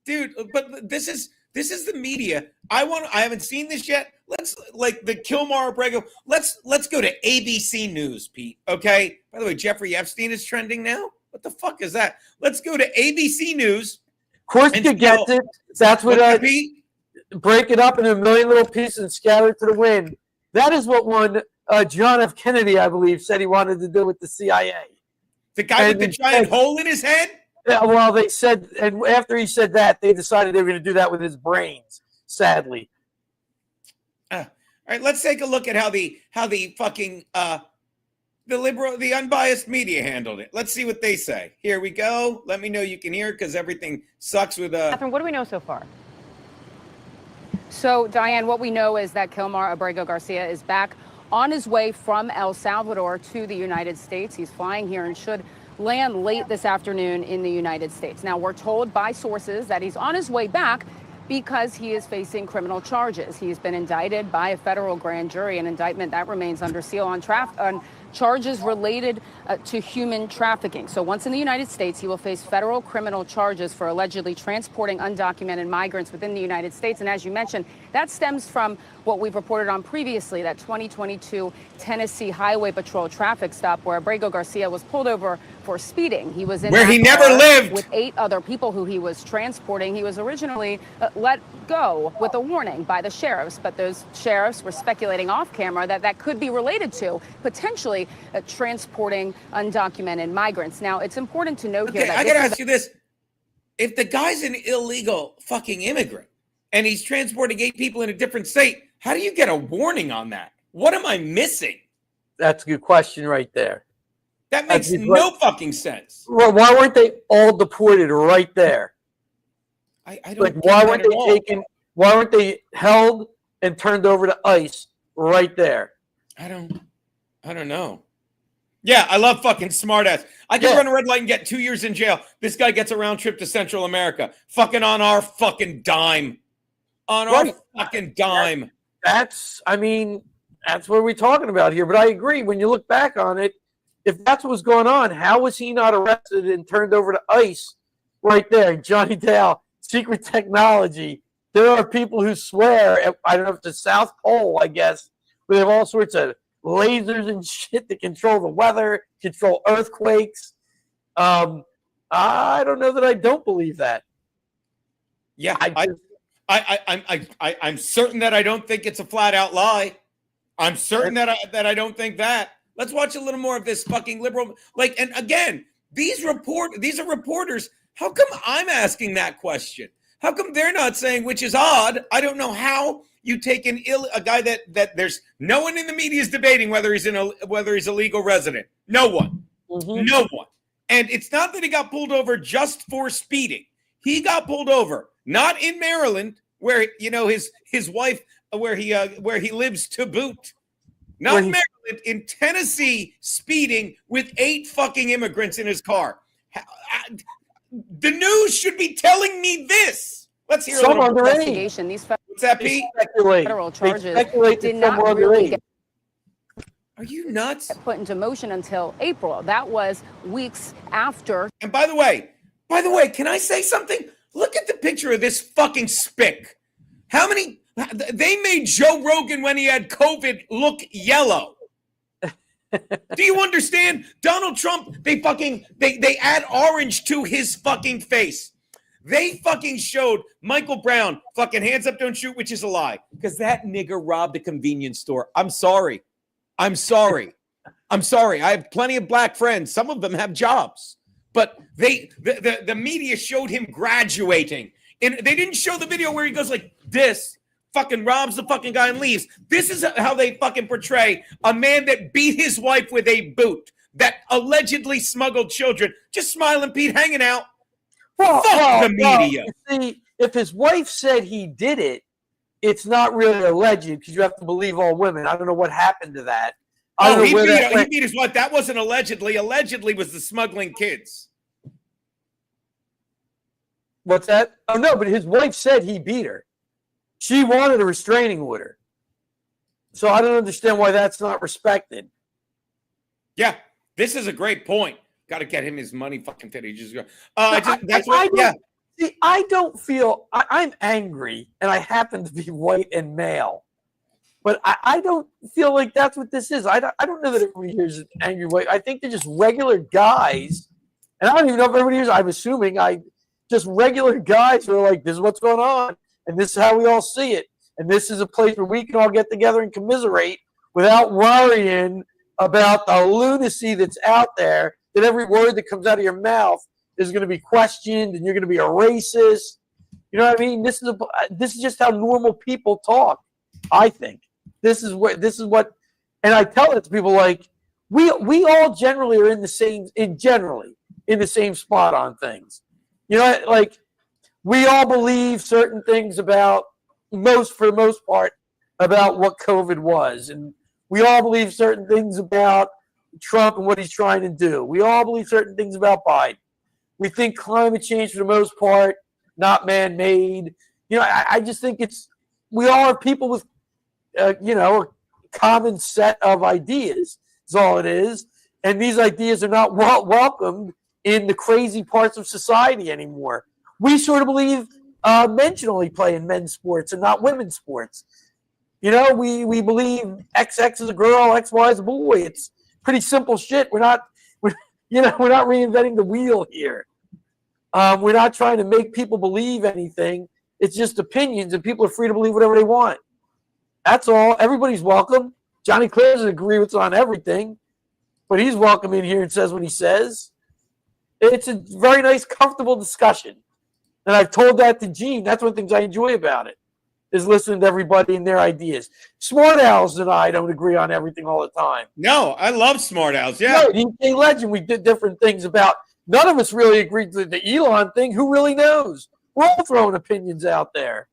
Dude, but this is the media. I haven't seen this yet. Let's like the Kilmar Abrego. Let's go to ABC News, Pete. Okay. By the way, Jeffrey Epstien is trending now. What the fuck is that? Let's go to ABC News. Of course, you get it. That's what Pete. Break it up into a million little pieces and scatter it to the wind. That is what one John F. Kennedy, I believe, said he wanted to do with the CIA. The guy with the giant hole in his head? Yeah, well, they said, and after he said that, they decided they were going to do that with his brains, sadly. All right, let's take a look at how the fucking the unbiased media handled it. Let's see what they say. Here we go. Let me know you can hear because everything sucks with Catherine, what do we know so far? So, Diane, what we know is that Kilmar Abrego Garcia is back on his way from El Salvador to the United States. He's flying here and should land late this afternoon in the United States. Now, we're told by sources that he's on his way back because he is facing criminal charges. He's been indicted by a federal grand jury, an indictment that remains under seal on charges related to human trafficking. So once in the United States, he will face federal criminal charges for allegedly transporting undocumented migrants within the United States. And as you mentioned, that stems from what we've reported on previously, that 2022 Tennessee Highway Patrol traffic stop where Abrego Garcia was pulled over for speeding. He was in where he never lived with 8 other people who he was transporting. He was originally let go with a warning by the sheriffs, but those sheriffs were speculating off camera that that could be related to potentially transporting undocumented migrants. Now, it's important to note here that I got to ask you this. If the guy's an illegal fucking immigrant and he's transporting 8 people in a different state, how do you get a warning on that? What am I missing? That's a good question right there. That makes no fucking sense. Well, why weren't they all deported right there? I don't like why weren't they taken? Why weren't they held and turned over to ICE right there? I don't know. Yeah, I love fucking smartass. I can run a red light and get 2 years in jail. This guy gets a round trip to Central America, fucking on our fucking dime, our fucking dime. That's what we're talking about here. But I agree. When you look back on it, if that's what was going on, how was he not arrested and turned over to ICE right there? Johnny Dale, secret technology. There are people who swear, I don't know if it's the South Pole, I guess, where they have all sorts of lasers and shit that control the weather, control earthquakes. I don't know that I don't believe that. Yeah, I'm certain that I don't think it's a flat out lie. I'm certain that I don't think that. Let's watch a little more of this fucking liberal. And again, these are reporters. How come I'm asking that question? How come they're not saying, which is odd? I don't know how you take a guy that there's no one in the media is debating whether he's a legal resident. No one. Mm-hmm. No one. And it's not that he got pulled over just for speeding. He got pulled over not in Maryland, where his wife, where he lives to boot. Not Maryland, in Tennessee, speeding with 8 fucking immigrants in his car. The news should be telling me this. Let's hear some investigation. These federal charges did not really get. Are you nuts? Put into motion until April. That was weeks after. And by the way, can I say something? Look at the picture of this fucking spick. How many? They made Joe Rogan when he had COVID look yellow. Do you understand? Donald Trump, they add orange to his fucking face. They fucking showed Michael Brown fucking hands up, don't shoot, which is a lie. Because that nigger robbed a convenience store. I'm sorry. I have plenty of black friends. Some of them have jobs. But the media showed him graduating. And they didn't show the video where he goes like this, fucking robs the fucking guy and leaves. This is how they fucking portray a man that beat his wife with a boot. that allegedly smuggled children. Just Smiling Pete hanging out. Fuck the media. See, if his wife said he did it, it's not really alleged because you have to believe all women. I don't know what happened to that. He beat his wife. That wasn't allegedly. Allegedly was the smuggling kids. What's that? Oh, no, but his wife said he beat her. She wanted a restraining order. So I don't understand why that's not respected. Yeah, this is a great point. Got to get him his money fucking fitted. Just go. See, I don't feel I'm angry, and I happen to be white and male, but I don't feel like that's what this is. I don't know that everybody here is angry white. I think they're just regular guys, and I don't even know if everybody here is. I'm assuming just regular guys who are like, this is what's going on, and this is how we all see it, and this is a place where we can all get together and commiserate without worrying about the lunacy that's out there. That every word that comes out of your mouth is going to be questioned, and you're going to be a racist. You know what I mean? This is just how normal people talk. I think this is what, and I tell it to people like we all generally are in the same spot on things. You know, like we all believe certain things for the most part, about what COVID was, and we all believe certain things about Trump and what he's trying to do. We all believe certain things about Biden. We think climate change, for the most part, not man-made. You know, I just think we all are people with, a common set of ideas. Is all it is. And these ideas are not welcomed in the crazy parts of society anymore. We sort of believe men should only play in men's sports and not women's sports. You know, we believe XX is a girl, XY is a boy. It's pretty simple shit. We're not reinventing the wheel here. We're not trying to make people believe anything. It's just opinions, and people are free to believe whatever they want. That's all. Everybody's welcome. Johnny Clare doesn't agree with on everything, but he's welcome in here and says what he says. It's a very nice, comfortable discussion. And I've told that to Gene. That's one of the things I enjoy about it, is listening to everybody and their ideas. Smart Owls and I don't agree on everything all the time. No, I love Smart Owls. Yeah. No, DJ Legend, we did different things about. None of us really agreed to the Elon thing. Who really knows? We're all throwing opinions out there.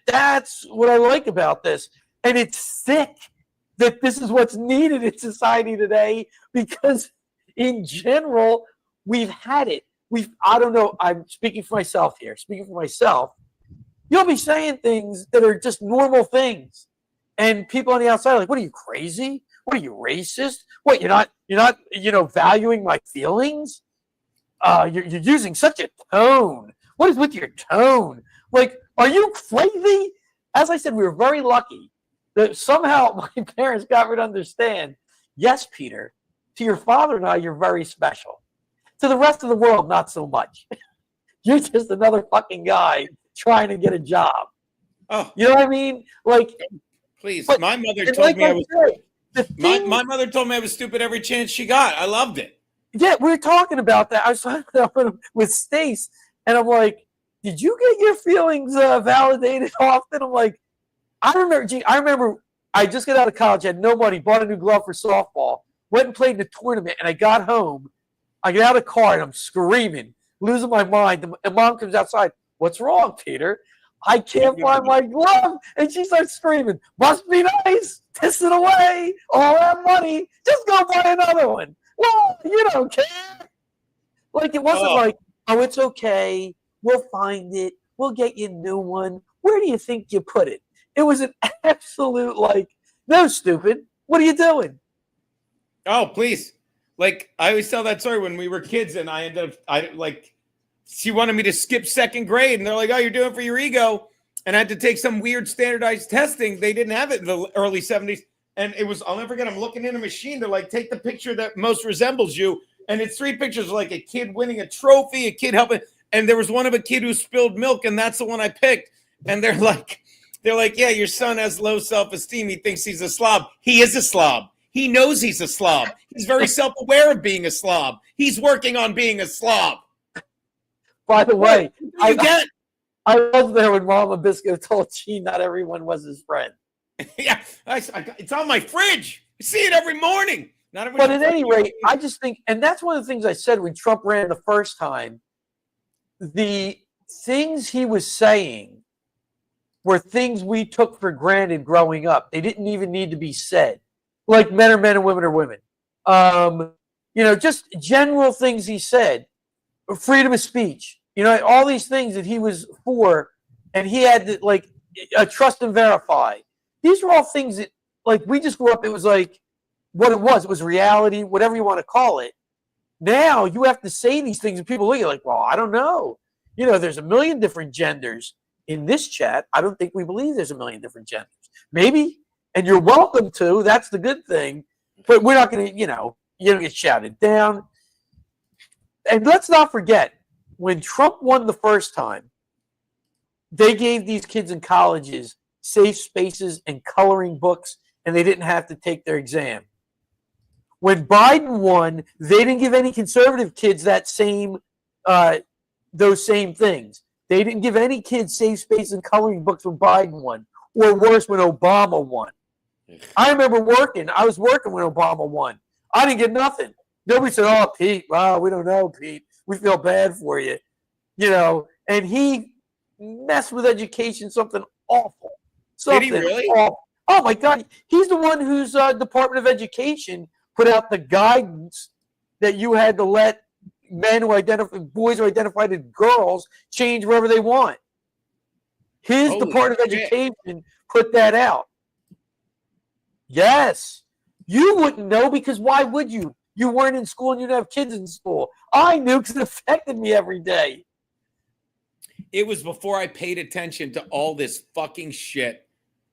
That's what I like about this. And it's sick that this is what's needed in society today, because in general, we've had it. I don't know. I'm speaking for myself here. Speaking for myself. You'll be saying things that are just normal things, and people on the outside are like, "What are you, crazy? What are you, racist? What, you're not valuing my feelings? You're using such a tone. What is with your tone? Like, are you crazy?" As I said, we were very lucky that somehow my parents got me to understand. Yes, Peter, to your father and I, you're very special. To the rest of the world, not so much. You're just another fucking guy trying to get a job. Oh, you know what I mean? Like, please. My mother told me my mother told me I was stupid every chance she got. I loved it. Yeah, we were talking about that. I was talking about with Stace, and I'm like, "Did you get your feelings validated often?" I'm like, I remember I just got out of college, had no money, bought a new glove for softball, went and played in a tournament, and I got home. I get out of the car and I'm screaming, losing my mind. And Mom comes outside. "What's wrong, Peter?" "I can't find my glove." And she starts screaming, "Must be nice. Piss it away. All that money. Just go buy another one." Well, you don't care. Like, it wasn't like, "Oh, it's okay. We'll find it. We'll get you a new one. Where do you think you put it?" It was an absolute like, "No, stupid. What are you doing?" Oh, please. Like, I always tell that story when we were kids, and she wanted me to skip second grade, and they're like, "Oh, you're doing it for your ego." And I had to take some weird standardized testing. They didn't have it in the early 70s. And it was, I'll never forget, I'm looking in a machine. They're like, "Take the picture that most resembles you." And it's 3 pictures of like a kid winning a trophy, a kid helping. And there was one of a kid who spilled milk, and that's the one I picked. And they're like, "Yeah, your son has low self-esteem. He thinks he's a slob." He is a slob. He knows he's a slob. He's very self-aware of being a slob. He's working on being a slob. By the way, I was there when Mama Biscuit told Gene not everyone was his friend. Yeah, it's on my fridge. I see it every morning. Not everyone But should at any fucking rate, I just think, and that's one of the things I said when Trump ran the first time, the things he was saying were things we took for granted growing up. They didn't even need to be said. Like men are men and women are women. Just general things he said. Freedom of speech. All these things that he was for, and he had to, like, trust and verify. These were all things that, like, we just grew up, it was like what it was. It was reality, whatever you want to call it. Now you have to say these things and people look at you like, well, I don't know. There's a million different genders in this chat. I don't think we believe there's a million different genders. Maybe, and you're welcome to. That's the good thing. But we're not going to, you don't get shouted down. And let's not forget, when Trump won the first time, they gave these kids in colleges safe spaces and coloring books, and they didn't have to take their exam. When Biden won, they didn't give any conservative kids those same things. They didn't give any kids safe space and coloring books when Biden won, or worse, when Obama won. I remember working. I was working when Obama won. I didn't get nothing. Nobody said, "Oh, Pete, wow, we don't know, Pete. We feel bad for you." And he messed with education, something awful. Something Did he really? awful. Oh my God, he's the one whose Department of Education put out the guidance that you had to let boys who identified as girls change wherever they want. His Holy Department of shit. Education put that out. Yes. You wouldn't know, because why would you? You weren't in school and you didn't have kids in school. I knew because it affected me every day. It was before I paid attention to all this fucking shit.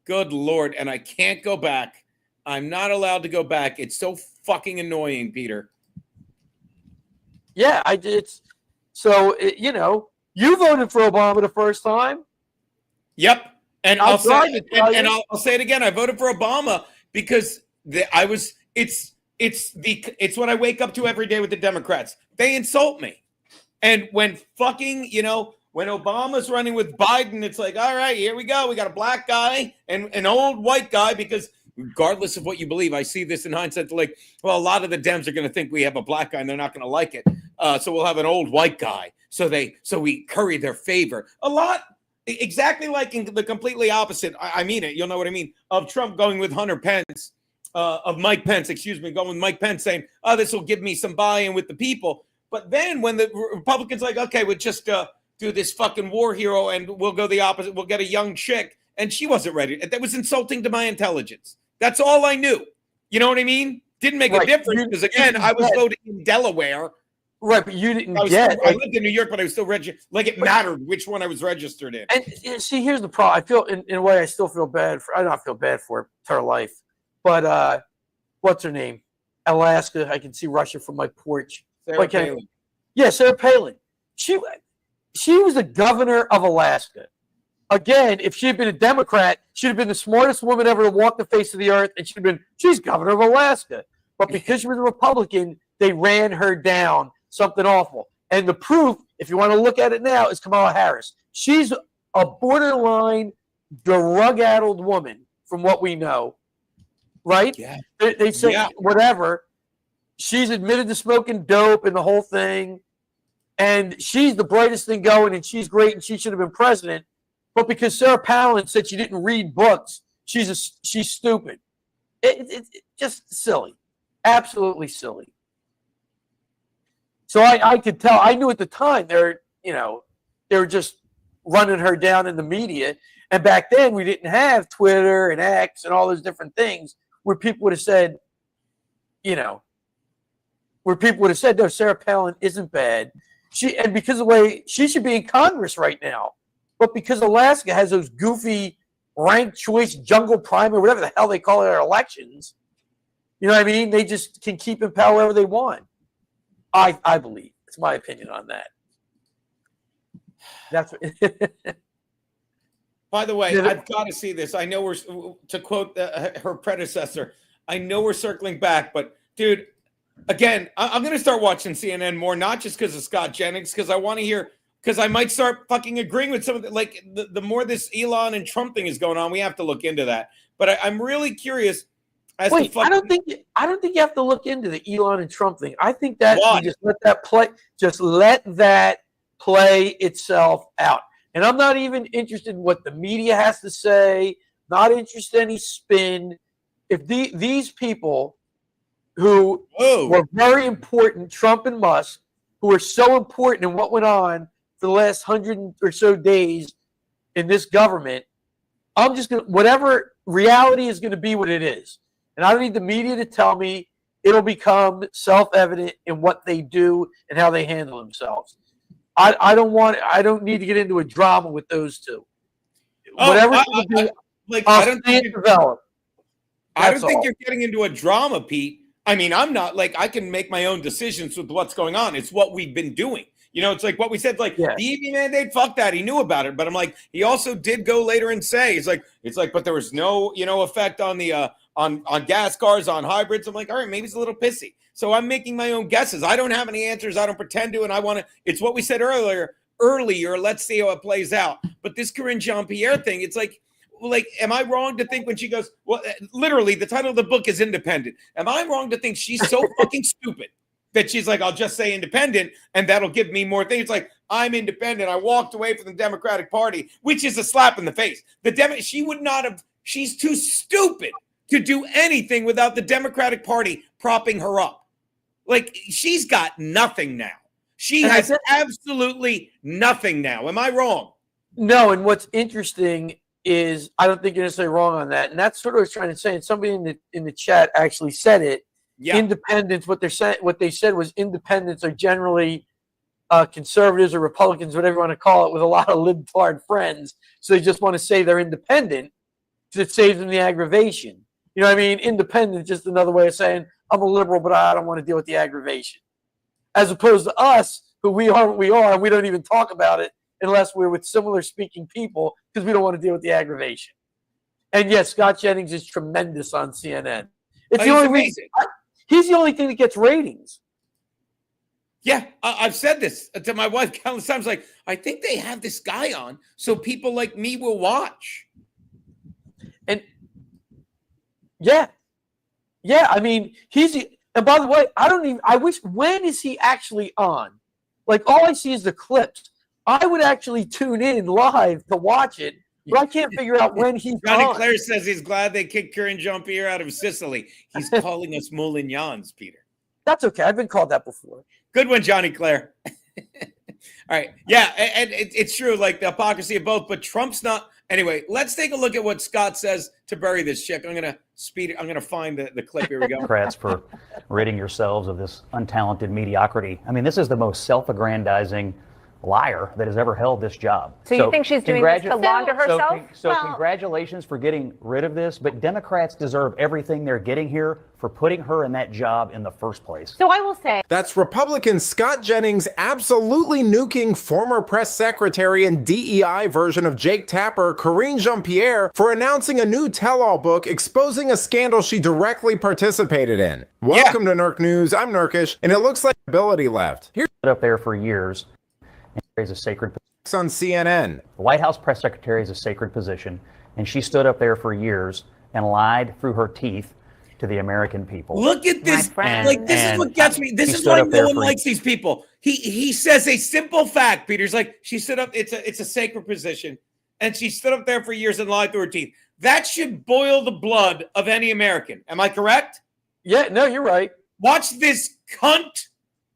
Good Lord. And I can't go back. I'm not allowed to go back. It's so fucking annoying, Peter. Yeah, I did. So, you voted for Obama the first time. Yep. And I'll I'll say try to tell and you. I'll say it again. I voted for Obama because it's what I wake up to every day with the Democrats. They insult me. And when fucking, when Obama's running with Biden, it's like, all right, here we go. We got a black guy and an old white guy, because regardless of what you believe, I see this in hindsight, like, well, a lot of the Dems are going to think we have a black guy and they're not going to like it. So we'll have an old white guy. So we curry their favor. A lot, exactly like in the completely opposite. I mean it. You'll know what I mean. Of Trump going with Hunter Pence, of Mike Pence, going with Mike Pence, saying, oh, this will give me some buy-in with the people. But then when the Republicans like, okay, we'll just do this fucking war hero and we'll go the opposite. We'll get a young chick. And she wasn't ready. That was insulting to my intelligence. That's all I knew. You know what I mean? Didn't make a difference because, again, I was voting in Delaware. Right, but you didn't I lived in New York, but I was still registered. Like, it mattered which one I was registered in. And see, here's the problem. I feel, in a way, I still feel bad for. I don't feel bad for her life, but what's her name? Alaska. I can see Russia from my porch. Sarah Palin. Yeah, Sarah Palin. She was the governor of Alaska. Again, if she had been a Democrat, she'd have been the smartest woman ever to walk the face of the earth, and she's governor of Alaska. But because she was a Republican, they ran her down. Something awful. And the proof, if you want to look at it now, is Kamala Harris. She's a borderline drug-addled woman, from what we know. Right? Yeah. They say whatever. She's admitted to smoking dope and the whole thing. And she's the brightest thing going, and she's great, and she should have been president. But because Sarah Palin said she didn't read books, she's stupid. It's just silly. Absolutely silly. So I could tell. I knew at the time they were just running her down in the media. And back then we didn't have Twitter and X and all those different things where people would have said, no, Sarah Palin isn't bad. And because of the way she should be in Congress right now, but because Alaska has those goofy ranked choice jungle primary, whatever the hell they call their elections, you know what I mean? They just can keep in power wherever they want. I believe. It's my opinion on that. That's By the way, I've got to see this. I know to quote her predecessor, I know we're circling back, but dude, again, I'm going to start watching CNN more, not just because of Scott Jennings, because I want to hear, because I might start fucking agreeing with some of the more this Elon and Trump thing is going on, we have to look into that. But I'm really curious. Wait, I don't think you have to look into the Elon and Trump thing. I think that you just let that play. Just let that play itself out. And I'm not even interested in what the media has to say. Not interested in any spin. If these people who were very important, Trump and Musk, who are so important in what went on for the last 100 or so days in this government, I'm just going to, whatever reality is going to be what it is. And I don't need the media to tell me. It'll become self-evident in what they do and how they handle themselves. I don't need to get into a drama with those two. Whatever I don't think you're getting into a drama, Pete. I mean, I'm not like, I can make my own decisions with what's going on. It's what we've been doing. You know, it's like what we said, like the EV mandate, fuck that. He knew about it. But I'm like, he also did go later and say, it's like, but there was no, effect on the, on gas cars, on hybrids. I'm like, all right, maybe it's a little pissy. So I'm making my own guesses. I don't have any answers. I don't pretend to, and I want to, it's what we said earlier, let's see how it plays out. But this Karine Jean-Pierre thing, it's like, am I wrong to think when she goes, well, literally the title of the book is Independent. Am I wrong to think she's so fucking stupid that she's like, I'll just say independent and that'll give me more things? Like, I'm independent. I walked away from the Democratic Party, which is a slap in the face. She would not have, she's too stupid to do anything without the Democratic Party propping her up. Like, she's got nothing now. She has absolutely nothing now. Am I wrong? No, and what's interesting is I don't think you're necessarily wrong on that. And that's sort of what I was trying to say. And somebody in the chat actually said it. Yeah. Independents, what they said was independents are generally conservatives or Republicans, whatever you want to call it, with a lot of libtard friends. So they just want to say they're independent because it saves them the aggravation. You know what I mean? Independent is just another way of saying I'm a liberal, but I don't want to deal with the aggravation. As opposed to us, who we are what we are, and we don't even talk about it unless we're with similar speaking people because we don't want to deal with the aggravation. And yes, Scott Jennings is tremendous on CNN. It's the only reason. He's the only thing that gets ratings. Yeah, I've said this to my wife countless times. Like, I think they have this guy on so people like me will watch. And yeah. I mean, and by the way, when is he actually on? Like, all I see is the clips. I would actually tune in live to watch it, but I can't figure out when he's Johnny on. Claire says he's glad they kicked Karine Jean-Pierre out of Sicily. He's calling us Moulignons, Peter. That's okay. I've been called that before. Good one, Johnny Claire. All right. Yeah, and it's true, like the hypocrisy of both, but Trump's not. Anyway, let's take a look at what Scott says to bury this chick. I'm going to find the clip. Here we go. Democrats for ridding yourselves of this untalented mediocrity. I mean, this is the most self-aggrandizing liar that has ever held this job. So you think she's doing this to launder herself? So congratulations for getting rid of this, but Democrats deserve everything they're getting here for putting her in that job in the first place. So I will say. That's Republican Scott Jennings absolutely nuking former press secretary and DEI version of Jake Tapper, Karine Jean-Pierre, for announcing a new tell-all book exposing a scandal she directly participated in. Welcome to Nurk News. I'm Nurkish, and it looks like ability left. Here's up there for years. Is a sacred position on CNN. The White House press secretary is a sacred position, and she stood up there for years and lied through her teeth to the American people. Look at this. This is what gets me. This is why no one likes these people. He says a simple fact, Peter's like, she stood up, it's a sacred position, and she stood up there for years and lied through her teeth. That should boil the blood of any American. Am I correct? Yeah, no, you're right. Watch this cunt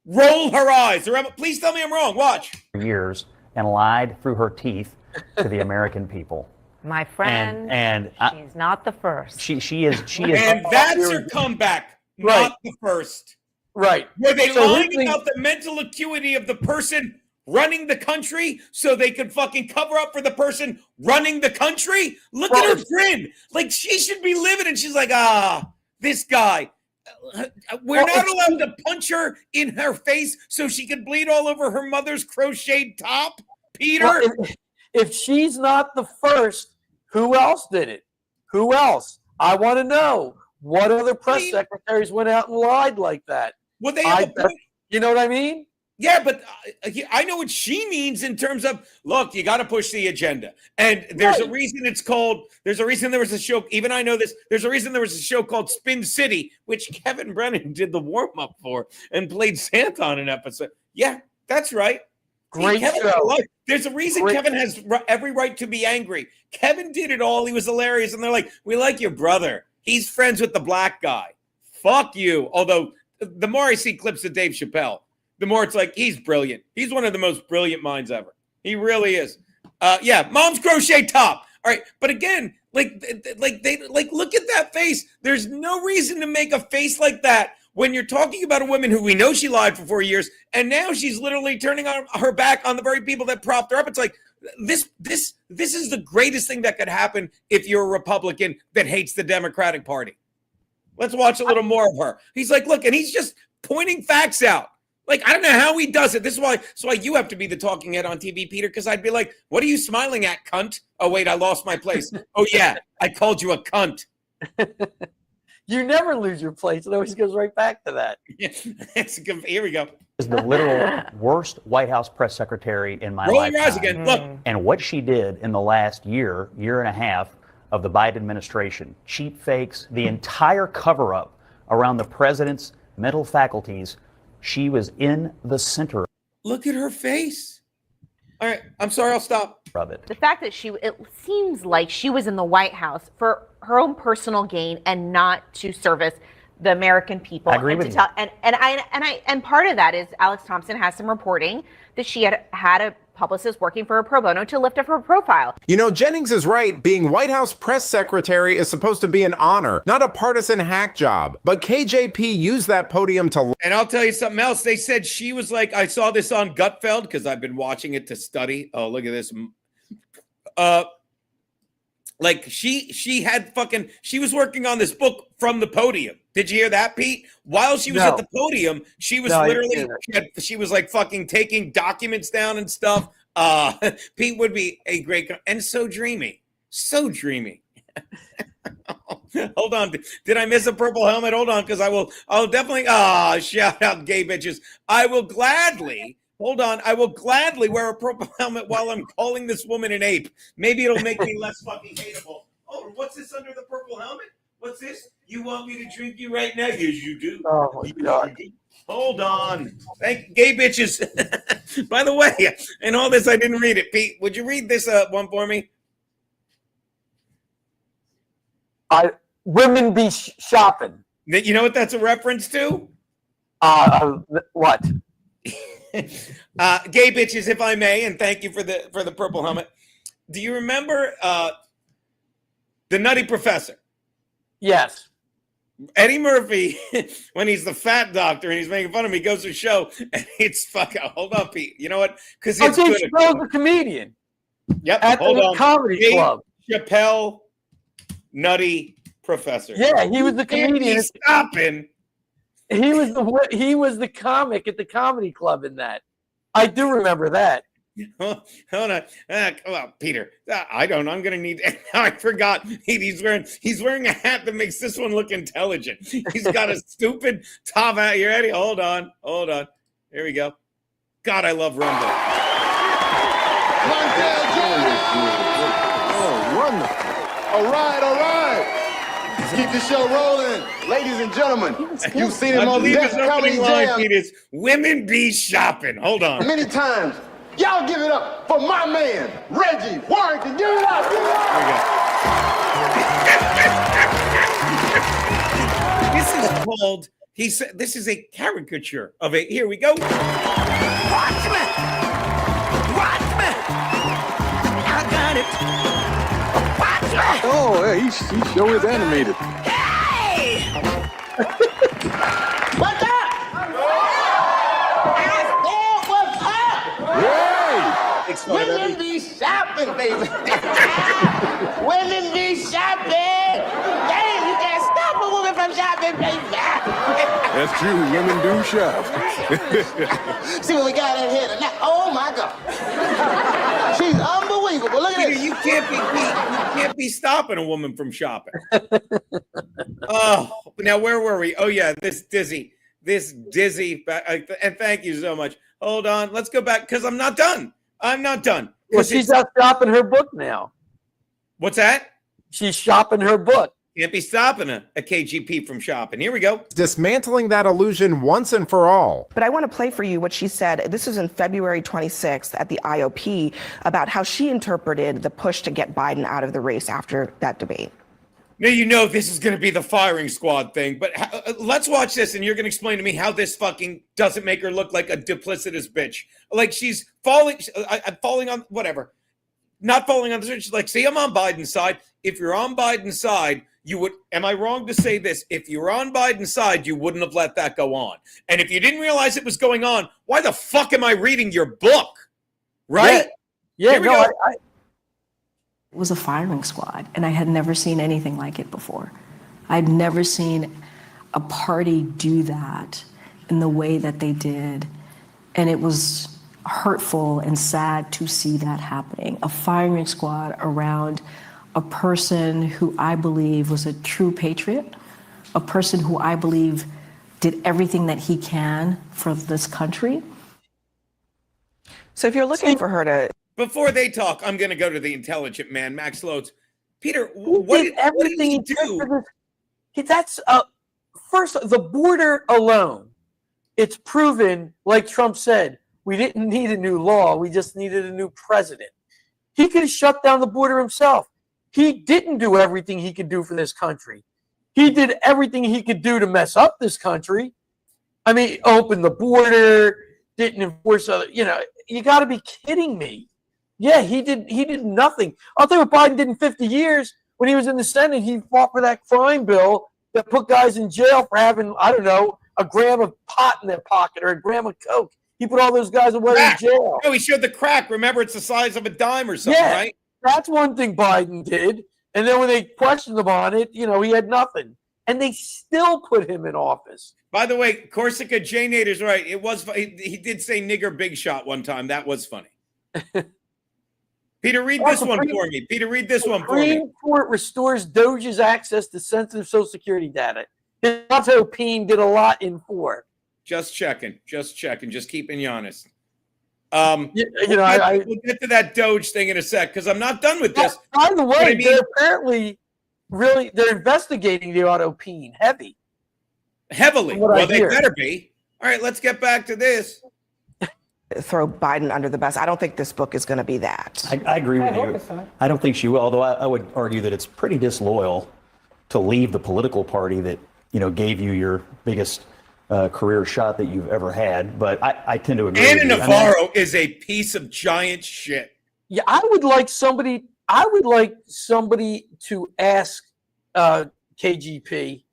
roll her eyes. Please tell me I'm wrong. Watch. For years and lied through her teeth to the American people. My friend, and she's not the first. She is. And that's her comeback, not the first. Right. Were they lying about the mental acuity of the person running the country so they could fucking cover up for the person running the country? Look at her grin. Like, she should be living, and she's like, this guy. We're not allowed to punch her in her face so she could bleed all over her mother's crocheted top, Peter. Well, if she's not the first, who else did it? Who else? I want to know. What other press secretaries went out and lied like that? Well, they you know what I mean? Yeah, but I know what she means in terms of, look, you got to push the agenda. And there's a reason it's called, there's a reason there was a show, even I know this, there's a reason there was a show called Spin City, which Kevin Brennan did the warm-up for and played Santa on an episode. Yeah, that's right. Great Kevin, show. There's a reason Kevin has every right to be angry. Kevin did it all. He was hilarious. And they're like, we like your brother. He's friends with the black guy. Fuck you. Although the more I see clips of Dave Chappelle, the more it's like, he's brilliant. He's one of the most brilliant minds ever. He really is. Yeah, mom's crochet top. All right. But again, look at that face. There's no reason to make a face like that when you're talking about a woman who we know she lied for 4 years, and now she's literally turning on her back on the very people that propped her up. It's like, this is the greatest thing that could happen if you're a Republican that hates the Democratic Party. Let's watch a little more of her. He's like, look, and he's just pointing facts out. Like, I don't know how he does it. This is why you have to be the talking head on TV, Peter, because I'd be like, what are you smiling at, cunt? Oh, wait, I lost my place. Oh, yeah, I called you a cunt. You never lose your place. It always goes right back to that. Here we go. Is the literal worst White House press secretary in my Rolling lifetime. eyes again. Look. And what she did in the last year and a half of the Biden administration, cheap fakes, the entire cover-up around the president's mental faculties, she was in the center. Look at her face. All right, I'm sorry, I'll stop. Of it. The fact that it seems like she was in the White House for her own personal gain and not to service the American people. I agree with you. And part of that is Alex Thompson has some reporting that she had a publicist working for her pro bono to lift up her profile. You know, Jennings is right. Being White House press secretary is supposed to be an honor, not a partisan hack job. But KJP used that podium to... And I'll tell you something else. They said she was like, I saw this on Gutfeld because I've been watching it to study. Oh, look at this. Like she was working on this book from the podium. Did you hear that, Pete? While she was at the podium, she was she was like fucking taking documents down and stuff. Pete would be a great, and so dreamy. Hold on. Did I miss a purple helmet? Hold on, because I'll definitely, shout out gay bitches. I will gladly wear a purple helmet while I'm calling this woman an ape. Maybe it'll make me less fucking hateable. Oh, what's this under the purple helmet? What's this? You want me to drink you right now? Yes, you do. Oh, my God. Hold on. Thank gay bitches. By the way, in all this, I didn't read it. Pete, would you read this one for me? Women be shopping. You know what that's a reference to? What? Gay bitches, if I may, and thank you for the purple helmet. Do you remember the Nutty Professor? Yes. Eddie Murphy, when he's the fat doctor and he's making fun of me, he goes to a show and it's fucking. Hold up, Pete. You know what? Because it's Dave Chappelle's a comedian. Yep. At the comedy club. Chappelle, Nutty Professor. Yeah, he was the comedian. Stopping. He was the comic at the comedy club in that. I do remember that. Hold on. Come on, Peter. I don't know. I'm gonna need. I forgot. He's wearing a hat that makes this one look intelligent. He's got a stupid top hat. You ready? Hold on. Here we go. God, I love Rumble. Oh, wonderful. All right. Let's keep the show rolling. Ladies and gentlemen, you've seen him on the Comedy Jam. It's women be shopping. Hold on. Many times. Y'all give it up for my man, Reggie Warrington. Give it up. This is called, he said, this is a caricature of a, here we go. Watchmen! I got it. Watchmen! Oh, yeah, he sure is animated. Hey! What's up? Women be shopping, baby. Women be shopping. Damn, you can't stop a woman from shopping, baby. That's true. Women do shop. See what we got in here tonight. Oh my God, she's unbelievable. Look at this. You can't be stopping a woman from shopping. Oh, now where were we? Oh yeah, this dizzy, and thank you so much. Hold on. Let's go back because I'm not done. I'm not done. Well, she's out shopping her book now. What's that? She's shopping her book. Can't be stopping a KGP from shopping. Here we go. Dismantling that illusion once and for all. But I want to play for you what she said. This is in February 26th at the IOP about how she interpreted the push to get Biden out of the race after that debate. Now, you know this is going to be the firing squad thing, but let's watch this and you're going to explain to me how this fucking doesn't make her look like a duplicitous bitch. Like she's falling on whatever. Not falling on the switch. Like, see, I'm on Biden's side. If you're on Biden's side, you would, am I wrong to say this? If you were on Biden's side, you wouldn't have let that go on. And if you didn't realize it was going on, why the fuck am I reading your book? Right? Yeah, no, it was a firing squad, and I had never seen anything like it before. I'd never seen a party do that in the way that they did. And it was hurtful and sad to see that happening. A firing squad around a person who I believe was a true patriot, a person who I believe did everything that he can for this country. So if you're looking for her to... Before they talk, I'm going to go to the intelligent man, Max Loadzzz. Peter, what did he do? That's, first, the border alone, it's proven, like Trump said, we didn't need a new law. We just needed a new president. He could have shut down the border himself. He didn't do everything he could do for this country. He did everything he could do to mess up this country. I mean, open the border, didn't enforce other, you got to be kidding me. Yeah, he did nothing. I'll tell you what Biden did in 50 years. When he was in the Senate, he fought for that crime bill that put guys in jail for having, I don't know, a gram of pot in their pocket or a gram of coke. He put all those guys away in jail. No, he showed the crack. Remember, it's the size of a dime or something, right? That's one thing Biden did. And then when they questioned him on it, he had nothing. And they still put him in office. By the way, Corsica J. Nader's right. It was he did say nigger big shot one time. That was funny. Peter, read this one for me. Peter, read this one for me. Supreme Court restores Doge's access to sensitive Social Security data. Otto Peen did a lot in 4. Just checking. Just keeping you honest. We'll get to that Doge thing in a sec because I'm not done with this. By the way, they're apparently they're investigating the Otto Peen heavily. Well, they better be. All right, let's get back to this. Throw Biden under the bus. I don't think this book is going to be that. I agree with you. I don't think she will, although I would argue that it's pretty disloyal to leave the political party that, gave you your biggest career shot that you've ever had. But I tend to agree. Anna Navarro is a piece of giant shit. Yeah, I would like somebody to ask KGP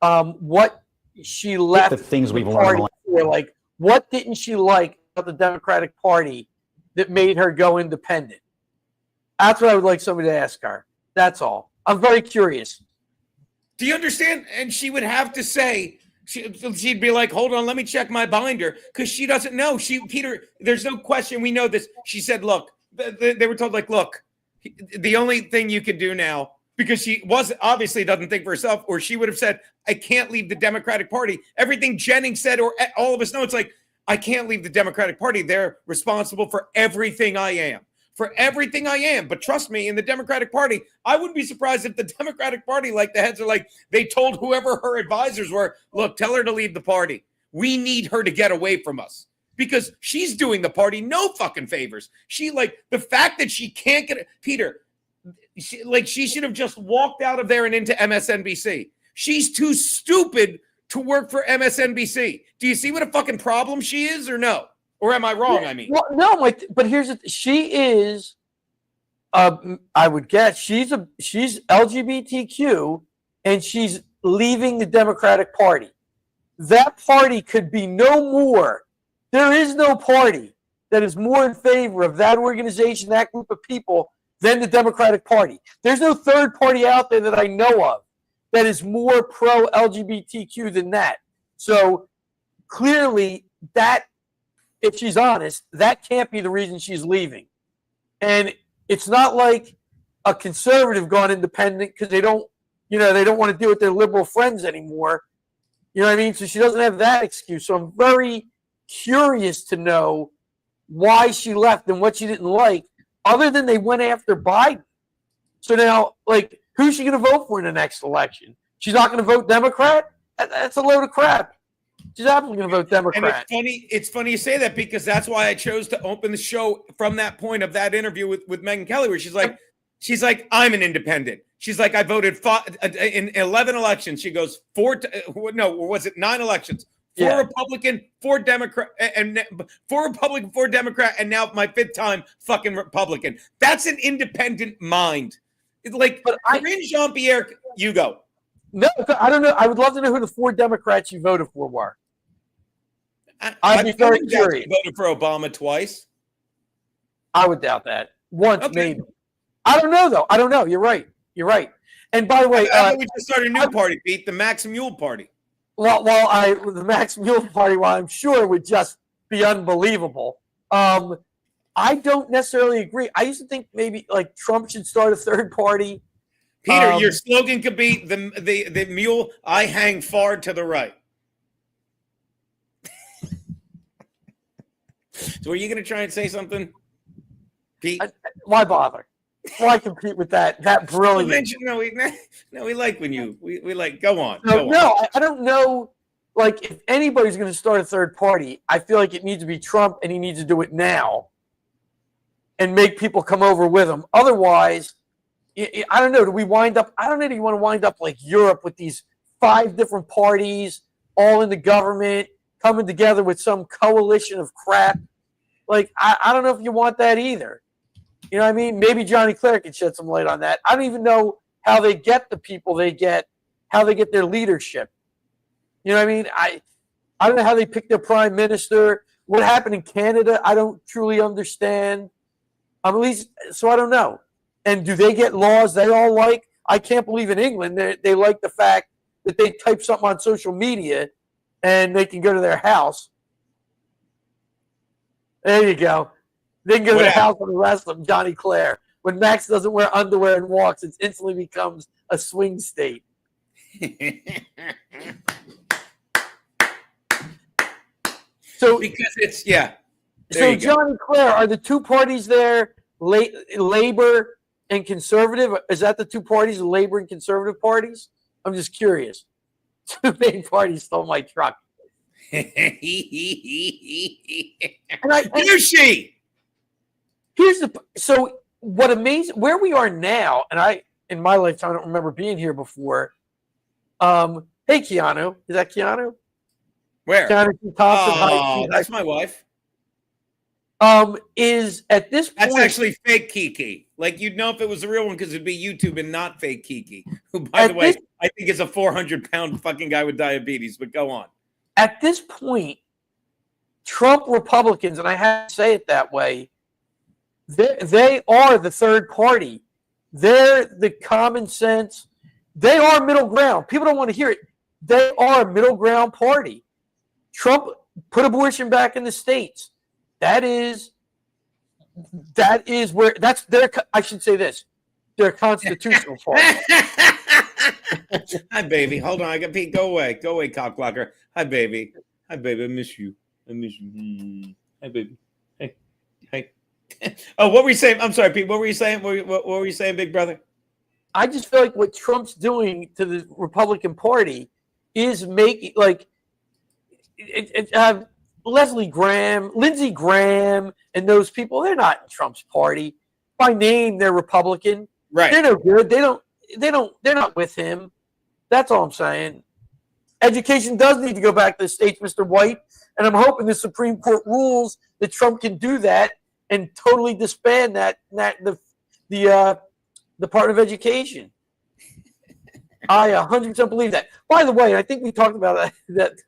what she left the things we've learned for. Like, what didn't she like about the Democratic Party that made her go independent? That's what I would like somebody to ask her. That's all. I'm very curious. Do you understand? And she would have to say, she'd be like, hold on, let me check my binder, because she doesn't know. Peter, there's no question. We know this. She said, look, they were told, like, look, the only thing you can do now, because she obviously doesn't think for herself, or she would have said, I can't leave the Democratic Party. Everything Jennings said, or all of us know, it's like, I can't leave the Democratic Party. They're responsible for everything I am. For everything I am. But trust me, in the Democratic Party, I wouldn't be surprised if the Democratic Party, like the heads are like, they told whoever her advisors were, look, tell her to leave the party. We need her to get away from us. Because she's doing the party no fucking favors. The fact that she can't get it, Peter, she should have just walked out of there and into MSNBC. She's too stupid to work for MSNBC. Do you see what a fucking problem she is, or no? Or am I wrong? I mean, well, no, but she is. I would guess she's LGBTQ, and she's leaving the Democratic Party. That party could be no more. There is no party that is more in favor of that organization, that group of people, than the Democratic Party. There's no third party out there that I know of that is more pro-LGBTQ than that. So clearly, that, if she's honest, that can't be the reason she's leaving. And it's not like a conservative gone independent because they don't want to deal with their liberal friends anymore. You know what I mean? So she doesn't have that excuse. So I'm very curious to know why she left and what she didn't like, other than they went after Biden. So now, like, who's she going to vote for in the next election? She's not going to vote Democrat? That's a load of crap. She's absolutely going to vote Democrat. And it's funny you say that, because that's why I chose to open the show from that point of that interview with Megyn Kelly, where she's like, I'm an independent. She's like, I voted in 11 elections. She goes, 9 elections? 4 Republican, 4 Democrat, and 4 Republican, 4 Democrat, and now my 5th time fucking Republican. That's an independent mind. It's like, Karine Jean-Pierre, you go. No, I don't know. I would love to know who the 4 Democrats you voted for were. I'd be very curious. Voted for Obama twice. I would doubt that. Once, maybe. I don't know, though. I don't know. You're right. And by the way, we just started a new party, Pete, the Max Mule Party. Well, the Max Mule Party, well, I'm sure would just be unbelievable. I don't necessarily agree. I used to think maybe like Trump should start a third party. Peter, your slogan could be the mule. I hang far to the right. So, are you going to try and say something, Pete? Why bother? Why compete with that brilliant? No, we like when we like. Go on. I don't know. Like, if anybody's going to start a third party, I feel like it needs to be Trump, and he needs to do it now, and make people come over with him. Otherwise, I don't know. Do we wind up? I don't know. Do you want to wind up like Europe with these 5 different parties all in the government coming together with some coalition of crap? Like, I don't know if you want that either. You know what I mean? Maybe Johnny Clare could shed some light on that. I don't even know how they get the people they get, how they get their leadership. You know what I mean? I don't know how they pick their prime minister. What happened in Canada, I don't truly understand. At least, so I don't know. And do they get laws they all like? I can't believe in England they like the fact that they type something on social media and they can go to their house. There you go. They can go to their house and arrest them, Johnny Clare. When Max doesn't wear underwear and walks, it instantly becomes a swing state. So because it's There so Johnny Clare, are the 2 parties there Labor and Conservative? Is that the 2 parties, the Labor and Conservative parties? I'm just curious. 2 main parties stole my truck. So what amazing where we are now, and I in my lifetime I don't remember being here before. Hey Keanu, is that Keanu? Where? Keanu Thompson. Oh, that's my wife. Is at this point that's actually fake Kiki. Like, you'd know if it was the real one because it'd be YouTube and not fake Kiki, who, by the way, I think is a 400-pound fucking guy with diabetes. But go on. At this point, Trump Republicans, and I have to say it that way, they are the third party. They're the common sense. They are middle ground. People don't want to hear it. They are a middle ground party. Trump put abortion back in the states. That is where that's their. I should say this. Their constitutional party. Hi, baby. Hold on. I got Pete. Go away, cock blocker. Hi, baby. I miss you. Hi, baby. Hey. Oh, what were you saying? I'm sorry, Pete. What were you saying? What were you saying, big brother? I just feel like what Trump's doing to the Republican Party is making Lindsey Graham, and those people. They're not in Trump's party by name. They're Republican. Right. They're no good. They're not with him. That's all I'm saying. Education does need to go back to the states, Mr. White, and I'm hoping the Supreme Court rules that Trump can do that and totally disband the Department of Education. I 100% believe that. By the way, I think we talked about that.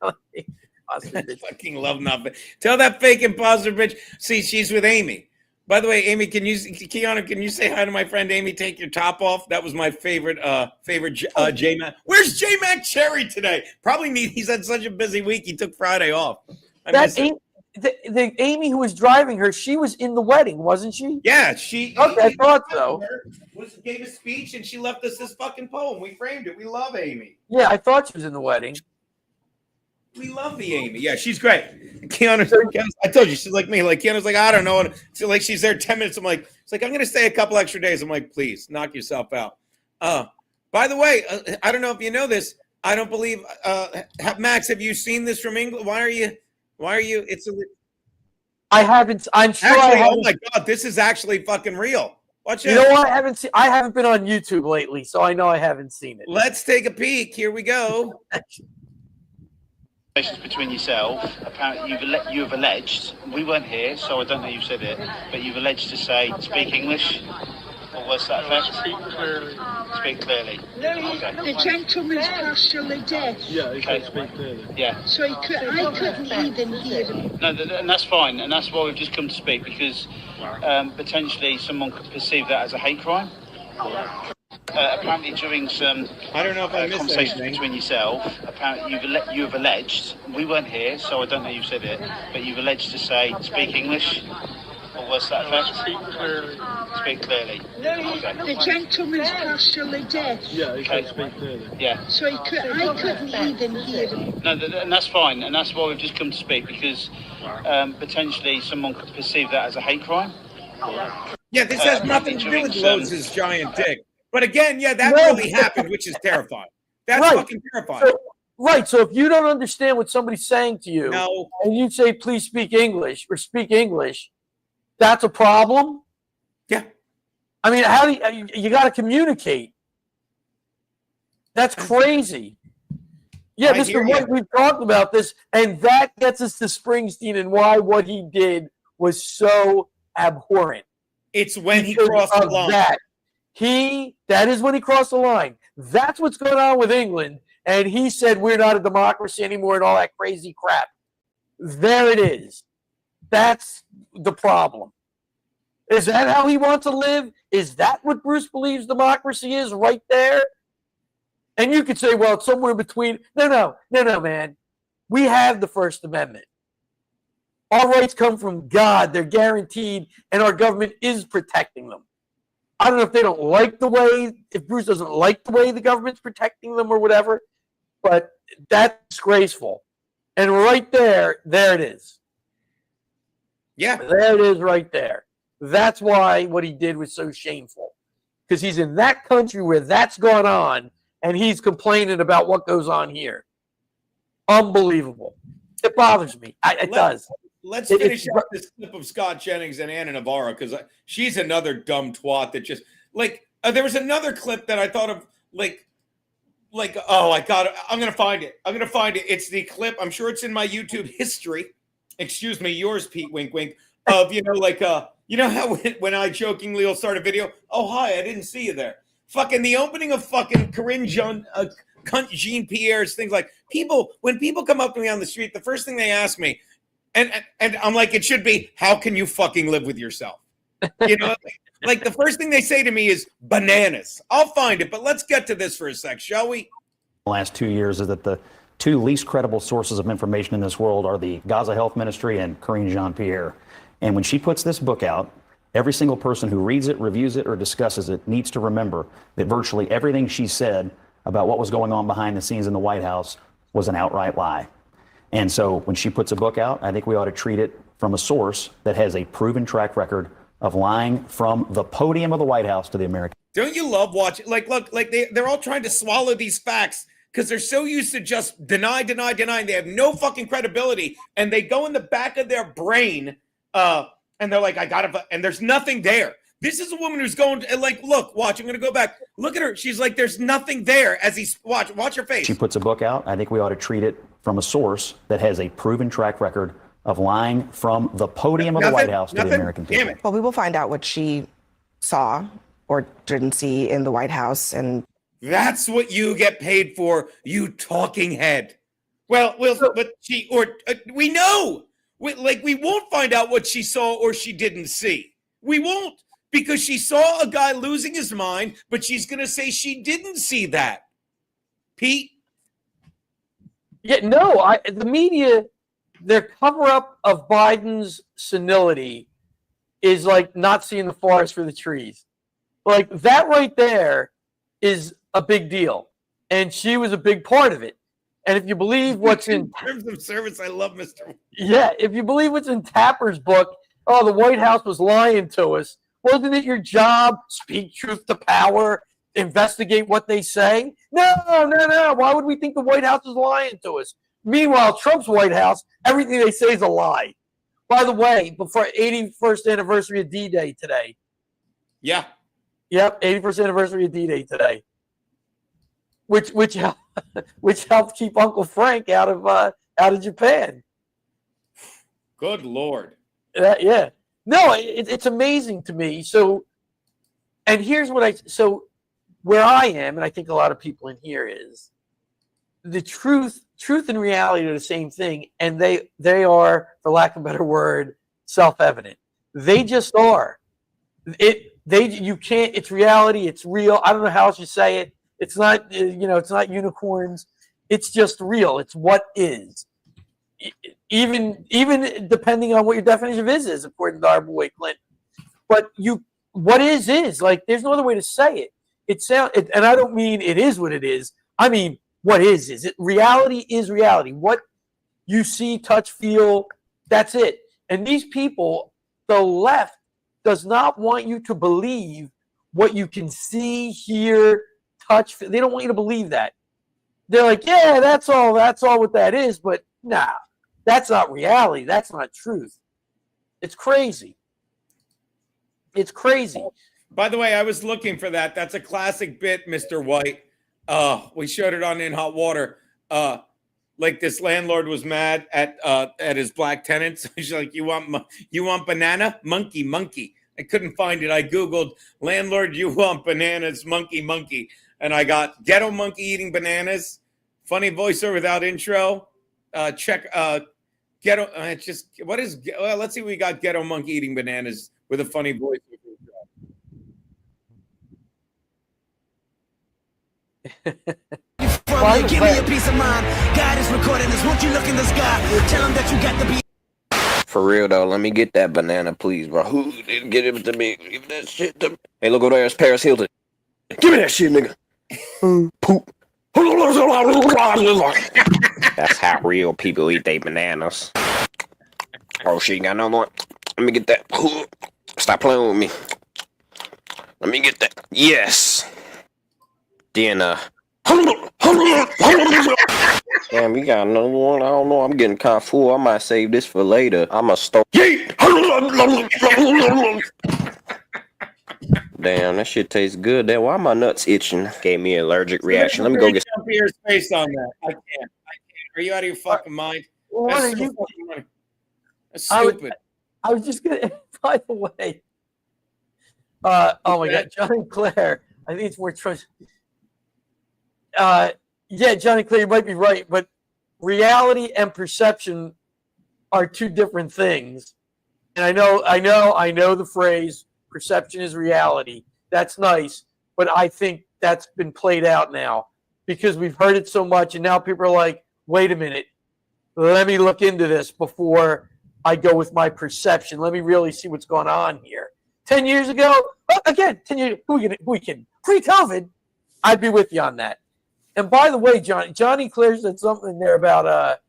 I fucking love nothing. Tell that fake imposter bitch. See, she's with Amy. By the way, Amy, Keanu, can you say hi to my friend Amy? Take your top off. That was my favorite J-Mac. Where's J-Mac Cherry today? He's had such a busy week. He took Friday off. The Amy who was driving her, she was in the wedding, wasn't she? Yeah, she. Okay, I thought so. Gave a speech and she left us this fucking poem. We framed it. We love Amy. Yeah, I thought she was in the wedding. We love the Amy. Yeah, she's great. Keanu's, I told you, she's like me. Like Keanu's like, I don't know. And so like she's there 10 minutes. I'm like, it's like, I'm going to stay a couple extra days. I'm like, please knock yourself out. By the way, I don't know if you know this. I don't believe, Max, have you seen this from England? Why are you, I haven't, I'm sure actually, I haven't. oh my God, this is actually fucking real. Watch You know what? I haven't been on YouTube lately, so I know I haven't seen it. Let's take a peek. Here we go. Between yourself, apparently you have alleged, we weren't here, so I don't know you said it, but you've alleged to say, speak English, or what's that effect? Speak clearly. Speak clearly. The gentleman's partially deaf. Yeah, he can speak clearly. Yeah. So I couldn't even hear him. No, and that's fine, and that's why we've just come to speak, because potentially someone could perceive that as a hate crime. Apparently during some conversations between yourself, apparently you have alleged, we weren't here, so I don't know you said it, but you've alleged to say, speak English, or what's that effect? Speak clearly. Speak clearly. The gentleman's partially deaf. Yeah, he can speak clearly. Yeah. So I couldn't even hear him. No, and that's fine, and that's why we've just come to speak, because potentially someone could perceive that as a hate crime. Yeah, this has nothing to do with Loadzz's giant dick. But again, yeah, that really happened, which is terrifying. That's fucking terrifying. So if you don't understand what somebody's saying to you, and you say, please speak English, or speak English, that's a problem? Yeah. I mean, how do you got to communicate. That's crazy. Yeah, Mr. White, we've talked about this, and that gets us to Springsteen and why what he did was so abhorrent. It's when he crossed the line. That is when he crossed the line. That's what's going on with England. And he said, we're not a democracy anymore and all that crazy crap. There it is. That's the problem. Is that how he wants to live? Is that what Bruce believes democracy is right there? And you could say, well, it's somewhere between. No, man. We have the First Amendment. Our rights come from God. They're guaranteed, and our government is protecting them. I don't know if they don't like the way, if Bruce doesn't like the way the government's protecting them or whatever, but that's disgraceful. And right there it is. Yeah. There it is right there. That's why what he did was so shameful. Because he's in that country where that's going on, and he's complaining about what goes on here. Unbelievable. It bothers me. It does. Let's finish up this clip of Scott Jennings and Anna Navarro, because she's another dumb twat that just there was another clip that I thought of I'm gonna find it. It's the clip. I'm sure it's in my YouTube history. Excuse me, yours, Pete. Wink, wink. Of how when I jokingly will start a video. Oh hi, I didn't see you there. Fucking the opening of fucking Karine Jean-Pierre's things like when people come up to me on the street, the first thing they ask me. And I'm like, it should be, how can you fucking live with yourself? You know, like the first thing they say to me is bananas. I'll find it, but let's get to this for a sec, shall we? The last 2 years is that the two least credible sources of information in this world are the Gaza Health Ministry and Karine Jean-Pierre. And when she puts this book out, every single person who reads it, reviews it, or discusses it needs to remember that virtually everything she said about what was going on behind the scenes in the White House was an outright lie. And so when she puts a book out, I think we ought to treat it from a source that has a proven track record of lying from the podium of the White House to the American. Don't you love watching? They're all trying to swallow these facts because they're so used to just deny. They have no fucking credibility. And they go in the back of their brain and they're like, and there's nothing there. This is a woman who's going to, look, watch, I'm going to go back. Look at her. She's like, there's nothing there as he's, watch her face. She puts a book out. I think we ought to treat it from a source that has a proven track record of lying from the podium of the White House to the American people. Well, we will find out what she saw or didn't see in the White House. And that's what you get paid for, you talking head. We know. We won't find out what she saw or she didn't see. We won't. Because she saw a guy losing his mind, but she's going to say she didn't see that. Pete? Yeah, no, the media, their cover-up of Biden's senility is like not seeing the forest for the trees. Like that right there is a big deal. And she was a big part of it. And if you believe what's in terms of service, I love Mr. Yeah, if you believe what's in Tapper's book, oh, the White House was lying to us. Wasn't it your job? Speak truth to power, investigate what they say? No. Why would we think the White House is lying to us? Meanwhile, Trump's White House, everything they say is a lie. By the way, before 81st anniversary of D-Day today. Yeah. Yep, 81st anniversary of D-Day today. Which helped keep Uncle Frank out of Japan. Good Lord. Yeah. No, it's amazing to me. So, and here's what where I am, and I think a lot of people in here is the truth and reality are the same thing, and they are, for lack of a better word, self-evident. They just are. You can't. It's reality. It's real. I don't know how else you say it. It's not. It's not unicorns. It's just real. It's what is. Even depending on what your definition of is, according to our boy Clinton. But what is like. There's no other way to say it. And I don't mean it is what it is. I mean what is it? Reality is reality. What you see, touch, feel. That's it. And these people, the left, does not want you to believe what you can see, hear, touch. They don't want you to believe that. They're like, yeah, that's all what that is. But nah, that's not reality. That's not truth. It's crazy. It's crazy. By the way, I was looking for that. That's a classic bit, Mr. White. We showed it on In Hot Water. Like this landlord was mad at his black tenants. He's like, you want banana? Monkey. I couldn't find it. I Googled landlord, you want bananas, monkey. And I got ghetto monkey eating bananas. Funny voiceover without intro. Check ghetto. It's just, what is, well, let's see what we got. Ghetto monkey eating bananas with a funny voiceover. Give me a peace of mind. God is recording this. Won't you look in the sky? Tell him that you got to be. For real though, let me get that banana, please, bro. Who didn't get it to me? Give that shit to me. Hey, look over there, it's Paris Hilton. Give me that shit, nigga. Poop. That's how real people eat their bananas. Oh, she ain't got no more. Let me get that. Stop playing with me. Let me get that. Yes. Then, damn, you got another one? I don't know. I'm getting kind of full. I might save this for later. I'm a store. Damn, that shit tastes good. Then why my nuts itching? Gave me an allergic reaction. Let me go get. Jean-Pierre's face on that. I can't. Are you out of your fucking mind? That's so fucking funny. That's stupid. I was just gonna. By the way, oh my God, Johnny Claire. I think it's more trust. Yeah, Johnny Claire, you might be right, but reality and perception are two different things. And I know the phrase perception is reality. That's nice, but I think that's been played out now because we've heard it so much, and now people are like, wait a minute, let me look into this before I go with my perception. Let me really see what's going on here. 10 years ago, again, 10 years, we can pre-COVID, I'd be with you on that. And by the way, Johnny Claire said something there about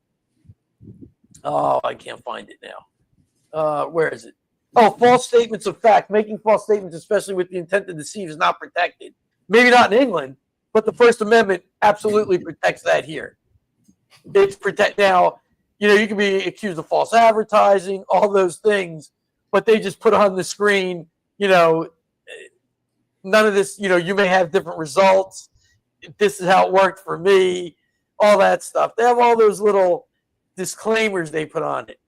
I can't find it now. Where is it? Oh, false statements of fact. Making false statements, especially with the intent to deceive, is not protected. Maybe not in England, but the First Amendment absolutely protects that here. It's protect now. You can be accused of false advertising, all those things, but they just put on the screen. None of this. You may have different results. This is how it worked for me, all that stuff. They have all those little disclaimers they put on it.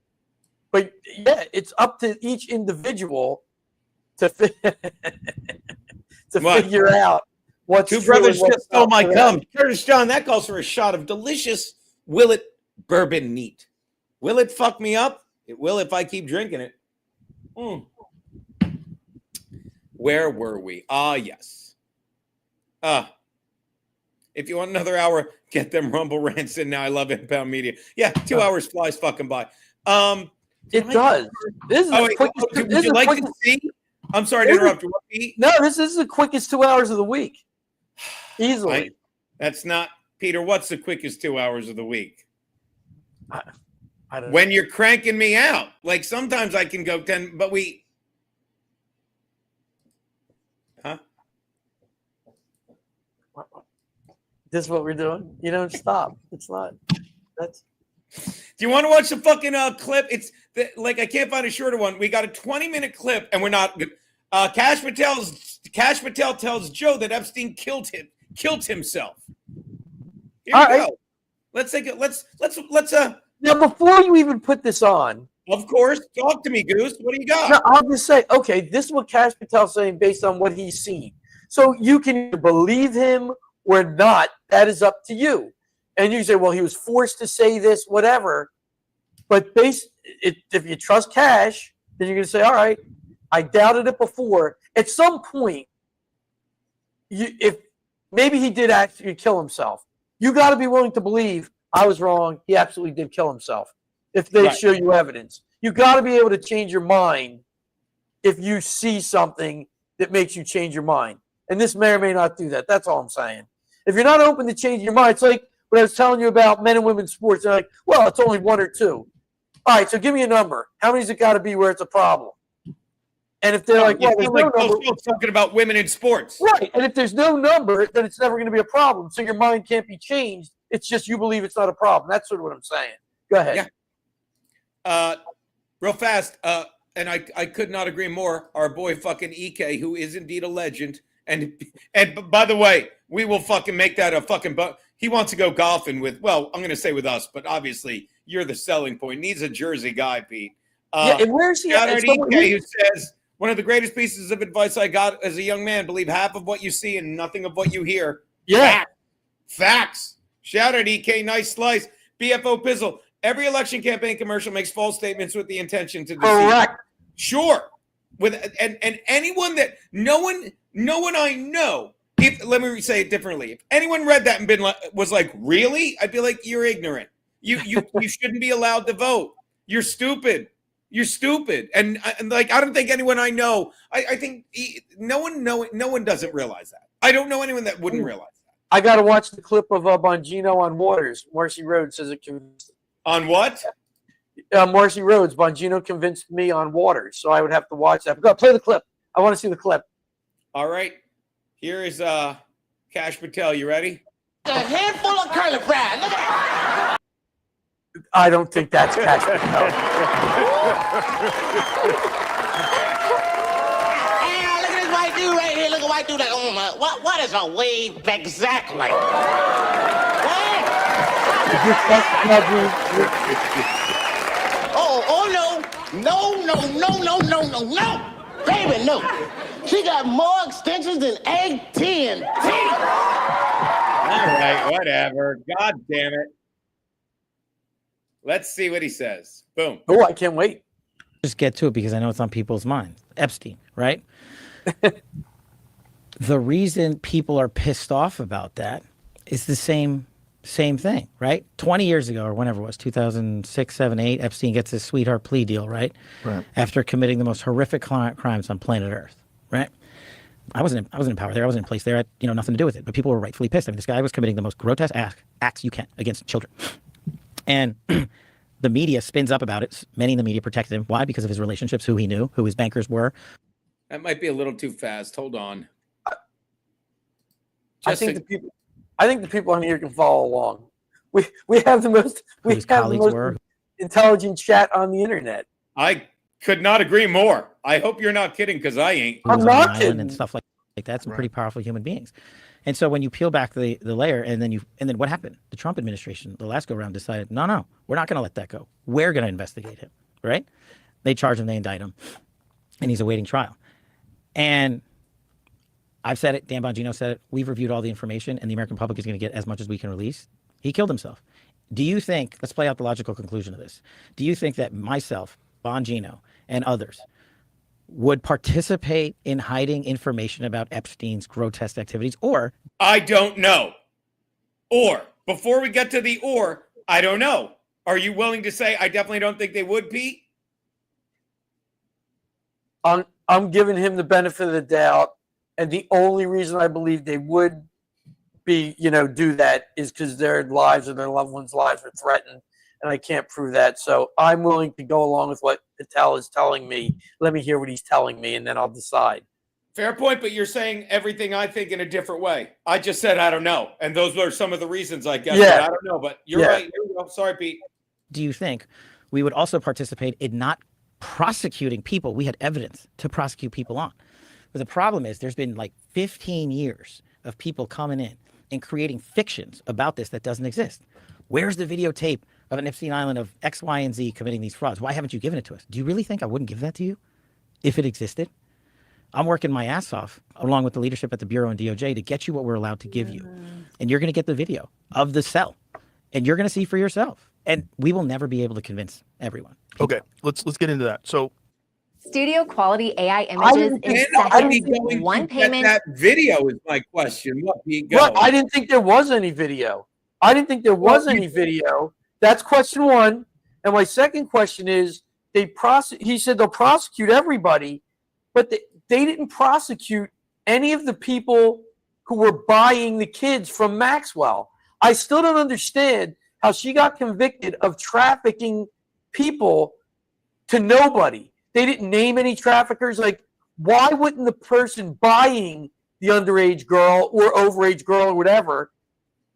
But yeah, it's up to each individual to figure out what's Two true brothers and just stole my cum. Curtis John, that calls for a shot of delicious Willet bourbon neat. Will it fuck me up? It will if I keep drinking it. Where were we? Yes. If you want another hour, get them Rumble rants in now. I love Inbound Media. Yeah, 2 hours flies fucking by. It does. This is would you like to see? I'm sorry to interrupt you. No, this is the quickest 2 hours of the week. Easily. That's not Peter, what's the quickest 2 hours of the week? I don't when you're cranking me out. Like sometimes I can go 10, but huh? This is what we're doing. You don't stop. It's not. That's. Do you want to watch the fucking clip? It's like I can't find a shorter one. We got a 20-minute clip, and we're not. Kash Patel tells Joe that Epstein killed himself. Here All we right. go. Let's take it. Let's. Now, before you even put this on, of course, talk to me, Goose. What do you got? no, I'll just say, okay, this is what Kash Patel's saying based on what he's seen. So you can either believe him or not. That is up to you. And you say, well, he was forced to say this, whatever. But if you trust Kash, then you're going to say, all right, I doubted it before. At some point, if maybe he did actually kill himself, you got to be willing to believe I was wrong. He absolutely did kill himself. If they show you evidence, you got to be able to change your mind if you see something that makes you change your mind. And this may or may not do that. That's all I'm saying. If you're not open to changing your mind, it's like what I was telling you about men and women's sports. They're like, well, it's only 1 or 2. All right, so give me a number. How many's it got to be where it's a problem? And if they're like, well, there's no number. Talking about women in sports. Right. And if there's no number, then it's never going to be a problem. So your mind can't be changed. It's just you believe it's not a problem. That's sort of what I'm saying. Go ahead. Yeah. Real fast. And I could not agree more. Our boy fucking EK, who is indeed a legend. And by the way, we will fucking make that a fucking he wants to go golfing with, well, I'm going to say with us, but obviously you're the selling point. Needs a Jersey guy, Pete. Yeah, and where's he at? EK, who says, one of the greatest pieces of advice I got as a young man, believe half of what you see and nothing of what you hear. Yeah. Facts. Shout out EK, nice slice. BFO Pizzle. Every election campaign commercial makes false statements with the intention to deceive. Correct. Sure. And anyone that no one I know, let me say it differently. If anyone read that and was like, really? I'd be like, you're ignorant. You shouldn't be allowed to vote. You're stupid. You're stupid. And like, I don't think anyone I know, I think no one doesn't realize that. I don't know anyone that wouldn't realize that. I got to watch the clip of Bongino on Waters. Marcy Rhodes says it convinced. On what? Marcy Rhodes. Bongino convinced me on Waters, so I would have to watch that. Go play the clip. I want to see the clip. All right. Here is Kash Patel. You ready? A handful of curly fries. Look at I don't think that's Kash Patel. Hey, look at this white dude right here. Look at white dude. Like, oh my, what is a wave exactly? No. Baby, no. She got more extensions than AT&T. All right, whatever. God damn it. Let's see what he says. Boom. Oh, I can't wait. Just get to it because I know it's on people's minds. Epstein, right? The reason people are pissed off about that is the same thing, right? 20 years ago or whenever it was, 2006, 7, 8, Epstein gets his sweetheart plea deal, right? Right. After committing the most horrific crimes on planet Earth, right? I wasn't in power there. I wasn't in place there. I had, nothing to do with it. But people were rightfully pissed. I mean, this guy was committing the most grotesque acts you can against children. And the media spins up about it. Many in the media protected him. Why? Because of his relationships, who he knew, who his bankers were. That might be a little too fast. Hold on. I think the people on here can follow along. We have the most intelligent chat on the internet. I could not agree more. I hope you're not kidding, because I ain't. I'm not kidding. And stuff like that. Some pretty powerful human beings. And so when you peel back the layer, and then what happened? The Trump administration, the last go around, decided, no, we're not going to let that go. We're going to investigate him, right? They charge him, they indict him, and he's awaiting trial. And I've said it, Dan Bongino said it, we've reviewed all the information, and the American public is going to get as much as we can release. He killed himself. Do you think, let's play out the logical conclusion of this. Do you think that myself, Bongino, and others would participate in hiding information about Epstein's grotesque activities, or? I don't know. Or, before we get to the or, I don't know. Are you willing to say, I definitely don't think they would, Pete? I'm giving him the benefit of the doubt, and the only reason I believe they would do that is because their lives or their loved ones' lives are threatened, and I can't prove that. So I'm willing to go along with what Patel is telling me. Let me hear what he's telling me, and then I'll decide. Fair point, but you're saying everything I think in a different way. I just said I don't know, and those were some of the reasons I guess. Yeah. I don't know, but you're right. Sorry, Pete. Do you think we would also participate in not prosecuting people we had evidence to prosecute people on? But the problem is there's been like 15 years of people coming in and creating fictions about this that doesn't exist. Where's the videotape of an Epstein Island of X, Y, and Z committing these frauds? Why haven't you given it to us? Do you really think I wouldn't give that to you if it existed? I'm working my ass off along with the leadership at the Bureau and DOJ to get you what we're allowed to give you. And you're going to get the video of the cell and you're going to see for yourself. And we will never be able to convince everyone. Okay, let's get into that. So studio quality AI images in seconds, one payment. That video is my question. What, Pete, go. Well, I didn't think there was any video. That's question one. And my second question is, he said they'll prosecute everybody, but they didn't prosecute any of the people who were buying the kids from Maxwell. I still don't understand how she got convicted of trafficking people to nobody. They didn't name any traffickers. Like, why wouldn't the person buying the underage girl or overage girl or whatever,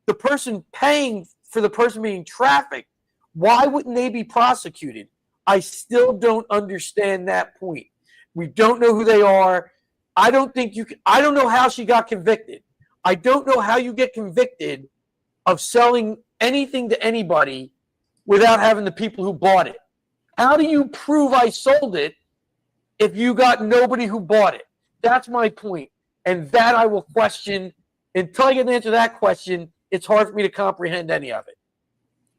the person paying for the person being trafficked, why wouldn't they be prosecuted? I still don't understand that point. We don't know who they are. I don't know how she got convicted. I don't know how you get convicted of selling anything to anybody without having the people who bought it. How do you prove I sold it if you got nobody who bought it? That's my point. And that I will question. Until I get an answer to that question, it's hard for me to comprehend any of it.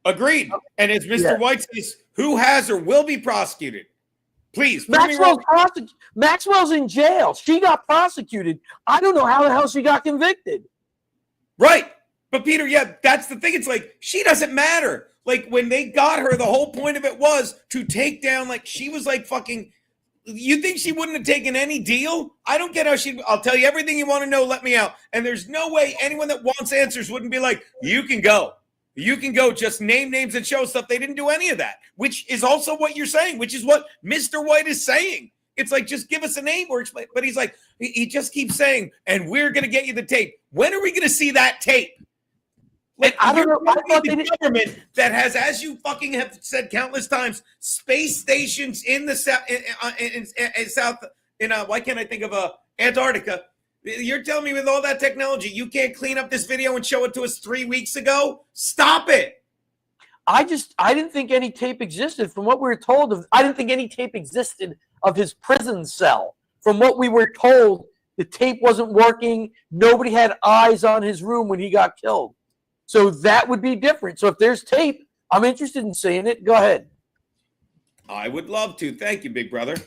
Agreed. And as Mr. White says, who has or will be prosecuted? Please. Maxwell's in jail. She got prosecuted. I don't know how the hell she got convicted. Right. But Peter, that's the thing. It's like, she doesn't matter. Like, when they got her, the whole point of it was to take down, like, she was like fucking, you think she wouldn't have taken any deal? I don't get how I'll tell you everything you want to know, let me out. And there's no way anyone that wants answers wouldn't be like, you can go. You can go, just name names and show stuff. They didn't do any of that, which is also what you're saying, which is what Mr. White is saying. It's like, just give us a name or explain. But he's like, he just keeps saying, and we're going to get you the tape. When are we going to see that tape? Like, I don't know. The government that has, as you fucking have said countless times, space stations in the south, why can't I think of Antarctica? You're telling me with all that technology, you can't clean up this video and show it to us 3 weeks ago? Stop it. I didn't think any tape existed from what we were told of. I didn't think any tape existed of his prison cell. From what we were told, the tape wasn't working. Nobody had eyes on his room when he got killed. So that would be different. So if there's tape, I'm interested in seeing it. Go ahead. I would love to. Thank you, big brother.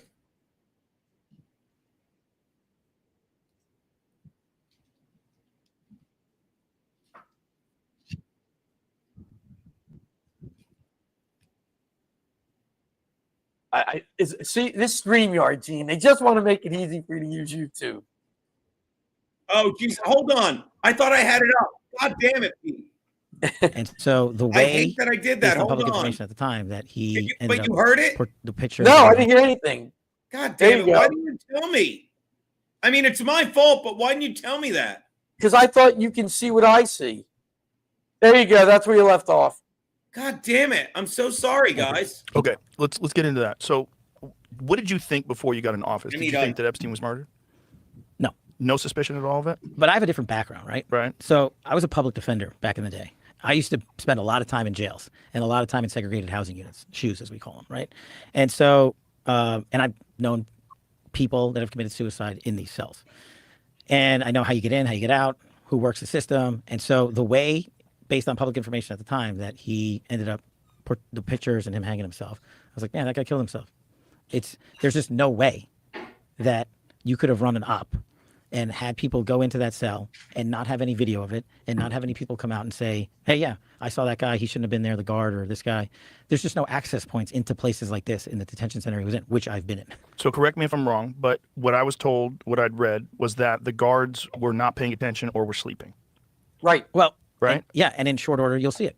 See this StreamYard, Gene. They just want to make it easy for you to use YouTube. Oh, geez, hold on. I thought I had it up. God damn it, Pete. And so the way I hate that I did that. Hold public on. information at the time that he But you heard it? The picture. No, I didn't hear anything. God damn it! Why didn't you tell me? I mean, it's my fault, but why didn't you tell me that? Because I thought you can see what I see. There you go. That's where you left off. God damn it! I'm so sorry, guys. Okay, let's get into that. So, what did you think before you got in office? Did you think that Epstein was murdered? No. No suspicion at all of it? But I have a different background, right? Right. So I was a public defender back in the day. I used to spend a lot of time in jails and a lot of time in segregated housing units, SHUs as we call them, right? And so, and I've known people that have committed suicide in these cells. And I know how you get in, how you get out, who works the system. And so the way, based on public information at the time, that he ended up, the pictures and him hanging himself, I was like, man, that guy killed himself. There's just no way that you could have run an op and had people go into that cell and not have any video of it and not have any people come out and say, hey, yeah, I saw that guy. He shouldn't have been there, the guard or this guy. There's just no access points into places like this in the detention center he was in, which I've been in. So correct me if I'm wrong, but what I was told, what I'd read, was that the guards were not paying attention or were sleeping. Right. Well, Right. and- yeah, and in short order, you'll see it.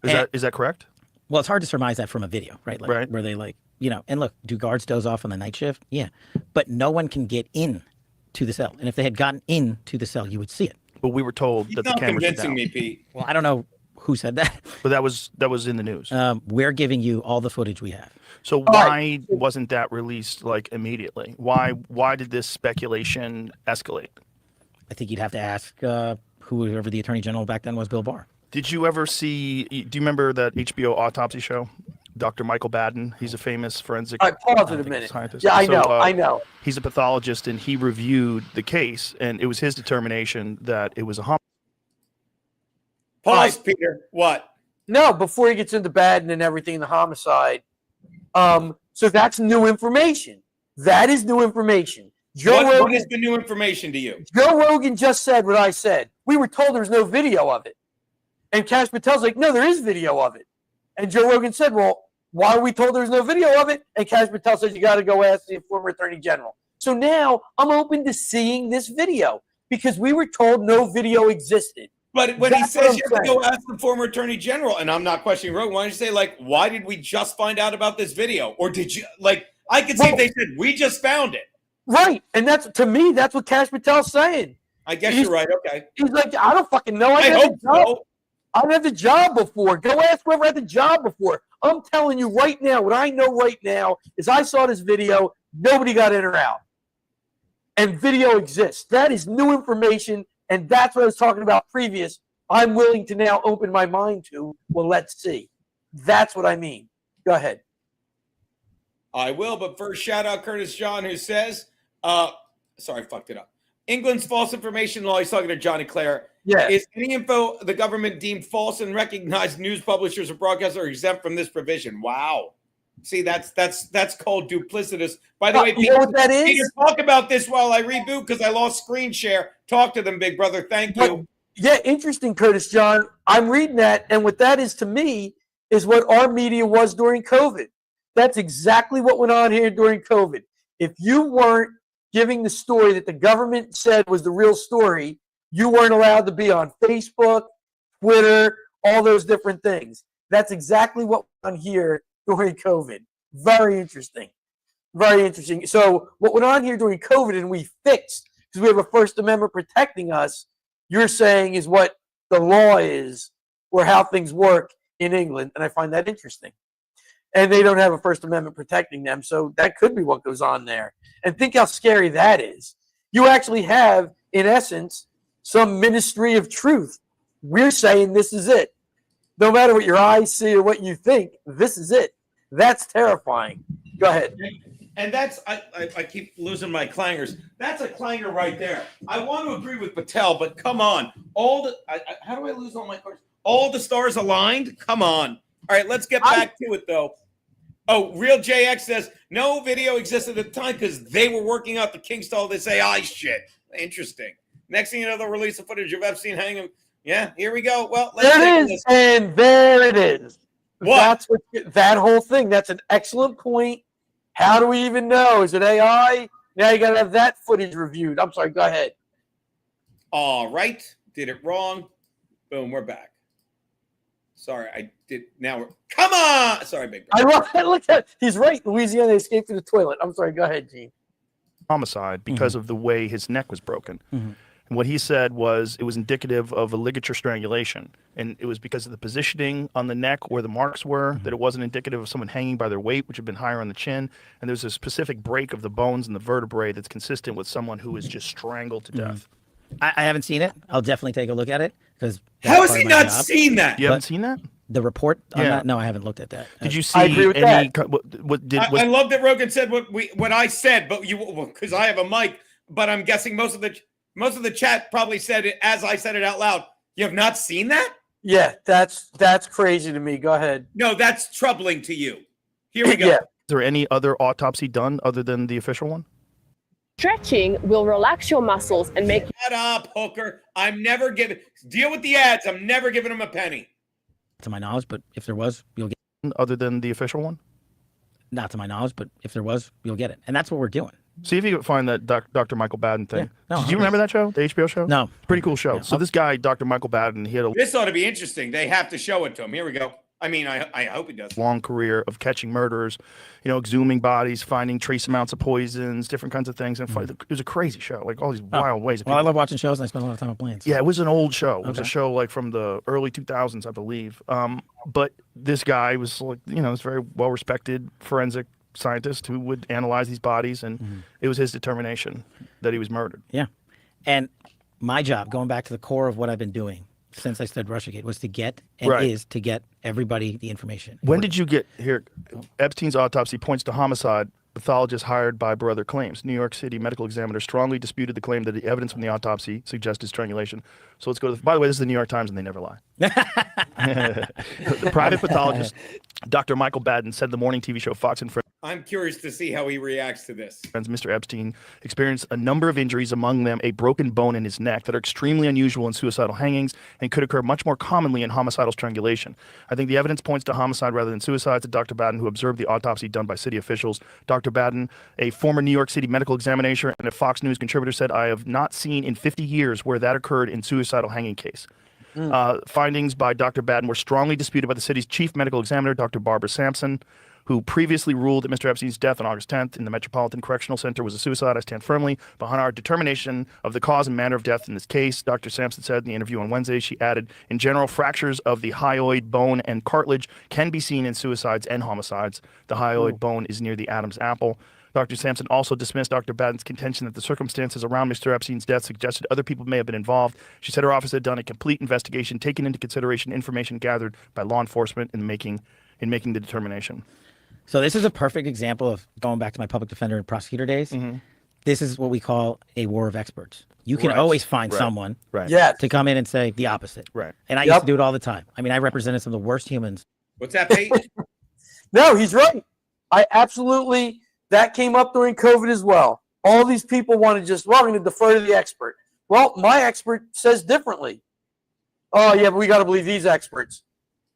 Is that correct? Well, it's hard to surmise that from a video, right? Like, Right. Where they and look, do guards doze off on the night shift? Yeah. But no one can get in to the cell. And if they had gotten into the cell, you would see it. But we were told that the not cameras were convincing down. me, Pete. Well, I don't know who said that. But that was in the news. We're giving you all the footage we have. So why wasn't that released like immediately? Why did this speculation escalate? I think you'd have to ask whoever the attorney general back then was, Bill Barr. Did you ever see? Do you remember that HBO autopsy show? Dr. Michael Baden. He's a famous forensic pause it a minute. scientist. Yeah, I So, know. I know. He's a pathologist, and he reviewed the case, and it was his determination that it was a homicide. Pause, Peter. What? No, before he gets into Baden and everything, the homicide. So that's new information. That is new information. What is the new information to you? Joe Rogan just said what I said. We were told there was no video of it. And Kash Patel's like, no, there is video of it. And Joe Rogan said, well, why are we told there's no video of it? And Kash Patel said, you got to go ask the former attorney general. So now I'm open to seeing this video because we were told no video existed. But when he says you have to go ask the former attorney general, and I'm not questioning Rogan, why don't you say, like, why did we just find out about this video? Or did you, like, I could see if they said, we just found it. Right. And that's, to me, that's what Kash Patel's saying. I guess you're right. Okay. He's like, I don't fucking know. I hope so. I've had the job before. Go ask whoever had the job before. I'm telling you right now, what I know right now is I saw this video. Nobody got in or out. And video exists. That is new information. And that's what I was talking about previous. I'm willing to now open my mind to, well, let's see. That's what I mean. Go ahead. I will, but first shout out Curtis John, who says, sorry, I fucked it up. England's false information law. He's talking to Johnny Clare. Yeah. Is any info the government deemed false and recognized news publishers or broadcasters are exempt from this provision? Wow. See, that's called duplicitous. By the way, you know what that is? Peter, talk about this while I reboot because I lost screen share. Talk to them, big brother. Thank you. Yeah, interesting, Curtis John. I'm reading that, and what that is to me is what our media was during COVID. That's exactly what went on here during COVID. If you weren't giving the story that the government said was the real story, you weren't allowed to be on Facebook, Twitter, all those different things. That's exactly what went on here during COVID. Very interesting. Very interesting. So what went on here during COVID and we fixed, because we have a First Amendment protecting us, you're saying is what the law is or how things work in England. And I find that interesting. And they don't have a First Amendment protecting them. So that could be what goes on there. And think how scary that is. You actually have, in essence, some ministry of truth. We're saying this is it. No matter what your eyes see or what you think, this is it. That's terrifying. Go ahead. And that's, I keep losing my clangers. That's a clanger right there. I want to agree with Patel, but come on. How do I lose all my cards? All the stars aligned? Come on. All right, let's get back to it, though. Oh, Real JX says, no video existed at the time because they were working out the kinks to all this AI shit. Interesting. Next thing you know, they'll release the footage of Epstein hanging. Yeah, here we go. Well, let's there it is, and there it is. What? That's what that whole thing. That's an excellent point. How do we even know? Is it AI? Now you got to have that footage reviewed. I'm sorry. Go ahead. All right. Did it wrong. Boom. We're back. Sorry, I did. Now we're. Come on. Sorry, big brother. I love that. Look at. He's right. Louisiana escaped through the toilet. I'm sorry. Go ahead, Gene. Homicide because of the way his neck was broken. And what he said was it was indicative of a ligature strangulation. And it was because of the positioning on the neck where the marks were, that it wasn't indicative of someone hanging by their weight, which had been higher on the chin. And there's a specific break of the bones and the vertebrae that's consistent with someone who is just strangled to death. I haven't seen it. I'll definitely take a look at it because. How has he not seen that? You haven't seen that? The report on Yeah. that? No, I haven't looked at that. Did you see I agree with any? that. I love that Rogan said what I said, but because I have a mic, but I'm guessing most of the chat probably said it as I said it out loud. You have not seen that? Yeah, that's crazy to me. Go ahead. No, that's troubling to you. Here we go. Yeah. Is there any other autopsy done other than the official one? Stretching will relax your muscles and make. Shut up, hooker. I'm never giving. Deal with the ads. I'm never giving them a penny. To my knowledge, but if there was, you'll get. Other than the official one? Not to my knowledge, but if there was, you'll get it. And that's what we're doing. See if you can find that Dr. Michael Baden thing. Yeah. No, Did you remember that show, the HBO show? No. Pretty cool show. So this guy, Dr. Michael Baden, he had a This ought to be interesting. They have to show it to him. Here we go. I mean, I hope he does. long career of catching murderers, exhuming bodies, finding trace amounts of poisons, different kinds of things. And it was a crazy show, like all these wild ways. Of Well, I love watching shows, and I spend a lot of time on planes. Yeah, it was an old show. It was a Okay. show like from the early 2000s, I believe. But this guy was like, this very well-respected forensic scientist who would analyze these bodies, and it was his determination that he was murdered. Yeah. And my job, going back to the core of what I've been doing since I studied Russiagate, was to get is to get everybody the information. When did you get here? Epstein's autopsy points to homicide. Pathologist hired by brother claims. New York City medical examiner strongly disputed the claim that the evidence from the autopsy suggested strangulation. So let's go to by the way, this is the New York Times, and they never lie. The private pathologist, Dr. Michael Baden, said the morning TV show Fox and Friends. I'm curious to see how he reacts to this. Mr. Epstein experienced a number of injuries, among them a broken bone in his neck, that are extremely unusual in suicidal hangings and could occur much more commonly in homicidal strangulation. I think the evidence points to homicide rather than suicide, said Dr. Baden, who observed the autopsy done by city officials. Dr. Baden, a former New York City medical examiner and a Fox News contributor, said, I have not seen in 50 years where that occurred in suicidal hanging case. Findings by Dr. Baden were strongly disputed by the city's chief medical examiner, Dr. Barbara Sampson, who previously ruled that Mr. Epstein's death on August 10th in the Metropolitan Correctional Center was a suicide. I stand firmly behind our determination of the cause and manner of death in this case. Dr. Sampson said in the interview on Wednesday. She added, in general, fractures of the hyoid bone and cartilage can be seen in suicides and homicides. The hyoid bone is near the Adam's apple. Dr. Sampson also dismissed Dr. Baden's contention that the circumstances around Mr. Epstein's death suggested other people may have been involved. She said her office had done a complete investigation, taking into consideration information gathered by law enforcement in making the determination. So this is a perfect example of going back to my public defender and prosecutor days. This is what we call a war of experts. You can always find someone to come in and say the opposite. Right. And I used to do it all the time. I mean, I represented some of the worst humans. What's that, Pete? No, he's right. I absolutely, that came up during COVID as well. All these people want to just, I'm going to defer to the expert. Well, my expert says differently. Oh, yeah, but we got to believe these experts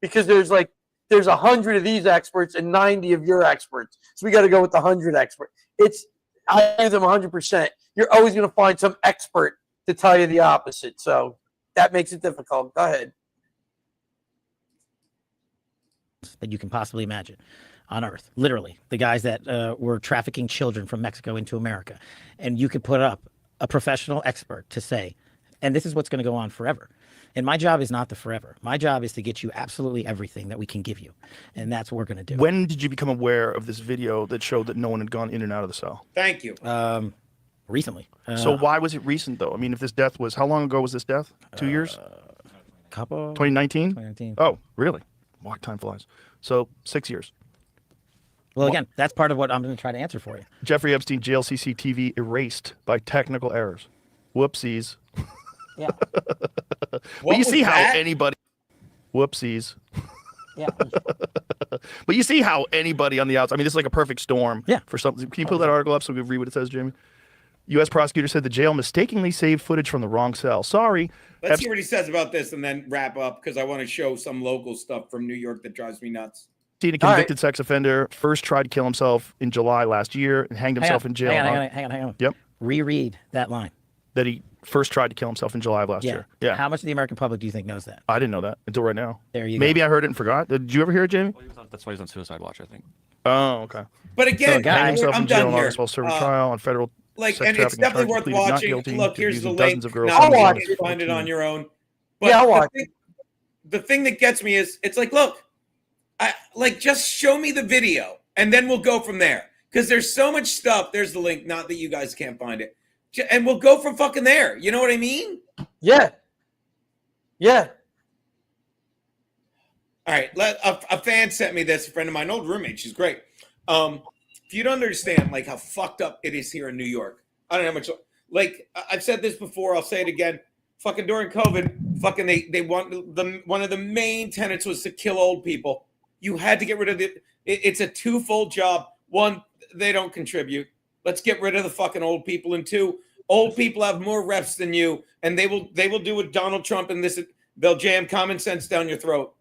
because there's 100 of these experts and 90 of your experts. So we got to go with the 100 expert. I give them 100%. You're always going to find some expert to tell you the opposite. So that makes it difficult. Go ahead. That you can possibly imagine on Earth, literally the guys that were trafficking children from Mexico into America. And you could put up a professional expert to say, and this is what's going to go on forever. And my job is not the forever. My job is to get you absolutely everything that we can give you. And that's what we're going to do. When did you become aware of this video that showed that no one had gone in and out of the cell? Thank you. Recently. So why was it recent, though? I mean, if this death was, how long ago was this death? 2 years? Couple. 2019? 2019. Oh, really? Wow, time flies. So 6 years. Well, again, that's part of what I'm going to try to answer for you. Jeffrey Epstein jail CCTV erased by technical errors. Whoopsies. Yeah. But you see how anybody. Whoopsies. Yeah. But you see how anybody on the outside. I mean, this is like a perfect storm. Yeah. For something. Can you pull that article up so we can read what it says, Jamie? U.S. prosecutor said the jail mistakenly saved footage from the wrong cell. Sorry. Let's see what he says about this and then wrap up because I want to show some local stuff from New York that drives me nuts. A convicted sex offender first tried to kill himself in July last year and hanged himself in jail. Hang on. Yep. Reread that line. That he first tried to kill himself in July of last year. Yeah. How much of the American public do you think knows that? I didn't know that until right now. There you go. Maybe I heard it and forgot. Did you ever hear it, Jamie? That's why he's on Suicide Watch, I think. Oh, okay. But again, hanged himself I'm in jail done in here. August while serving trial on federal sex and it's trafficking definitely charges, worth pleaded not watching. guilty Look, to here's the abusing link. dozens of girls. Now, watch you can find it on your own. But Yeah, I'll watch the thing that gets me is it's like, look, just show me the video and then we'll go from there. Because there's so much stuff. There's the link. Not that you guys can't find it. And we'll go from fucking there. You know what I mean? Yeah. Yeah. All right. A fan sent me this. A friend of mine, old roommate. She's great. If you don't understand, how fucked up it is here in New York. I don't know how much. I've said this before. I'll say it again. Fucking during COVID, they want one of the main tenets was to kill old people. You had to get rid of it's a twofold job. One, they don't contribute. Let's get rid of the fucking old people. And two, old people have more reps than you, and they will do what Donald Trump and this. They'll jam common sense down your throat,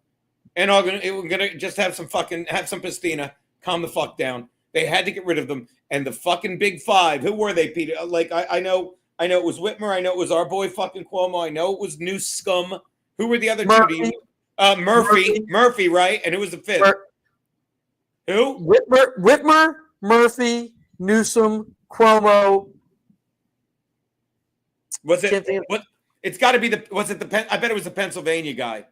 and we're gonna just have some pastina. Calm the fuck down. They had to get rid of them. And the fucking big five, who were they, Peter? Like, I know it was Whitmer. I know it was our boy fucking Cuomo. I know it was New Scum. Who were the other two? Murphy, right? And who was the fifth? Who? Whitmer, Murphy, Newsom, Cuomo. Was it? What? It's got to be was it the? I bet it was the Pennsylvania guy.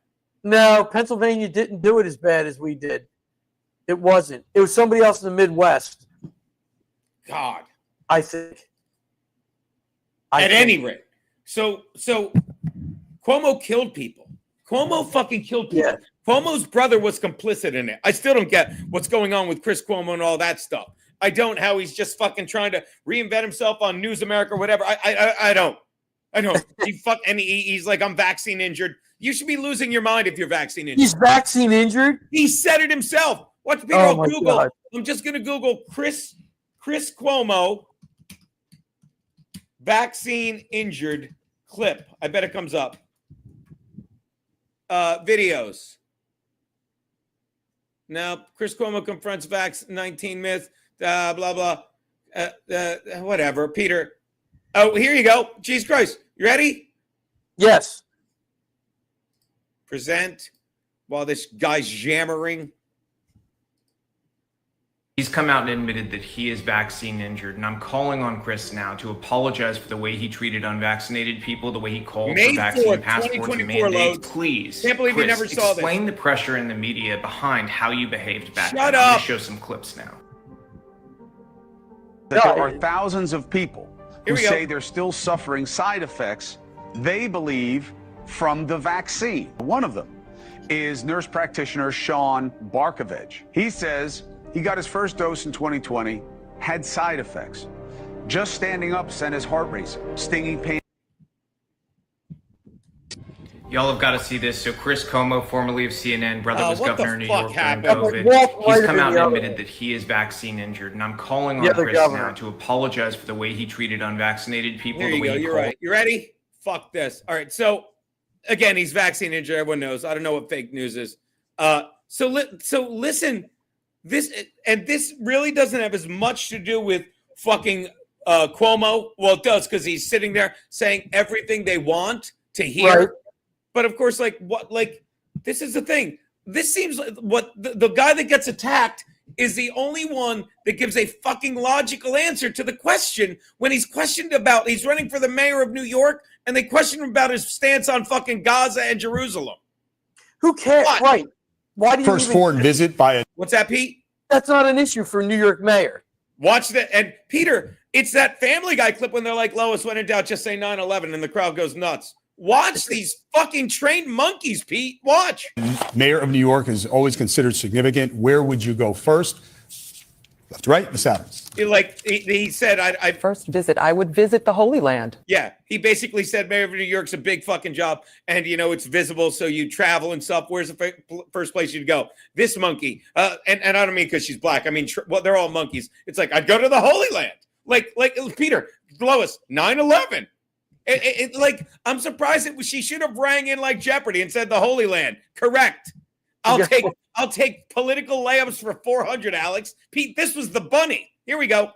No, Pennsylvania didn't do it as bad as we did. It wasn't. It was somebody else in the Midwest. God, I think. At any rate, so Cuomo killed people. Cuomo fucking killed people. Yeah. Cuomo's brother was complicit in it. I still don't get what's going on with Chris Cuomo and all that stuff. I don't. How he's just fucking trying to reinvent himself on News America or whatever. I don't. He's like, I'm vaccine injured. You should be losing your mind if you're vaccine injured. He's vaccine injured? He said it himself. Watch Peter Google. God. I'm just going to Google Chris Cuomo vaccine injured clip. I bet it comes up. Videos. Now, Chris Cuomo confronts Vax-19 myth. Blah, blah. Whatever. Peter. Oh, here you go. Jesus Christ. You ready? Yes. Present while this guy's jammering. He's come out and admitted that he is vaccine injured, and I'm calling on Chris now to apologize for the way he treated unvaccinated people, the way he called May for vaccine 4th, passports and 2024 mandates. Loadzzz. Please, Can't believe Chris, you never saw this. Explain the pressure in the media behind how you behaved back then. Shut I'm up. going to show some clips now. That there are thousands of people who say go. they're still suffering side effects they believe from the vaccine. One of them is nurse practitioner Sean Barkovich. He says he got his first dose in 2020, had side effects. Just standing up sent his heart racing, stinging pain. Y'all have got to see this. So Chris Cuomo, formerly of CNN, brother was what governor the of New fuck York during happened? COVID. He's come out and admitted that he is vaccine injured, and I'm calling on Chris now to apologize for the way he treated unvaccinated people. There you go. You're right. You ready? Fuck this. All right. So again, he's vaccine injured. Everyone knows. I don't know what fake news is. So listen. This really doesn't have as much to do with fucking Cuomo. Well, it does, because he's sitting there saying everything they want to hear. Right. But of course, this is the thing. This seems like what the guy that gets attacked is the only one that gives a fucking logical answer to the question when he's questioned about, he's running for the mayor of New York, and they question him about his stance on fucking Gaza and Jerusalem. Who cares? What? Right. Why do you First foreign visit by a... What's that, Pete? That's not an issue for New York mayor. Watch that. And Peter, it's that Family Guy clip when they're like, Lois, when in doubt, just say 9/11, and the crowd goes nuts. Watch these fucking trained monkeys, Pete. Watch. Mayor of New York is always considered significant. Where would you go first? Left to right, Miss Adams. He said, I first visit, I would visit the Holy Land. Yeah, he basically said Mayor of New York's a big fucking job, and it's visible, so you travel and stuff. Where's the first place you'd go? This monkey, and I don't mean because she's black. I mean, they're all monkeys. It's like, I'd go to the Holy Land. Like Peter, Lois, 9/11. I'm surprised she should have rang in like Jeopardy and said the Holy Land. Correct. I'll take political layups for 400, Alex. Pete, this was the bunny. Here we go.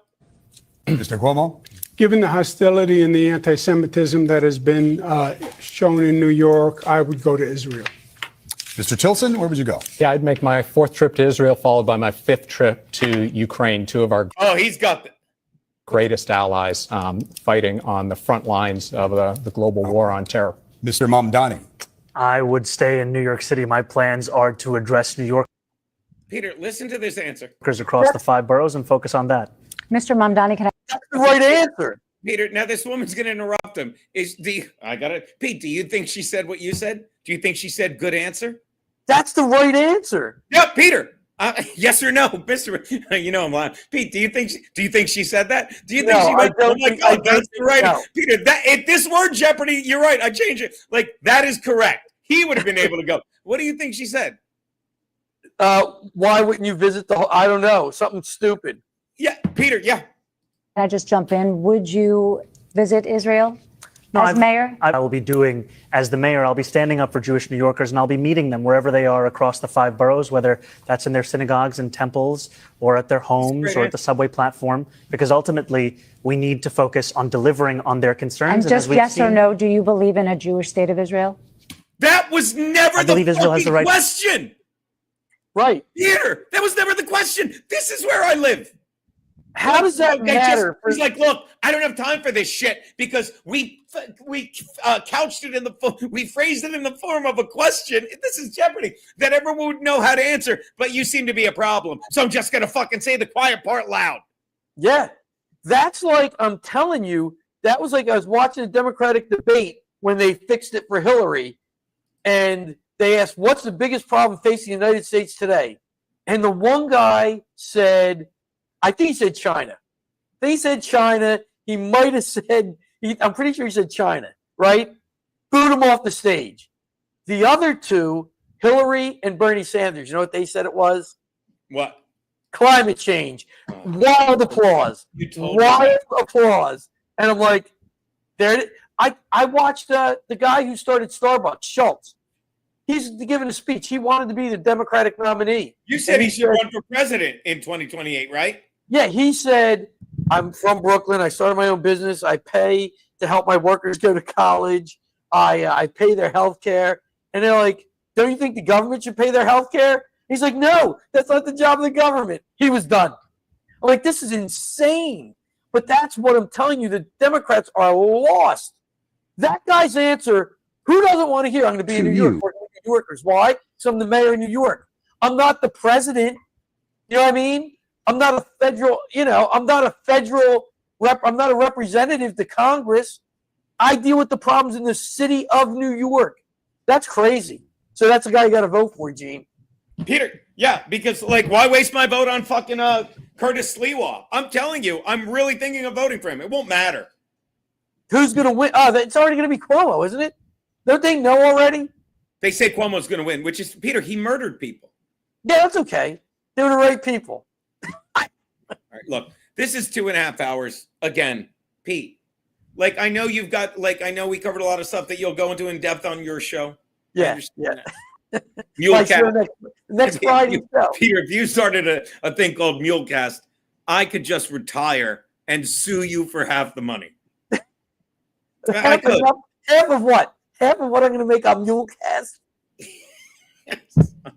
Mr. Cuomo. Given the hostility and the anti-Semitism that has been shown in New York, I would go to Israel. Mr. Tilson, where would you go? Yeah, I'd make my 4th trip to Israel, followed by my 5th trip to Ukraine, two of our he's got the greatest allies fighting on the front lines of the global war on terror. Mr. Mamdani. I would stay in New York City. My plans are to address New Yorkers Peter, listen to this answer. across the 5 boroughs and focus on that. Mr. Mamdani, can I? That's the right answer. Peter, now this woman's going to interrupt him. Pete, do you think she said what you said? Do you think she said good answer? That's the right answer. Yeah, Peter. Yes or no, Mister? I'm lying. Pete, do you think she said that? Do you think she went, oh my God, that's right. No. Peter, if this word Jeopardy, you're right. I changed it. That is correct. He would have been able to go. What do you think she said? Why wouldn't you visit I don't know, something stupid. Yeah, Peter, yeah. Can I just jump in? Would you visit Israel? No, As mayor? I will be doing, as the mayor, I'll be standing up for Jewish New Yorkers, and I'll be meeting them wherever they are across the 5 boroughs, whether that's in their synagogues and temples or at their homes or at the subway platform, because ultimately we need to focus on delivering on their concerns. And just yes or no, do you believe in a Jewish state of Israel? That was never the fucking question. Right. Peter, that was never the question. This is where I live. How does that matter? He's like, look, I don't have time for this shit because we couched it in we phrased it in the form of a question. This is Jeopardy that everyone would know how to answer, but you seem to be a problem. So I'm just gonna fucking say the quiet part loud. Yeah, that's like, I'm telling you, that was like I was watching a Democratic debate when they fixed it for Hillary, and they asked, "What's the biggest problem facing the United States today?" And the one guy said, I think he said China. He said China. He might have said, I'm pretty sure he said China, right? Booed him off the stage. The other two, Hillary and Bernie Sanders, you know what they said it was? What? Climate change. Wild applause. Wild applause. And I'm like, there. I watched the guy who started Starbucks, Schultz. He's giving a speech. He wanted to be the Democratic nominee. You said he should run for president in 2028, right? Yeah, he said, I'm from Brooklyn. I started my own business. I pay to help my workers go to college. I pay their health care. And they're like, don't you think the government should pay their health care? He's like, no, that's not the job of the government. He was done. I'm like, this is insane. But that's what I'm telling you. The Democrats are lost. That guy's answer, who doesn't want to hear, I'm going to be in New York working with New Yorkers? Why? Because I'm the mayor of New York. I'm not the president. You know what I mean? I'm not a federal, I'm not a I'm not a representative to Congress. I deal with the problems in the city of New York. That's crazy. So that's the guy you got to vote for, Gene. Peter, yeah, because why waste my vote on fucking Curtis Sliwa? I'm telling you, I'm really thinking of voting for him. It won't matter. Who's going to win? Oh, it's already going to be Cuomo, isn't it? Don't they know already? They say Cuomo's going to win, which is, Peter, he murdered people. Yeah, that's okay. They were the right people. All right, look, this is 2.5 hours. Again, Pete, I know you've got, I know we covered a lot of stuff that you'll go into in depth on your show. Yeah. Mulecast. Next Friday show. Peter, if you started a thing called Mulecast, I could just retire and sue you for half the money. Half of what? Half of what I'm going to make on Mulecast?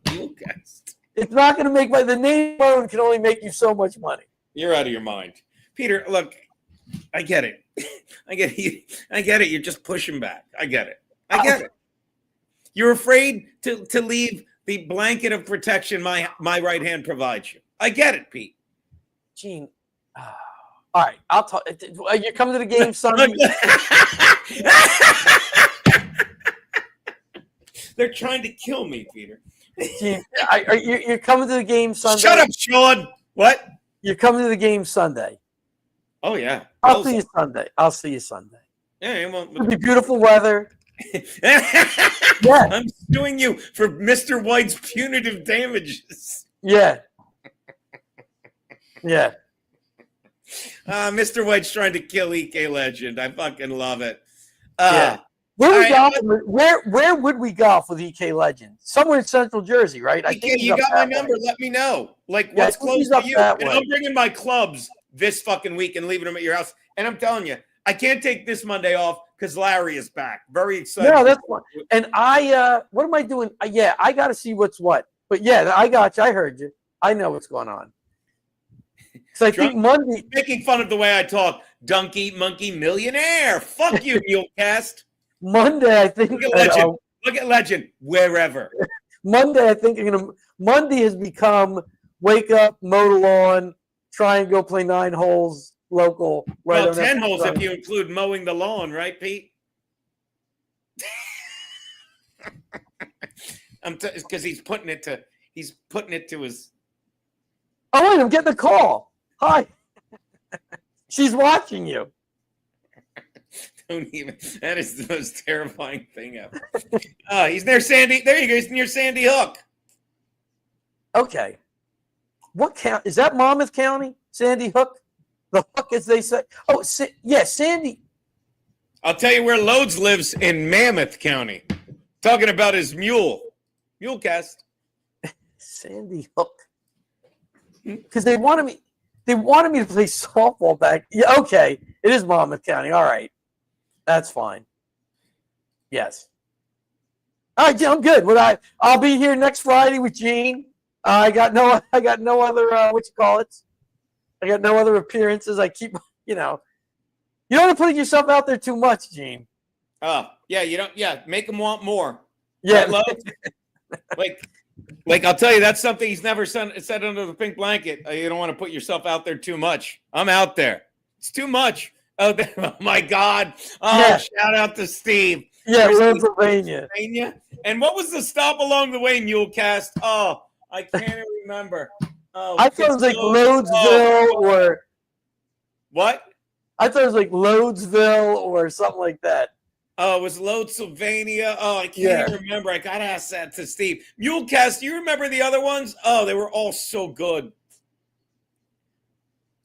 Mulecast. It's not going to make the name alone can only make you so much money. You're out of your mind. Peter, look, I get it. I get it. You're just pushing back. I get it. It. You're afraid to leave the blanket of protection my right hand provides you. I get it, Pete. Gene. All right, I'll talk. You're coming to the game Sunday. They're trying to kill me, Peter. Gene, you're coming to the game Sunday. Shut up, Sean. What? You're coming to the game Sunday. Oh, yeah. I'll see you Sunday. Yeah, it'll be beautiful weather. I'm suing you for Mr. White's punitive damages. Yeah. Yeah. Mr. White's trying to kill EK Legend. I fucking love it. Yeah. Where would we golf with EK Legend? Somewhere in Central Jersey, right? I think you got my number. Let me know. What's close to you? And I'm bringing my clubs this fucking week and leaving them at your house. And I'm telling you, I can't take this Monday off because Larry is back. Very excited. No, that's fine. And what am I doing? Yeah, I got to see what's what. But yeah, I got you. I heard you. I know what's going on. So I think Monday. Making fun of the way I talk. Donkey, monkey, millionaire. Fuck you, Mulecast. Monday, I think. Look at Legend. Look at Legend. Wherever. Monday, I think Monday has become wake up, mow the lawn, try and go play 9 holes local. Right, well, 10 holes if you include mowing the lawn, right, Pete? Because he's putting it to his. Oh wait, I'm getting a call. Hi. She's watching you. Don't even. That is the most terrifying thing ever. He's near Sandy. There you go. He's near Sandy Hook. Okay. What county is that? Monmouth County, Sandy Hook, the Hook, as they say. Oh, yeah, Sandy. I'll tell you where Loadzzz lives in Mammoth County. Talking about his mule. Mulecast. Sandy Hook. Because they wanted me to play softball back. Yeah, okay. It is Monmouth County. All right. That's fine. Yes. All right, I'm good. I'll be here next Friday with Gene. I got no other what you call it. I got no other appearances. I keep, you don't want to put yourself out there too much, Gene. Oh, yeah, you don't. Yeah, make them want more. Yeah, Right, like I'll tell you, that's something he's never said under the pink blanket. You don't want to put yourself out there too much. I'm out there. It's too much. Oh, my God. Oh, yeah. Shout out to Steve. Yeah, Pennsylvania. And what was the stop along the way, Mulecast? Oh, I can't remember. Oh, I thought it was like Loadzzville or what? I thought it was like Loadzzville or something like that. Oh, it was Loaddsylvania. Oh, I can't even remember. I gotta ask that to Steve. Mulecast, do you remember the other ones? Oh, they were all so good.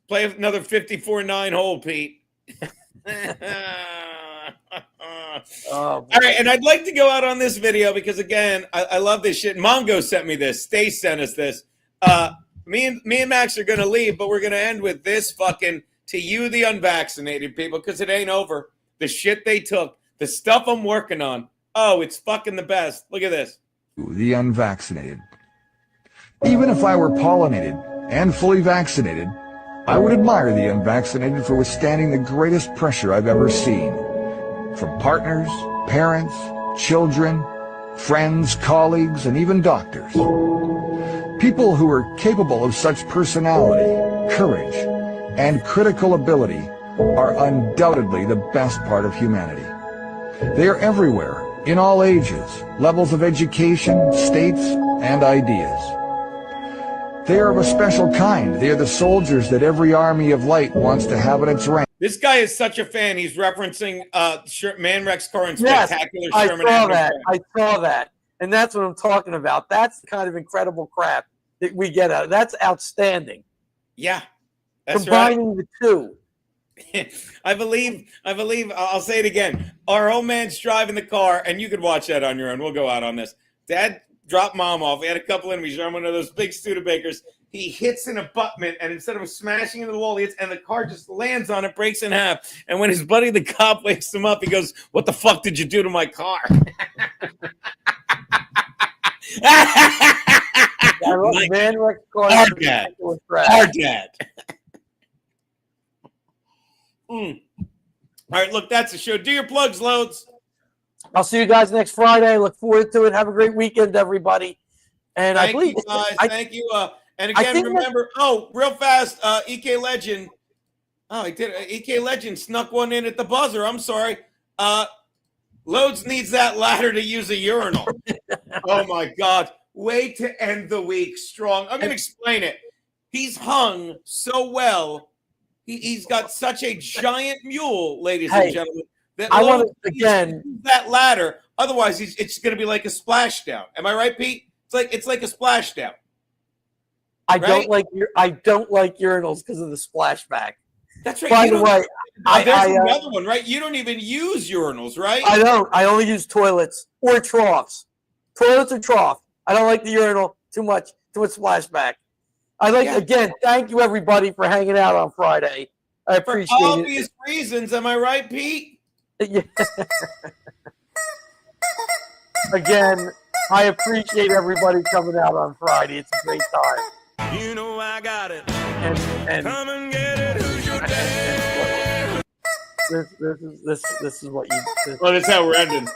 Play another 54-9 hole, Pete. All right, and I'd like to go out on this video because, again, I love this shit. Mongo sent me this. Stace sent us this. Me and Max are going to leave, but we're going to end with this fucking to you, the unvaccinated people, because it ain't over. The shit they took, the stuff I'm working on. Oh, it's fucking the best. Look at this. The unvaccinated. Even if I were pollinated and fully vaccinated, I would admire the unvaccinated for withstanding the greatest pressure I've ever seen. From partners, parents, children, friends, colleagues, and even doctors. People who are capable of such personality, courage, and critical ability are undoubtedly the best part of humanity. They are everywhere, in all ages, levels of education, states, and ideas. They are of a special kind. They are the soldiers that every army of light wants to have in its ranks. This guy is such a fan. He's referencing Man Rex Corin's Yes, spectacular I Sherman. saw that. I saw that. And that's what I'm talking about. That's the kind of incredible crap that we get out of. That's outstanding. Yeah. That's Combining the two. I believe, I'll say it again. Our old man's driving the car, and you could watch that on your own. We'll go out on this. Dad dropped Mom off. We had a couple enemies on one of those big Studebakers. He hits an abutment, and instead of smashing into the wall, he hits, and the car just lands on it, breaks in half. And when his buddy, the cop, wakes him up, he goes, "What the fuck did you do to my car?" Our dad. Our dad. All right, look, that's the show. Do your plugs, Loadzzz. I'll see you guys next Friday. Look forward to it. Have a great weekend, everybody. And Thank you, guys. Thank you. And again, remember, real fast, EK Legend. Oh, he did. EK Legend snuck one in at the buzzer. I'm sorry. Loadzzz needs that ladder to use a urinal. Oh, my God. Way to end the week strong. I'm going to explain it. He's hung so well. He's got such a giant mule, ladies and gentlemen. That I want to, again, that ladder. Otherwise, it's going to be like a splashdown. Am I right, Pete? It's like a splashdown. I don't like urinals because of the splashback. That's right. By the way, there's another one, right? You don't even use urinals, right? I don't. I only use toilets or troughs. Toilets or trough. I don't like the urinal too much splashback. Again, thank you everybody for hanging out on Friday. I appreciate it. For obvious reasons, am I right, Pete? Yeah. Again, I appreciate everybody coming out on Friday. It's a great time. You know I got it. And come and get it. Who's your dad? This is what you. Well, that's how we're ending.